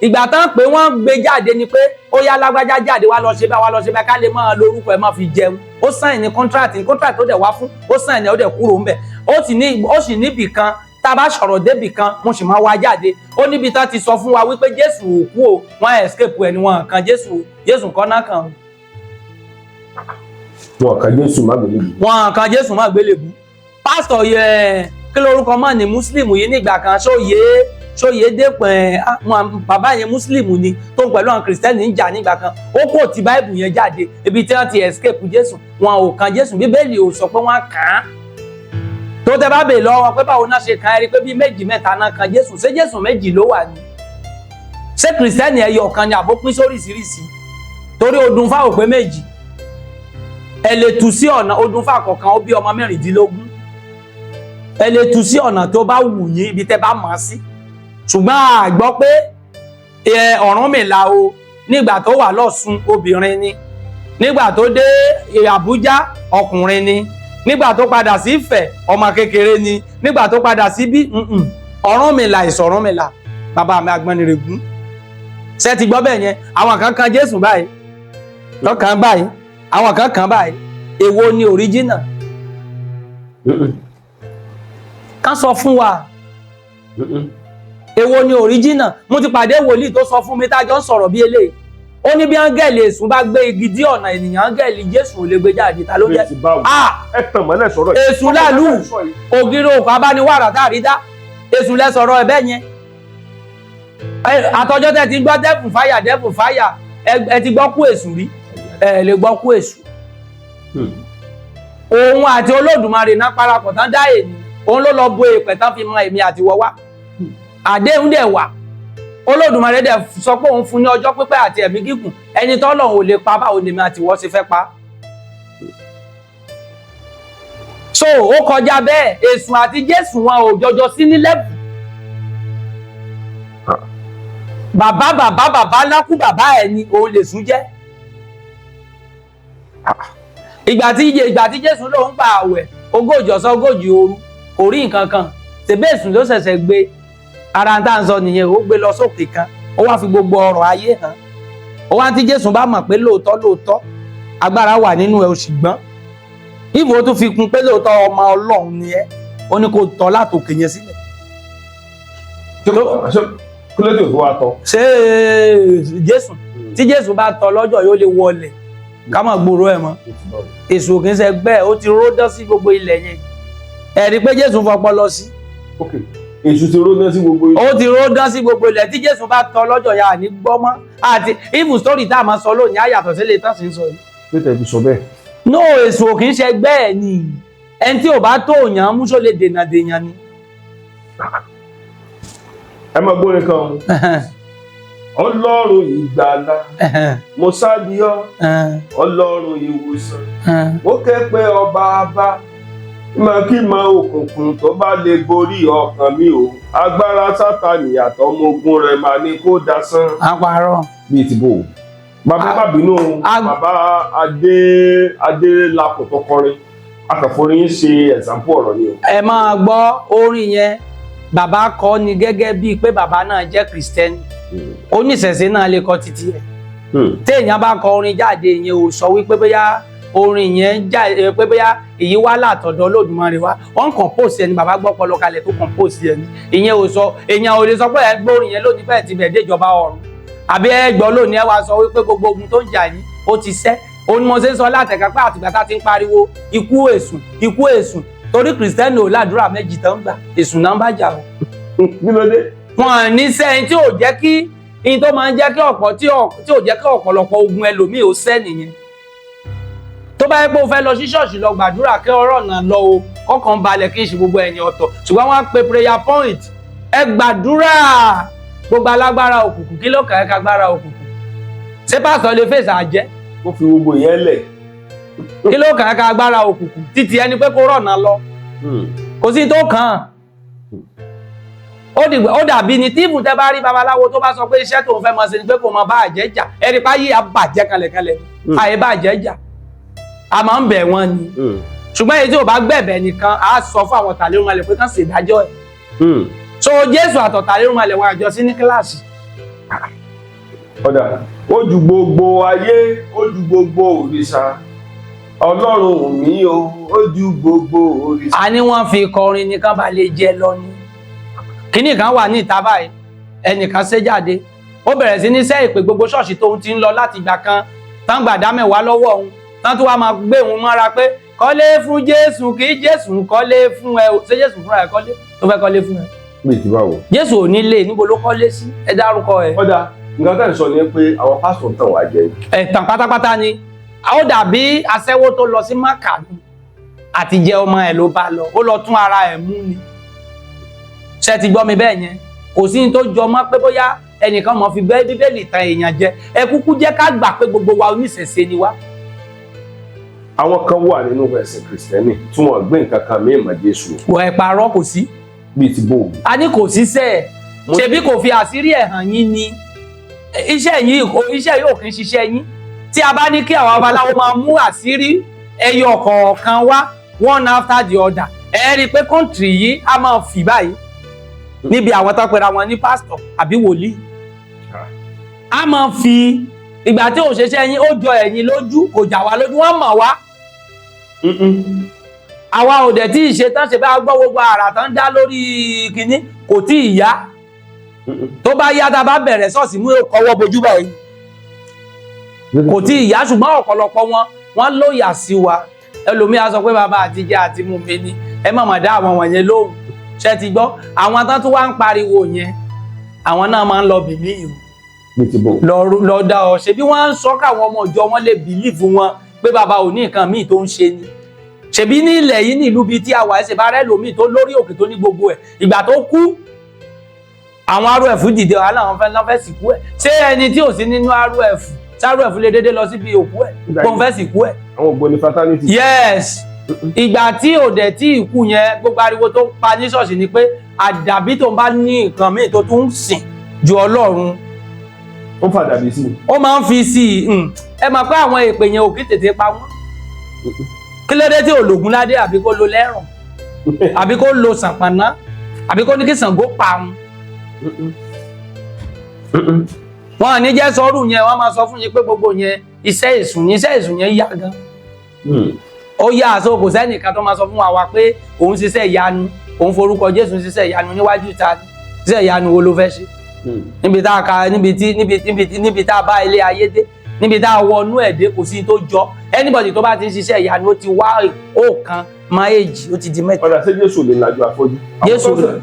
ìgbà tán pé wọ́n gbé jáde ni pé ó yá lágbájá jáde wá lọ ṣe bá ká lè máa lórúkọ ẹ̀ máa fi jẹun ó sáìn ní kọ́ńtíráàtì tó dẹ̀ wá fún ó sáìn ní ó dẹ̀ kúrò ńbẹ̀ ó sì níbì kan tá a bá sọ̀rọ̀ débì kan mo sì máa wá jáde ó níbi tán ti sọ fún wa wípé Jésù ò kú o wọ́n escape ẹ̀ ni wọ́n kan Jésù kan náà kan. Wọ́n kan Jésù má gbélébú. Wọ́n kan Jésù má gbélébú. Pásítọ̀ yẹ kí lórúkọ mọ́ ni Muslim yìí nígbà kan sóyè dépẹ̀ bàbá yẹn Muslim ni tó ń pẹ̀lú àwọn Kìrìsìtẹ́nì ń jà nígbà kan ó kò tí Báìbù yẹn jáde ibi tí wọ́n ti escape Jésù wọn ò kan Jésù Bíbélì ò sọ pé wọ́n kàn án tó tẹ bá bèè lọ́wọ́ pé báwo náà ṣe kàn ẹ́ rí pé bí méjì mẹ́ta náà kan Jésù ṣé Jésù méjì ló wà ní ṣé Kìrìsìtẹ́nì ẹyọ kan ni àbó pín sóríṣiríṣi torí ọdún fáwọn pé méjì ẹ lè tú sí ọ̀nà Odùnfà kọ̀ọ̀kan ó bí ọmọ 16 ẹ lè tú sí ọ̀nà tó bá wù yín ibi tẹ́ bá mọ̀ sí ṣùgbọ́n a gbọ́ pé Ọ̀rúnmìlà o nígbà tó wà l'Ọ̀ṣun obìnrin ni nígbà tó dé Àbújá ọkùnrin ni nígbà tó padà sí Ifẹ̀ ọmọ kékeré ni nígbà tó padà sí bí Ọ̀rúnmìlà ìsọ̀rúnmìlà bàbá mi Àgbọnnìrègún ṣé ti gbọ́ bẹ́ẹ̀ yẹn àwọn kan kan Jésù báyìí lọ́kàn báyìí àwọn kan kan báyìí èwo ni original ká sọ fún wa èwo ni original mo ti pàdé wòlíì tó sọ fún mi tájọ ń sọ̀rọ̀ bí eléyìí ó ní bí áńgẹ́lì èṣù bá gbé igi dí ọ̀nà ènìyàn áńgẹ́lì Jésù ò lè gbé jáde ta ló jẹ́ ẹ tàn mọ́lẹ̀ sọ̀rọ̀ èṣù lálù ògiri òkú abániwàrà tá a rí dá èṣù lẹ sọ̀rọ̀ ẹ̀bẹ̀ yẹn àtọjọ́ tẹ́ ti gbọ́ dẹ́fù fáyà ẹ ti gbọ́ kú èṣù rí ẹ lè gbọ́ kú èṣù òun àti Olódùmarè náà parapọ̀ tán dá ènìyàn òun ló lọ bo èèpẹ̀ tán fi mọ èmi àti wọ́wá àdéhùn dẹ̀ wà Olódùmarè dẹ̀ sọ pé òun fún ní ọjọ́ pípẹ́ àti ẹ̀mí gígùn ẹni tọ́lọ́run ò lè pa báwo lèmi àti wọ́n ṣe fẹ́ pa. So ó kọjá bẹ́ẹ̀ èṣù àti Jésù wọn ò jọjọ sí ní lẹ́bù. Bàbá lákú bàbá ẹ̀ ni òun lè sún jẹ́. Ìgbà tí Jésù lòun gba àwẹ̀ 40 ọ̀sán 40 òru kò rí nǹkan kan ṣèbí èṣù ló ṣẹ̀ṣẹ̀ gbé ara ń tà ń sọ nìyẹn ó gbé lọ sókè kan ó wá fi gbogbo ọrọ̀ ayé hàn ó wá tí Jésù bá mọ̀ pé lóòótọ́ agbára wà nínú ẹ̀ ṣùgbọ́n ìbò tó fi kún pé lóòótọ́ ọmọ Ọlọ́run ni ẹ́ ó ní kó tọ́ látòkè yẹn sílẹ̀. kí ló dé òfin wa tọ. ṣé Jésù tí Jésù bá tọ́ lọ́jọ́ yóò lè wọlé ká má gbòòrò ẹ̀ mọ́ èṣù kì í ṣe gbẹ́ ó ti ródán sí gbogbo ilẹ̀ yẹn ẹ̀rí pé Jésù fọpọlọ sí. Èṣù ti ródán sí gbogbo ilẹ̀. Ó ti ródán sí gbogbo ilẹ̀ tí Jésù bá tọ́ lọ́jọ́ ya ní gbọ́mọ́ àti even story tá a máa sọ lónìí àyàtọ̀ sí lè tán sí ń sọ yìí. Pété fi sọ bẹ́ẹ̀. No èṣù ò kì í ṣe gbẹ́ ẹ̀ ni ẹni tí ò bá tó òyàn mú só lè dènà dèyàn ni. Ẹ máa gbórin kan Ọlọ́run ìgbàlà mo sáàdì ọ́ Ọlọ́run ìwòsàn mo ké pe ọba bá kí mọ òkùnkùn tó bá lè borí ọkàn mi o agbára Sátánì àtọmọ ogun rẹ̀ máa ní kó dasán. Àpárọ̀. Bíi ti bò bàbá má bínú bàbá Adélakùn tó kọrin akànforin ṣe ẹ̀sánpù ọ̀rọ̀ ni o. Ẹ máa gbọ́ orin yẹn bàbá kọ ni gẹ́gẹ́ bíi pé bàbá náà jẹ́ Kristẹni oníṣẹ̀ṣe náà lè kọ títí ẹ̀ téèyàn bá kọ orin jáde yẹn ò sọ wípé bóyá orin yẹn jáde pé bóyá èyí wá látọ̀dọ̀ Olódùmarè wá wọ́n compose ẹni bàbá gbọ́ pọlọ kalẹ̀ tó compose ẹni ìyẹn ò sọ èèyàn ò lè sọ pé ẹ gbọ́ orin yẹn lónìí bẹ́ẹ̀ ti bẹ̀ dé ìjọba ọ̀run àbí ẹ gbọ́ lónìí ẹ wá sọ wípé gbogbo ogun tó ń jà yìí ó ti sẹ́ òun ni mo ṣe ń sọ látẹ̀ka pé àtìgbà tá ti ń pariwo ikú èṣù torí Kristẹni ò ládùúrà méjì tán gbà èṣù náà bá jà o. Wọn ní sẹ́yìn tí ò jẹ́ kí in tó máa ń jẹ́ kí tí ò jẹ́ kí ọ̀pọ̀lọpọ̀ ogun ẹlòmíì ó sẹ́ nìyẹn. Tó bá yẹ pé o fẹ́ lọ sí ṣọ́ọ̀ṣì lọ gbàdúrà kí ọ̀rọ̀ náà lọ o kọ́kàn balẹ̀ kí n ṣe gbogbo ẹ̀yìn ọ̀tọ̀ ṣùgbọ́n wọ́n á pe prayer point ẹ gbàdúrà gbogbo alágbára òkùnkùn kí ló kà ẹ́ ká gbára òkùnkùn ṣé pásítọ̀ lè fèsì àjẹ́. Ó fi gbogbo yẹn lẹ̀. Kí ló kà ẹ́ ká gbára òkùnkùn títí ẹni pé kó rọ̀ náà lọ kò sí tó kàn án. Ó dàbí ni tíìfù tẹ́ bá rí babaláwo tó bá sọ pé iṣẹ́ tóun fẹ́ máa ṣe ni pé kò máa bá àjẹ́ jà ẹni pa yí àbàjẹ́ kalẹ̀kalẹ̀ àyè bá àjẹ́ jà a máa ń bẹ̀ wọ́n ni ṣùgbọ́n èyí tí ò bá gbẹ̀bẹ̀ nìkan á sọ fún àwọn tàlérùnmalẹ̀ pé kán ṣèdájọ́ ẹ̀. So Jésù àtọ̀ tàlérùnmalẹ̀ wọn àjọ sí ní kíláàsì. Ọ̀dà ó ju gbogbo ayé ó ju gbogbo òrìṣà Ọlọ́run mi o ó ju gbogbo òrìṣà. A ní wọ́n fi kọrin nìkan bá lè jẹ lọ ni kíní kan wà ní ìta báyìí ẹnìkan ṣe jáde ó bẹ̀rẹ̀ sí ní sẹ́ ìpè gbogbo ṣọ́ọ̀ṣì tóun ti ń lọ láti ìgbà kan tán gbàdá mẹ́wàá lọ́wọ́ òun tán tó wá máa gbé òun mọ́ra pé kọ́lé fún Jésù kí Jésù kọ́lé fún ẹ ṣé Jésù fúnra ẹ kọ́lé tó fẹ́ kọ́lé fún ẹ. Bí ti báwo. Jésù ò nílé níbo ló kọ́lé sí ẹ dárúkọ ẹ. Ọ̀dà nǹkan tẹ̀ ń sọ ni pé àwọn pásítọ̀ tàn wá jẹ. Ẹ̀tàn pátápátá ni ó dàbí aṣẹ́wó tó lọ sí Mákà àti jẹ ọmọ ẹ̀ ló bá lọ ó lọ tún ara ẹ̀ mú ni. Ṣé ti gbọ́ mi bẹ́ẹ̀ yẹn kò sí ní tó jọ mọ́ pé bóyá ẹnìkan mọ̀ fi gbé Bíbélì tan èèyàn jẹ ẹ kúkú jẹ́ ká gbà pé gbogbo wa oníṣẹ̀ṣe ni wá àwọn kan wà nínú ẹ̀sìn kìrìsìtẹ́nì tí wọ́n gbé nǹkan kan mí ìmọ̀ Jésù. wọ ẹ̀ parọ́ kò sí. bíi ti bò. a ní kò sí sẹ́ẹ̀ ṣebí kò fi àṣírí ẹ̀ hàn yín ni iṣẹ́ yóò kì í ṣiṣẹ́ yín tí a bá ní kí àwọn babaláwo máa mú àṣírí ẹyọ kọ̀ọ̀kan wá one after the other ẹ rí i pé kọ́ńtìrì yìí a máa fì báyìí níbi àwọn tó pera wọn ní pásítọ̀ àbí wòlíì a máa fi ìgbà tí òṣìṣẹ́ yín ó jọ ẹ̀yin lójú kò jà wá lójú wọ́n mọ̀ wá àwa ò dẹ̀ tí ì ṣe tán ṣe bá gbọ́ gbogbo àrà tán dá lórí kinní kò tí ì yá tó bá yá tá a bá bẹ̀rẹ̀ ṣọ́ọ̀ṣì mú ọwọ́ bojú báyìí kò tí ì yá ṣùgbọ́n ọ̀pọ̀lọpọ̀ wọ́n lóyà sí wa ẹlòmíà sọ pé bàbá àtijọ́ àti mú mi ní ẹ má mà dá àwọn wọ̀nyẹn lóhùn ṣe ti gbọ́ àwọn tán tó wá ń pariwo yẹn àwọn náà máa ń lọ bìmí yìí lọ dá ọ ṣe bí wọ́n ń sọ káwọn ọmọ ìjọ wọn lè bìlíìfù wọn pé bàbá ò ní nǹkan míì tó ń ṣe ni ṣebí ní ilẹ̀ yìí ní ìlú bíi tí a wà ẹsẹ̀ bá rẹ́ lòmíì tó lórí òkè tó ní gbogbo ẹ̀ ìgbà tó kú àwọn RF dìde wàhálà wọn fẹ́ sìnkú ẹ̀ ṣé ẹni tí ò sí nínú RF RF lè dédé lọ síbi òkú ẹ̀ kó ń fẹ́ sìnkú ẹ̀. àwọn ògbóni fraternity. yes ìgbà tí òdẹ tí ìkú yẹn gbogbo ariwo tó pa ní ṣọ́ọ̀ṣì ni pé àdàbí tó ń bá ní nǹkan míì tó tún ń sìn ju Ọlọ́run ó fàdàbí sí i. ó máa ń fi sí i ẹ mọ̀ pé àwọn èpè yẹn ò kí tètè pa wọ́n kí ló dé tí ológun ládé àbí kó lo lẹ́rùn àbí kó lo sàpàná àbí kó ní kí Ṣàngó pa wọn. wọn ò ní jẹ́ sọ́rù yẹn wọ́n máa sọ fún yín pé gbogbo yẹn iṣẹ́ èṣù yẹn yá gan. ó yá àṣọ kò sẹ́nìkan tó máa sọ fún wa pé òun ṣiṣẹ́ ìyanu òun forúkọ Jésù ṣiṣẹ́ ìyanu níwájú ta ṣiṣẹ́ ìyanu wo ló fẹ́ ṣe. níbi tá a ka níbi tá a bá ilé ayé dé níbi tá a wọnú ẹ̀ dé kò sí tó jọ anybody tó bá ti ń ṣiṣẹ́ ìyanu ó ti wá ọ̀kan máa èjì ó ti di mẹ́ta. padà sí Jésù lè lajú afọ́jú.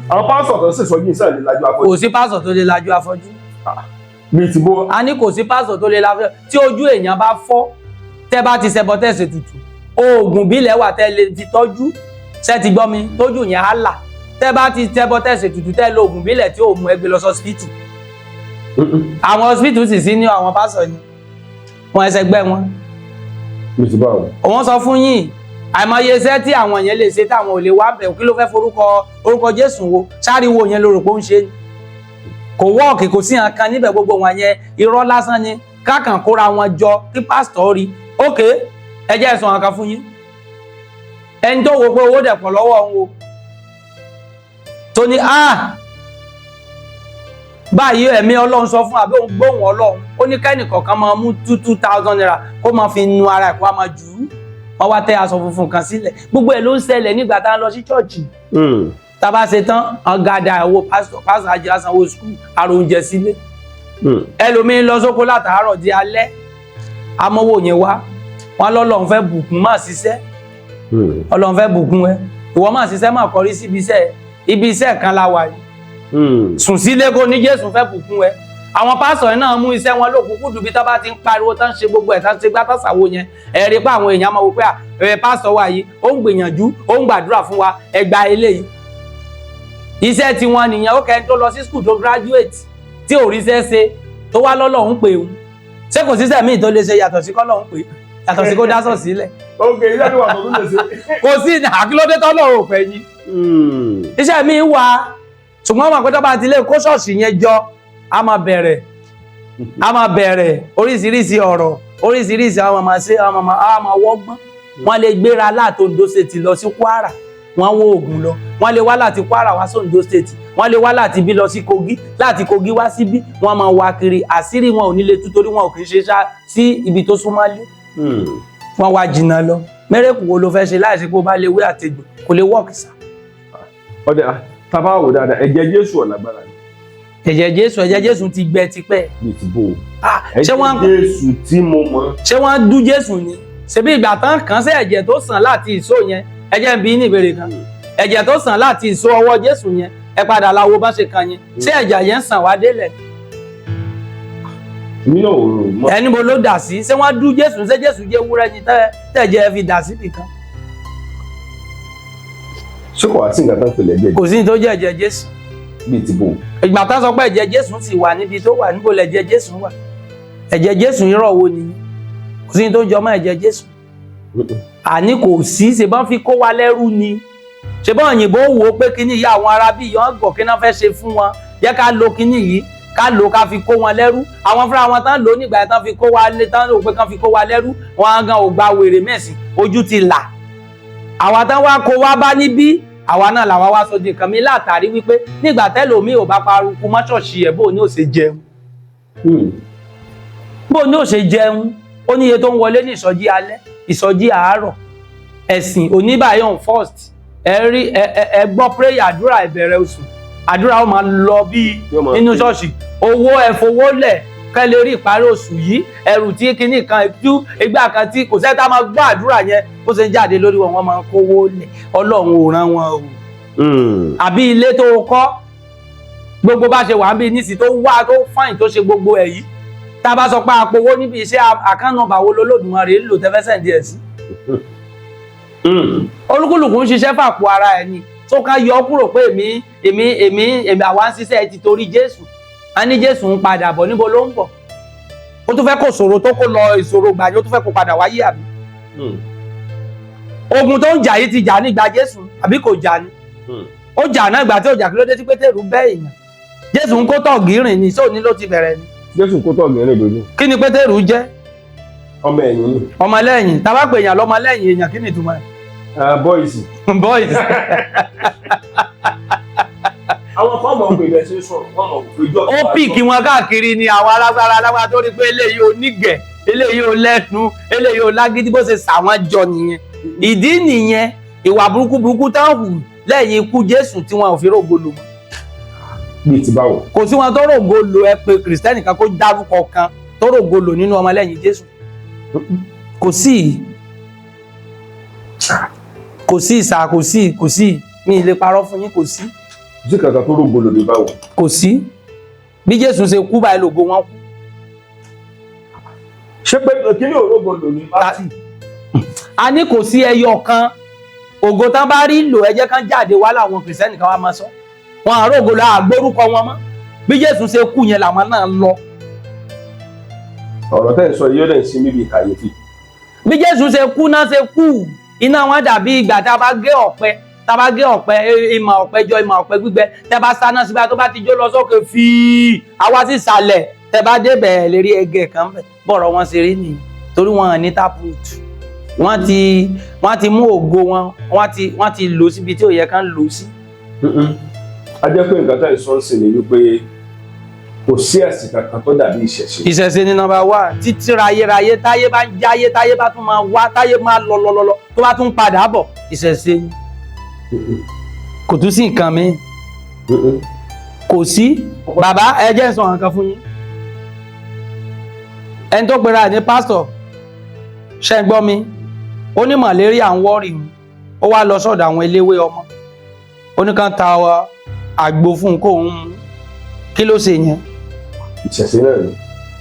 àwọn pásọ̀ tó sì sọ yìí sáà lè lajú afọ́jú. kò sí pásọ̀ tó lè lajú afọ́jú. bíi ti bó. a ní kò sí pásọ̀ tó lè lajú afọ́jú tí ojú èèyàn bá fọ́ tẹ́ bá ti ṣẹbọ tẹ̀sí tutù oògùn bílẹ̀ wà tẹ́ lè fi tọ́jú ṣẹ́ ti gbọ́ mi tójú yẹn á là tẹ́ bá ti ṣẹbọ tẹ̀sí tutù tẹ́ lo oògùn bílẹ̀ tí ò mú ẹgbẹ́ lọ sọ́sibítù. àwọn hospital sì sí ní àwọn pásọ̀ ni wọn ẹsẹ̀ gbẹ́ wọn. òun sọ fún yín àìmọye iṣẹ́ tí àwọn yẹn lè ṣe táwọn ò lè wá bẹ̀ kí ló fẹ́ orúkọ Jésù wo sáriwo yẹn ló rò pé ó ń ṣe ni kò wọ́ọ̀kì kò sí nǹkan níbẹ̀ gbogbo wọn yẹn irọ́ lásán ni kákan kóra wọn jọ kí pásítọ̀ rí ókè ẹ jẹ́ ẹ̀sùn àkàn fún yín ẹni tó wo pé owó dẹ̀ pọ̀ lọ́wọ́ òun o tó ní báyìí ẹ̀mí Ọlọ́run sọ fún àbí òun gbóhùn Ọlọ́run ó ní kẹ́nì kọ̀ọ̀kan máa mú 2,000 naira kó máa fi nu ara ẹ̀ kó máa jù ú wọ́n wá tẹ́ aṣọ funfun kan sílẹ̀ gbogbo ẹ̀ ló ń ṣẹlẹ̀ nígbà tá a lọ sí ṣọ́ọ̀ṣì tá a bá ṣe tán ọ̀gádà owó pásítọ̀ ajé asanwó skul àrò oúnjẹ sílé ẹlòmíín lọ sóko látàárọ̀ di alẹ́ amówó yẹn wá wọn lọ́lọ́run fẹ́ bùkún máa ṣiṣẹ́ Ọlọ́run fẹ́ bùkún ẹ ìwọ máa ṣiṣẹ́ máa kọrí sí ibi iṣẹ́ kan la wà yìí sùn sílé kó ní Jésù fẹ́ bùkún ẹ àwọn pásọ̀ yẹn náà mú iṣẹ́ wọn lókùnkùn dùbí tó bá ti ń pariwo tán ṣe gbogbo ẹ̀ tán ṣe gbá tán ṣàwo yẹn ẹ rí pé àwọn èèyàn máa wò pé pásọ̀ wa yìí ó ń gbìyànjú ó ń gbàdúrà fún wa ẹ gba eléyìí iṣẹ́ tí wọ́n nìyẹn ó kẹ́ni tó lọ sí skul tó graduate tí ò ríṣẹ́ ṣe tó wá lọ́lọ́run pé òun ṣé kò síṣẹ́ míì tó lè ṣe yàtọ̀ sí kọ́lọ́run pé yàtọ̀ sí kó dá sọ̀ sílẹ̀. ok iṣẹ́ tí wà tó lè ṣe. kò sí àkílódé tọ́lọ́run ò fẹ́ yín. iṣẹ́ mi wà ṣùgbọ́n wọn àpẹtọ́ bá ti lè kó ṣọ́ọ̀ṣì yẹn jọ a máa bẹ̀rẹ̀ oríṣiríṣi ọ̀rọ̀ oríṣiríṣi àwọn máa wọ́gbọ́n wọ́n lè gbéra láti Ondo State lọ sí Kwara wọ́n wó Ògùn lọ wọ́n lè wá láti Kwara wá sí Ondo State wọ́n lè wá láti bí lọ sí Kogi láti Kogi wá síbí wọ́n máa wá kiri àṣírí wọn ò ní lè tú torí wọn ò kì í ṣe ṣá sí ibi tó súnmọ́ lé wọ́n wá jìnnà lọ mẹ́rẹ̀kù wo ló fẹ́ ṣe láìsí pé ó bá lè wé àtẹ̀gbò kò lè wọ́ọ̀kì sá. ọdẹ tábà wò dáadáa ẹ̀jẹ̀ Jésù ọ̀làgbára ni. ẹ̀jẹ̀ Jésù ti gbẹ tipẹ́. bí ti bò ẹ̀jẹ̀ Jésù tí mo mọ̀. ṣé wọ́n dú Jésù ni ṣebí ìgbà tán kàn sí ẹ̀jẹ̀ tó sàn láti ìṣó yẹn ẹ̀jẹ̀ ń bí ní ìbéèrè kan ẹ̀jẹ̀ tó sàn láti ìṣó ọwọ́ Jésù yẹn ẹ padà láwo bá ṣe kan yẹn ṣé ẹ̀jẹ̀ yẹn sàn wá délẹ̀. mi náà ò rò mọ́. ẹni bo ló dà sí ṣé wọ́n dú Jésù ṣé Jésù jẹ́ wúrẹ́ ni tẹ̀jẹ̀ fi dà sí nìkan. ṣé kò wá sí nǹkan tó ń pè lẹ́jẹ̀. kò sí ní tó jẹ́ ẹ̀jẹ̀ Jésù. bíi ti bò. ìgbà tán sọ pé ẹ̀jẹ̀ Jésù ti wà níbi tó wà níbo lẹ̀jẹ̀ Jésù wà ẹ̀jẹ̀ Jésù irọ́ wo nìyí kò sí ní tó jọ mọ́ ẹ̀jẹ̀ Jésù. àní kò sí, ṣèbọn fi kó wa lẹ́rú ni, ṣèbọn òyìnbó wò ó pé kíní yìí àwọn arábí yìí wọ́n gbọ́ kí náà fẹ́ ṣe fún wọn, jẹ́ ká lo kíní yìí ká lò ká fi kó wọn lẹ́rú. Àwọn fúnra wọn tán lò nígbà yẹn tán fi kó wa lé tán lò pé kán fi kó wa lẹ́rú, wọn gan ò gba wèrè mẹ́sìn, ojú ti là. Àwa tán wá kó wá bá níbí, àwa náà làwa wá sọ di nǹkan mi látàrí wípé nígbà tẹ́lòmíì ò bá parukú mọ́ ṣọ́ọ̀ṣì ẹ̀ bó ní ò ṣe jẹun, bó ní ò ṣe jẹun. Ó níye tó ń wọlé ní ìsọjí alẹ́, ìsọjí àárọ̀, ẹ̀sìn oníbàyàn first, ẹ gbọ́ prayer àdúrà ìbẹ̀rẹ̀ oṣù, àdúrà ó máa lọ bí nínú ṣọ́ọ̀ṣì, owó ẹ fowó lẹ̀ kẹ́ lè rí ìparí oṣù yìí, ẹrù tí kinní kan tú ìgbà kan tí kò sẹ́ta máa gbọ́ àdúrà yẹn bó ṣe ń jáde lórí wọn, wọ́n máa ń kówó lẹ̀. Ọlọ́run ò rán wọn o. Àbí ilé tó kọ́ gbogbo bá ṣe wà ń bí nísì tó wá tó fáìn tó ṣe gbogbo ẹ̀ yìí, tá a bá sọ pé àpòwó níbi iṣẹ́ àkánnàbà wo lolódùmarè lò tẹ́fẹ́sẹ̀ díẹ̀ sí. Olúkúlùkù ń ṣiṣẹ́ fàpò ara ẹ̀ ni, tó ká yọ kúrò pé èmi àwa ń ṣiṣẹ́ ti torí Jésù, a ní Jésù ń padà bọ̀, níbo ló ń bọ̀? Ó tún fẹ́ kó ṣòro tó kó lọ ìṣòro gbà ni ó tún fẹ́ kó padà wáyé àbí? Ogun tó ń jà yìí ti jà nígbà Jésù àbí kò jà ni? Ó jà náà ìgbà tí ó jà, kí ló dé tí Pétérù bẹ́ èèyàn? Jésù ń kó tọ̀gì rìn ni, sóò ní ló ti bẹ̀rẹ̀ ni. Jésù kó tọ̀gì rìn lójú. Kí ni Pétérù jẹ́? Ọmọ ẹ̀yìn ni. Ọmọ lẹ́yìn. Tá bá pè èèyàn lọ́mọ lẹ́yìn èèyàn, kí ni ìtumọ̀ ẹ̀? Boys. Boys. Àwọn kan mọ̀ pé bẹ́ẹ̀ ṣe sọ̀rọ̀, wọ́n mọ̀ pé ìjọ. Ó pì kí wọn káàkiri ni àwọn alágbára tó rí pé eléyìí ò nígẹ̀, eléyìí ò lẹ́nu, eléyìí ò lágídí, bó ṣe sàwọn jọ nìyẹn. Ìdí nìyẹn ìwà burúkú tán hù lẹ́yìn ikú Jésù tí wọn ò fi rògbòlò mọ́. Bí ti báwo? Kò sí wọn tó rògbòlò, ẹ pé Kìrìsìtẹ́nì kan kó dárúkọ kan tó rògbòlò nínú ọmọlẹ́yìn Jésù. Kò sí ìsà, kò sí mi lè parọ́ fún yín, kò sí. Kò sí kankan tó rògbòlò ní báwo? Kò sí. Bí Jésù ṣe kú báyìí lògo wọn kú. Ṣé pé kí ni òrògbòlò ní pátì? A ní kò sí ẹyọ kan, ògo tán bá rí lò ẹjẹ́ kan jáde wá láwọn Kìrìsìtẹ́nì kan wá máa sọ. Wọn àrógò àgbórúkọ wọn mọ́. Bí Jésù ṣe kú yẹn làwọn náà lọ. Ọ̀rọ̀ tẹ́ ń sọ yóò dẹ̀ ń ṣe mí bí kàyéfì. Bí Jésù ṣe kú náà ṣe kú, iná wọn dàbí ìgbà tá a bá gé ọ̀pẹ, ìmọ̀ ọ̀pẹ jọ ìmọ̀ ọ̀pẹ gbígbẹ, tẹ́ bá sáná síbi tó bá ti jó lọ sókè fíì, àwa sì sàlẹ̀, tẹ́ bá débẹ̀ lérí ẹgẹ kan bẹ̀, bọ̀rọ̀ wọn ṣe rí nìyí, torí wọn ní taproot. Wọ́n ti mú ògo wọn, wọ́n ti lò síbi tí ò yẹ kán lò sí. A jẹ́ pé nǹkan tá ìsọ́nsìn ni wípé kò sí ẹ̀sìn kankan tó dàbí ìṣẹ̀ṣe. Ìṣẹ̀ṣe ni number one. Títí rayéráyé, táyé bá ń jáyé, táyé bá tún máa wá, táyé máa lọ tó bá tún padà bọ̀, ìṣẹ̀ṣe ni. Kò tún sí nǹkan mi. Kò sí. Bàbá ẹ jẹ́ n sọ nǹkan fún yín. Ẹni tó pera ní pásítọ̀, ṣé gbọ́ mi, ó ní màléríà ń wọ́rì mu, ó wá lọ sọ́dọ̀ àwọn eléwé ọmọ, ó ní kán ta àgbo fún un kó ń mu. Kí ló ṣe yẹn? Ìṣẹ̀ṣe náà ni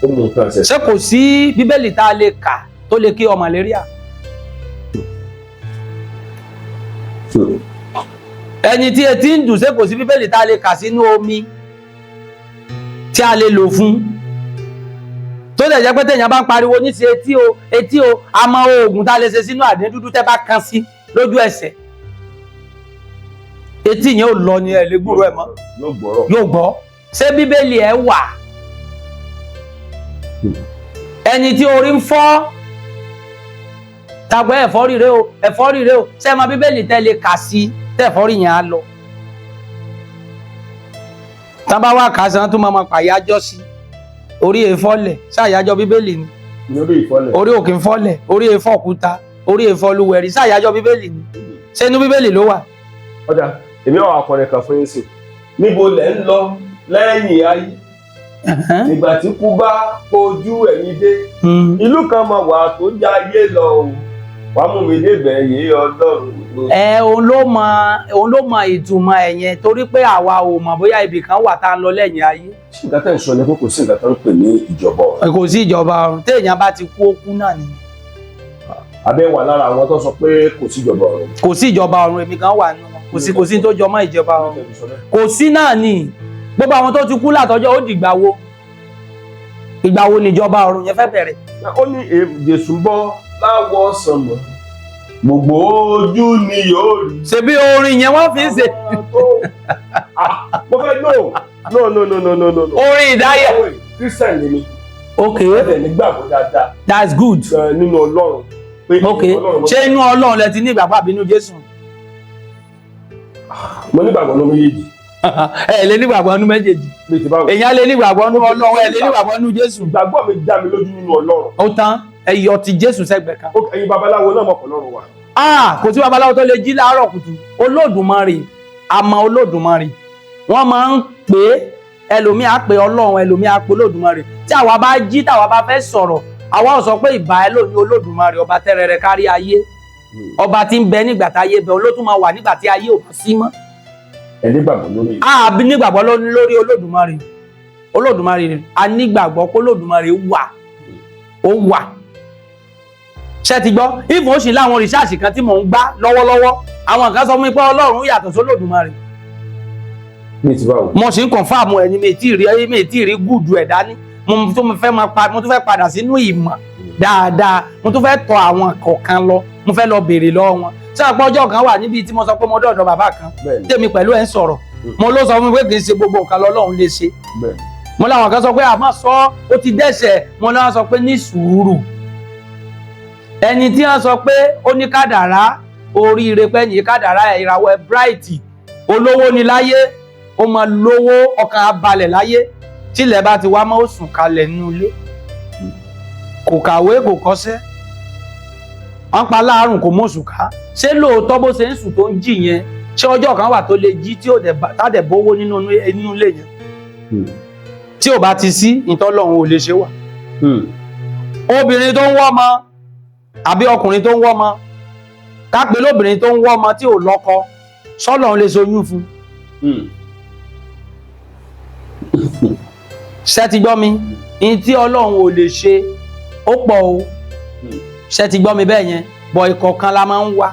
ó mú nǹkan ṣẹ̀ṣẹ̀. Ṣé kò sí Bíbélì tá a lè kà tó lè kí ọ màléríà? Ẹni tí etí ń dùn, ṣé kò sí Bíbélì tá a lè kà sínú omi tí a lè lò fún? Tó dẹ̀ jẹ́ pé téèyàn bá ń pariwo ní sí etí o, a mọ oògùn tá a lè ṣe sínú àdín dúdú tẹ́ bá kan sí lójú ẹsẹ̀. Etí yẹn ò lọ ní ẹ̀ lè gbúrò ẹ̀ mọ́. Yóò gbọ́. Ṣé Bíbélì ẹ wà? Ẹni tí orí ń fọ́, tàgbẹ́ ẹ̀fọ́rí rẹ o, ṣé ẹ mọ Bíbélì tẹ́ lè kà sí tẹ́fọ́rí yẹn á lọ? Tán bá wà kà sí wọn tún máa pàyájọ́ sí orí èfọ́lẹ̀, ṣàyájọ́ Bíbélì ni. Orí òkè ń fọ́lẹ̀, orí èfọ́kúta, orí èfọ́lúwẹ̀rí, ṣàyájọ́ Bíbélì ni. Ṣé inú Bíbélì ló wà? Ọ̀dà èmi àwọn akọrin kan fún yín sí. Níbo lẹ̀ ń lọ lẹ́yìn ayé? Nígbà tí kú bá kojú ẹ̀yin dé, ìlú kan máa wà tó já ayé lọ o, wàá mú mi débẹ̀ yé Ọlọ́run. Òun ló mọ ìtumọ̀ ẹ̀yẹn, torí pé àwa ò mọ̀ bóyá ibì kan wà tá a ń lọ lẹ́yìn ayé. Ṣé nǹkan tẹ́ ń sọ ni pé kò sí nǹkan tó ń pè ní ìjọba ọ̀run? Kò sí ìjọba ọ̀run, téèyàn bá ti kú ó kú náà nìyẹn. Abẹ́ wà lára àwọn tó sọ pé kò sí ìjọba ọ̀run. Kò sí ìjọba ọ̀run, èmi kan wà nínú wọn. Kò sí tó jọ mọ́ ìjọba ọ̀run. Kò sí náà ni. Gbogbo àwọn tó ti kú látọjọ́ ó dìgbà wo? Ìgbà wo ni ìjọba ọ̀run yẹn fẹ́ bẹ̀rẹ̀? Ó ní Jésù ń bọ̀ láwọ̀ sánmọ̀, gbogbo ojú ni yóò rí. ṣebí orin yẹn wọ́n fi ń ṣe. mo fẹ́ no. orin ìdáyà. Christian ni mi. ok. ẹ̀dẹ̀ nígbàgbọ́ dáadáa. that's good. nínú Ọlọ́run. ok ṣé inú Ọlọ́run lẹ ti ní ìgbàgbọ́ àbí inú Jésù. mo nígbàgbọ́ nínú méjèèjì. ẹ lè nígbàgbọ́ nínú méjèèjì. èèyàn lè nígbàgbọ́ nínú Ọlọ́run ẹ lè nígbàgbọ́ nínú Jésù. ìgbàgbọ́ mi dá mi lójú nínú Ọlọ́run. ó tán ẹyọ ti Jésù sẹ́gbẹ̀ẹ́ kan. ẹ̀yin babaláwo náà mọ̀ pọ̀ lọ́rùn wa. kò sí babaláwo tó lè jí láàárọ̀ kùtù Olódùmarè àmọ́ Olódùmarè wọ́n máa ń pè é ẹlòmíì á pè Ọlọ́run ẹlòmíì á pè Olódùmarè tí àwa bá jí táwa bá fẹ́ sọ̀rọ̀ àwa ò sọ pé ìbà ẹ lónìí Olódùmarè ọba tẹ́rẹrẹ kárí ayé ọba tí ń bẹ nígbà tí ayé bẹ olótùn máa wà nígbà tí ayé ò bá sí mọ́. ẹ nígbàgbọ́ lórí. àbí nígbàgbọ́ lórí Olódùmarè a nígbàgbọ́ pé Olódùmarè wà ó wà. ṣé ti gbọ́ ìfún òsì láwọn rìsáàsì kan tí mò ń gbá lọ́wọ́lọ́wọ́ àwọn kan sọ fún mi pé Ọlọ́run yàtọ̀ sí Olódùmarè. mo sì ń kọ̀nfàmù ẹni mi tí rí gùdù ẹ̀ dání mo tún fẹ́ padà sínú ìmọ̀ dáadáa mo tún fẹ́ tọ̀ àwọn kọ̀ọ̀kan lọ mo fẹ́ lọ béèrè lọ́wọ́ wọn. ṣé àpọ̀ ọjọ́ kan wà níbi tí mo sọ pé mo dọ̀dọ̀ bàbá kan tèmi pẹ̀lú ẹ̀ ń sọ̀rọ̀ mo ló sọ fún mi pé kì í ṣe gbogbo nǹkan lọ́lọ́run lè ṣe. mo láwọn kan sọ pé àmọ́ sọ ó ti dẹ́ṣẹ̀ mo láwọn sọ pé ní sùúrù ẹni tí wọ́n sọ pé ó ní kádàrá oríire pé ní kádàrá ìràwọ̀ ẹ̀ bright olówó ni láyé ó máa lówó ọkàn abalẹ̀ láyé tílẹ̀ bá ti wá mọ́ ó sùn kalẹ̀ nínú ilé kò kàwé kò kọ́ṣẹ́ wọ́n pa láàrùn kò mọ̀ òṣùká ṣé lóòótọ́ bó ṣe ń sùn tó ń jì yẹn ṣé ọjọ́ kan wà tó lè jí tí ò tàdẹ̀ bówó nínú ilé yẹn tí ò bá ti sí ìtọ́lọ́run ò lè ṣe wà. obìnrin tó ń wọ́ ọmọ àbí ọkùnrin tó ń wọ́ ọmọ ká pé lóbìnrin tó ń wọ́ ọmọ tí ò lọ́kọ sọ́lọ́run lè ṣoyún fún. ṣé ti gbọ́ mi ní tí Ọlọ́run ò lè ṣe ó pọ̀ o ṣé ti gbọ́ mi bẹ́ẹ̀ yẹn bọ̀ ìkọ̀ọ̀kan la máa ń wá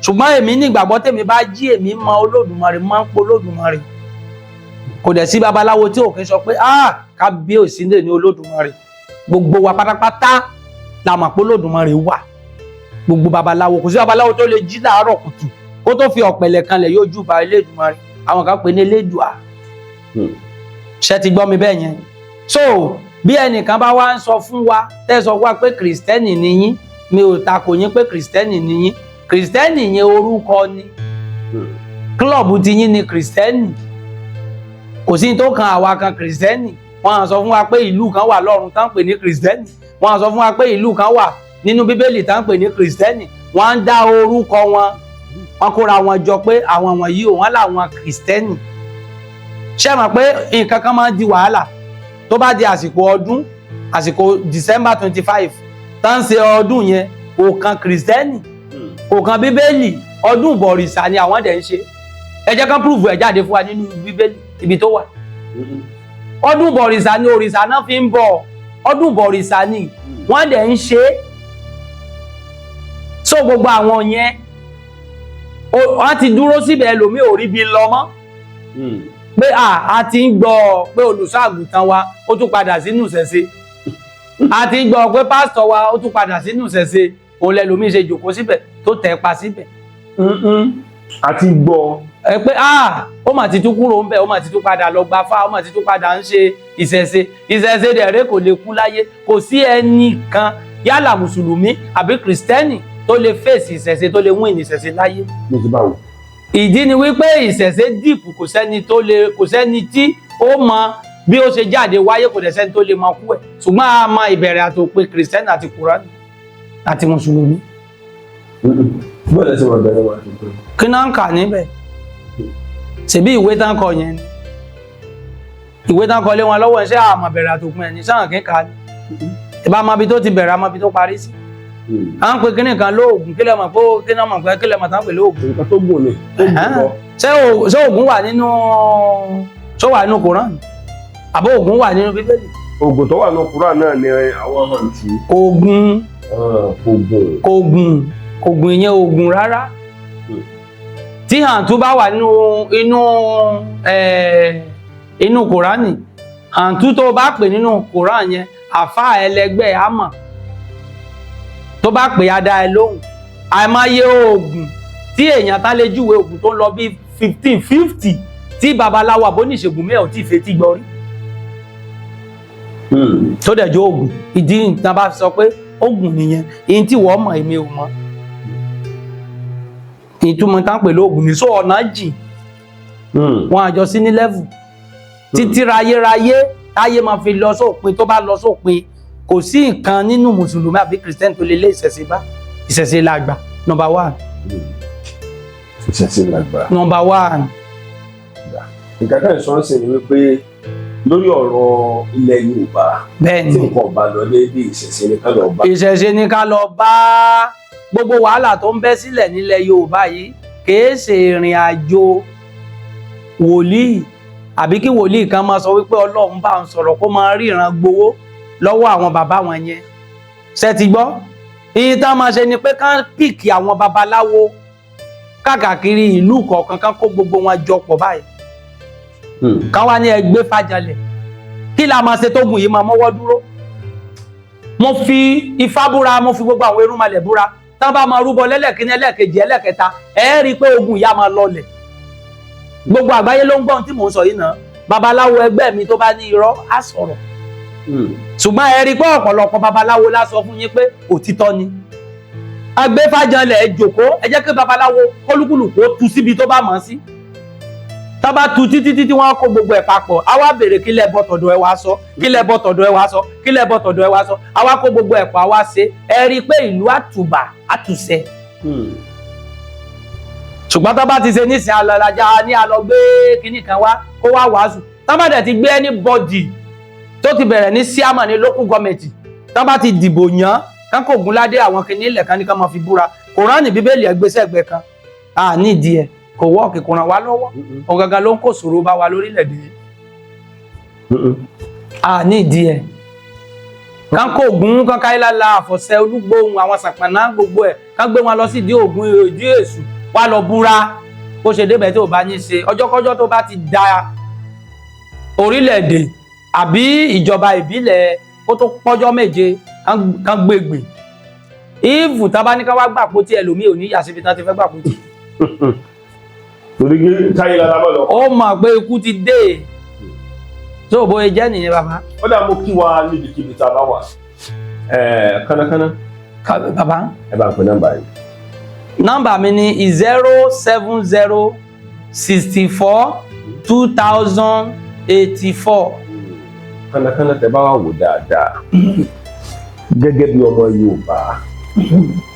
ṣùgbọ́n èmi nígbàgbọ́ tèmi bá jí èmi mọ Olódùmarè máa ń po Olódùmarè kò dẹ̀ sí babaláwo tí òkè sọ pé kábíyèsí lè ní Olódùmarè gbogbo wa pátápátá la mọ̀ pé Olódùmarè wà gbogbo babaláwo kò sí babaláwo tó lè jí láàárọ̀ kùtù kó tó fi ọ̀pẹ̀lẹ̀ kanlẹ̀ yóò júbà Elédùmarè àwọn kan pè ní Elédùà ṣé ti gbọ́ mi bẹ́ẹ̀ yẹn so bí ẹnìkan bá wá ń sọ fún wa tẹ́ sọ wá pé kìrìsìtẹ́nì ni yín mi ò takò yín pé kìrìsìtẹ́nì ni yín kìrìsìtẹ́nì yẹn orúkọ ni kílọ̀bù ti yín ni kìrìsìtẹ́nì kò sí tó kan àwa kan kìrìsìtẹ́nì wọ́n á sọ fún wa pé ìlú kan wà lọ́run tá ń pè ní kìrìsìtẹ́nì wọ́n á sọ fún wa pé ìlú kan wà nínú bíbélì tá ń pè ní kìrìsìtẹ́nì wọ́n á ń dá orúkọ wọn wọ́n kóra wọn jọ pé àwọn wọ̀nyí ò wọ́n làwọn kìrìsìtẹ́nì ṣé mọ̀ pé nǹkan kan máa ń di wàhálà tó bá di àsìkò ọdún àsìkò December 25 tá ń ṣe ọdún yẹn kò kan kìrìsìtẹ́nì kò kan bíbélì ọdún bọ̀rìṣà ni àwọn dẹ̀ ń ṣe ẹ jẹ́ kán prove ẹ̀ jáde fún wa nínú bíbélì ibi tó wà ọdún bọ̀rìṣà ni òrìṣà náà fi ń bọ̀ ọdún bọ̀rìṣà ni wọ́n dẹ̀ ń ṣe so gbogbo àwọn yẹn wọ́n ti dúró síbẹ̀ ẹlòmíì ò rí bí lọ mọ́ pé a ti ń gbọ́ pé olùṣọ́ àgùntàn wa ó tún padà sínú ìṣẹ̀ṣe a ti ń gbọ́ pé pásítọ̀ wa ó tún padà sínú ìṣẹ̀ṣe òun lẹ́lòmíì ṣe jòkó síbẹ̀ tó tẹ̀ pa síbẹ̀. a ti gbọ́. ẹ pé ó mà ti tún kúrò ńbẹ̀ ó mà ti tún padà lọ gbafá ó mà ti tún padà ń ṣe ìṣẹ̀ṣe dẹ̀rẹ́ kò lè kú láyé kò sí ẹnì kan yálà mùsùlùmí àbí kìrìsìtẹ́nì tó lè fèsì ìṣẹ̀ṣe tó lè win ìṣẹ̀ṣe láyé. ìdí ni wípé ìṣẹ̀ṣe dìpù kò sẹ́ni tí ó mọ bí ó ṣe jáde wáyé kò dẹ̀ sẹ́ni tó lè mọ kú ẹ̀ ṣùgbọ́n a mọ ìbẹ̀rẹ̀ àtòpin kìrìsìtẹ́nì àti kùránì àti mùsùlùmí. bọ́ọ̀lù ẹ̀sìn wọn bẹ̀rẹ̀ wọn àti pé. kí náà ń kà níbẹ̀ ṣèbí ìwé tán kọ yẹn ni ìwé tán kọ lé wọn lọ́wọ́ ṣé àmọ̀ bẹ̀rẹ̀ àtòpin ẹ̀ ní sáà kí n kà ní ìbá mọ ibi tó ti bẹ̀rẹ̀ àmọ́ ibi tó parí sí. à ń pe kíní kan lóògùn kílẹ̀ mọ̀ pé kíní mọ̀ pé kílẹ̀ mọ̀ tán pè lóògùn. nǹkan tó gùn ni. ṣé oògùn wà nínú Kùránì àbó oògùn wà nínú bíbélì. oògùn tó wà nínú Kùránì náà ni àwọn hàn tí. oògùn ìyẹn oògùn rárá tí hàǹtú bá wà inú Kùránì hàǹtú tó bá pè nínú Kùránì yẹn àfáà ẹlẹgbẹ́ àmọ́ tó bá pè á dá ẹ lóhùn àìmáyé oògùn tí èèyàn tá lè júwe oògùn tó ń lọ bí 15-50 tí babaláwo àbóníṣègùn mẹ́ẹ̀ ò tí ì fetí gbọ́ rí tó dẹ̀ jó oògùn. ìdí nǹkan bá sọ pé oògùn nìyẹn, èyí tí wọ́n mọ̀ èmi ò mọ̀, ìtumọ̀ tá ń pè lóògùn ní. so ọ̀nà jìn wọn àjọ sí ní level títí rayérayé táyé máa fi lọ sópin. tó bá lọ sópin kò sí nǹkan nínú mùsùlùmí àbí kìrìsìtẹ́nì tó lè lé ìṣẹ̀ṣe bá. ìṣẹ̀ṣe làgbà number 1. ìṣẹ̀ṣe làgbà number 1. nǹkan kan ìṣọ́ ń sìn ní wípé lórí ọ̀rọ̀ ilẹ̀ Yorùbá bẹ́ẹ̀ni tí nǹkan ọba lọ déédéé ìṣẹ̀ṣe ní ká lọ bá. ìṣẹ̀ṣe ní ká lọ bá. gbogbo wàhálà tó ń bẹ́ sílẹ̀ nílẹ̀ Yorùbá yìí kìí ṣe ìrìn àjò wòlíì àbí kí wòlíì kan máa sọ wípé Ọlọ́run bá ń sọ̀rọ̀ kó máa ríran gbowó lọ́wọ́ àwọn bàbá wọn yẹn. ṣé ti gbọ́? iye tá máa ṣe ni pé ká pìkì àwọn babaláwo káàkiri ìlú kọ̀ọ̀kan ká kó gbogbo wọn jọ pọ̀ báyìí. ká wá ní ẹgbẹ́ fàjàlẹ̀ kí la máa ṣe tógun yìí máa mọ́wọ́ dúró. mo fi ifá búra, mo fi gbogbo àwọn erúnmalẹ̀ búra, tá bá máa rúbọ lẹ́lẹ́kíní ẹlẹ́kejì ẹlẹ́kẹta ẹ rí i pé ogun ìyá máa lọlẹ̀. gbogbo àgbáyé ló ń gbọ́n tí mò ń sọ yìí náà. babaláwo ẹgbẹ́ mi tó bá ní irọ́ á sọ̀rọ̀. ṣùgbọ́n ẹ rí i pé ọ̀pọ̀lọpọ̀ babaláwo lá sọ fún yín pé òtítọ́ ni. agbẹ́fàjàlẹ̀ ẹ jòkó ẹ jẹ́ kí babaláwo kólúkúlùkù ó tu síbi tó bá mọ̀ sí. tá bá tu títí wọ́n kó gbogbo ẹ̀ papọ̀ á wá béèrè kí lẹ bọ́ tọ̀dọ̀ ẹ wá sọ, kí lẹ bọ́ tọ̀dọ̀ ẹ wá sọ, kí lẹ bọ́ tọ̀dọ̀ ẹ wá sọ, á wá kó gbogbo ẹ̀ pọ̀ á wá ṣe. ẹ rí i pé ìlú àtùbà àtùsẹ. ṣùgbọ́n tá bá ti ṣe nísìnyí alọ́lájà ní alọ́ gbé kinní kan wá kó wá wàásù. tá bá dẹ̀ ti gbé anybody tó ti bẹ̀rẹ̀ ní síámà ní local government, tá bá ti dìbò yàn kán kò gún ládé àwọn kinní ilẹ̀ kan ní ká máa fi búra. Kùránì bíbélì ẹgbẹ́sẹ̀gbẹ́ kan nídìí ẹ̀ kò wọ́ọ̀kì kò ràn wá lọ́wọ́. ọ̀gangan ló ń kó ṣòro bá wa lórílẹ̀‐èdè yìí. nídìí ẹ̀ kán kó ògún kán káyílála àfọ̀ṣẹ olúgbòhùn àwọn sàpàná gbogbo ẹ̀ kán gbé wọn lọ sí ìdí ògún ìdí èṣù wá lọ búra. bó ṣe débẹ̀ tó bá ní ṣe ọjọ́kọ́jọ́ tó bá ti da orílẹ̀‐èdè àbí ìjọba ìbílẹ̀ kó tó pọ́jọ́ méje kán gbégbè. ìfù tá bá ní ká wá gbà pótí ẹlòmíì ò ní yà síbi tán ti fẹ́ gbà pótí. torí táyé lára bọ̀ lọ. ó mọ̀ pé ikú ti dé. tó bóyá jẹ́ nìyẹn bàbá. ó dà mo kí wa níbikíbi tá a bá wà. kánákáná. bàbá. ẹ bá ń pè nọ́mbà yìí. nọ́mbà mi ni 070642084. kánákáná tẹ bá wà wò dáadáa gẹ́gẹ́ bí ọmọ Yorùbá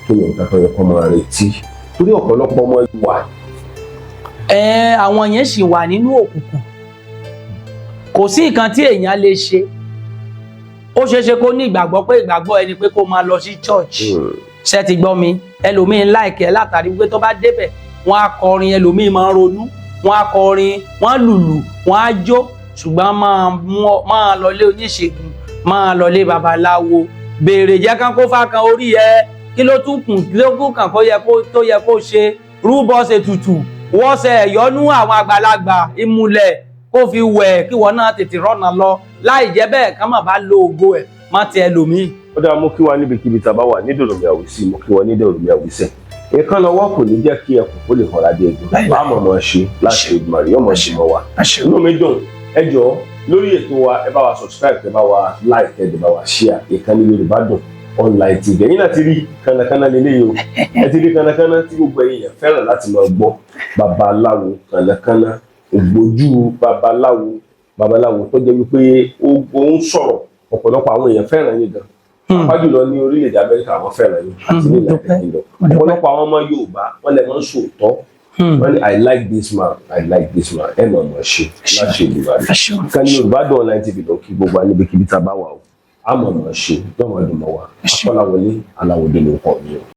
kí ni nǹkan tó yẹ kó máa retí torí ọ̀pọ̀lọpọ̀ ọmọ Yorùbá. àwọn yẹn sì wà nínú òkùnkùn. kò sí nǹkan tí èèyàn lè ṣe. ó ṣeéṣe kó ní ìgbàgbọ́ pé ìgbàgbọ́ ẹni pé kó máa lọ sí church. ṣé ti gbọ́ mi? ẹlòmíín láìkẹ́ látàrí pé tó bá débẹ̀ wọ́n á kọrin, ẹlòmíín máa ń ronú, wọ́n á kọrin, wọ́n á lùlù, wọ́n á jó. ṣùgbọ́n máa lọlé oníṣègùn, máa lọlé babaláwo, béèrè jẹ́ kán kó fákan orí ẹ, kí ló tún kùn kí ló kún kàn tó yẹ kó ṣe. rúbọ ṣe tutù, wọ́n ṣe ẹ̀yọ́nú àwọn àgbàlagbà ìmùlẹ̀ kó fi wẹ̀ kí wọ́n náà tètè rọ́nà lọ. láì jẹ́ bẹ́ẹ̀ ká má bá lo ògo ẹ̀ má ti ẹlòmíì. ó dáa mo kí wa níbikíbi tá a bá wà ní Dòròmí Àwísí, mo kí wa ní Dòròmí Àwísẹ́. èèkàn lọ́wọ́ kò ní jẹ́ kí ẹkùn kó lè kọ́ra dé egun. bá a mọ̀ mọ́ ṣe láti Èdùmàrè ọmọ ìṣìmọ̀ wa. inú mi dùn. ẹ jọ̀ọ́ lórí ètò wa ẹ bá wa subscribe, ẹ bá wa like, ẹ bá wa share. ìkànnì Yorùbá Dùn Online TV. ẹ̀yin náà ti rí kánákáná lélẹ́yìí o. ẹ ti rí kánákáná tí gbogbo èèyàn fẹ́ràn láti máa gbọ́. babaláwo kánákáná, ògbójú babaláwo tó jẹ́ wípé ó ń sọ̀rọ̀. ọ̀pọ̀lọpọ̀ àwọn èèyàn fẹ́ràn yín gan. pàápàá jùlọ ní orílẹ̀-èdè Amẹ́ríkà àwọn fẹ́ràn yín àti ní United Kingdom. ọ̀pọ̀lọpọ̀ àwọn ọmọ Yorùbá wọ́n lè máa ń sòótọ́. wọ́n ní I like this man, I like this man. ẹ mọ̀ mọ̀ ṣe láṣẹ Ìdùmarè. ìkànnì Yorùbá Dùn Online TV lọ kí gbogbo wa níbikíbi tá a bá wà o. a mọ̀ mọ̀ ṣe lọ́mọdún mọ́ wa. Akọ́láwọlé Aláwọ̀dé ló kọ́ mi o.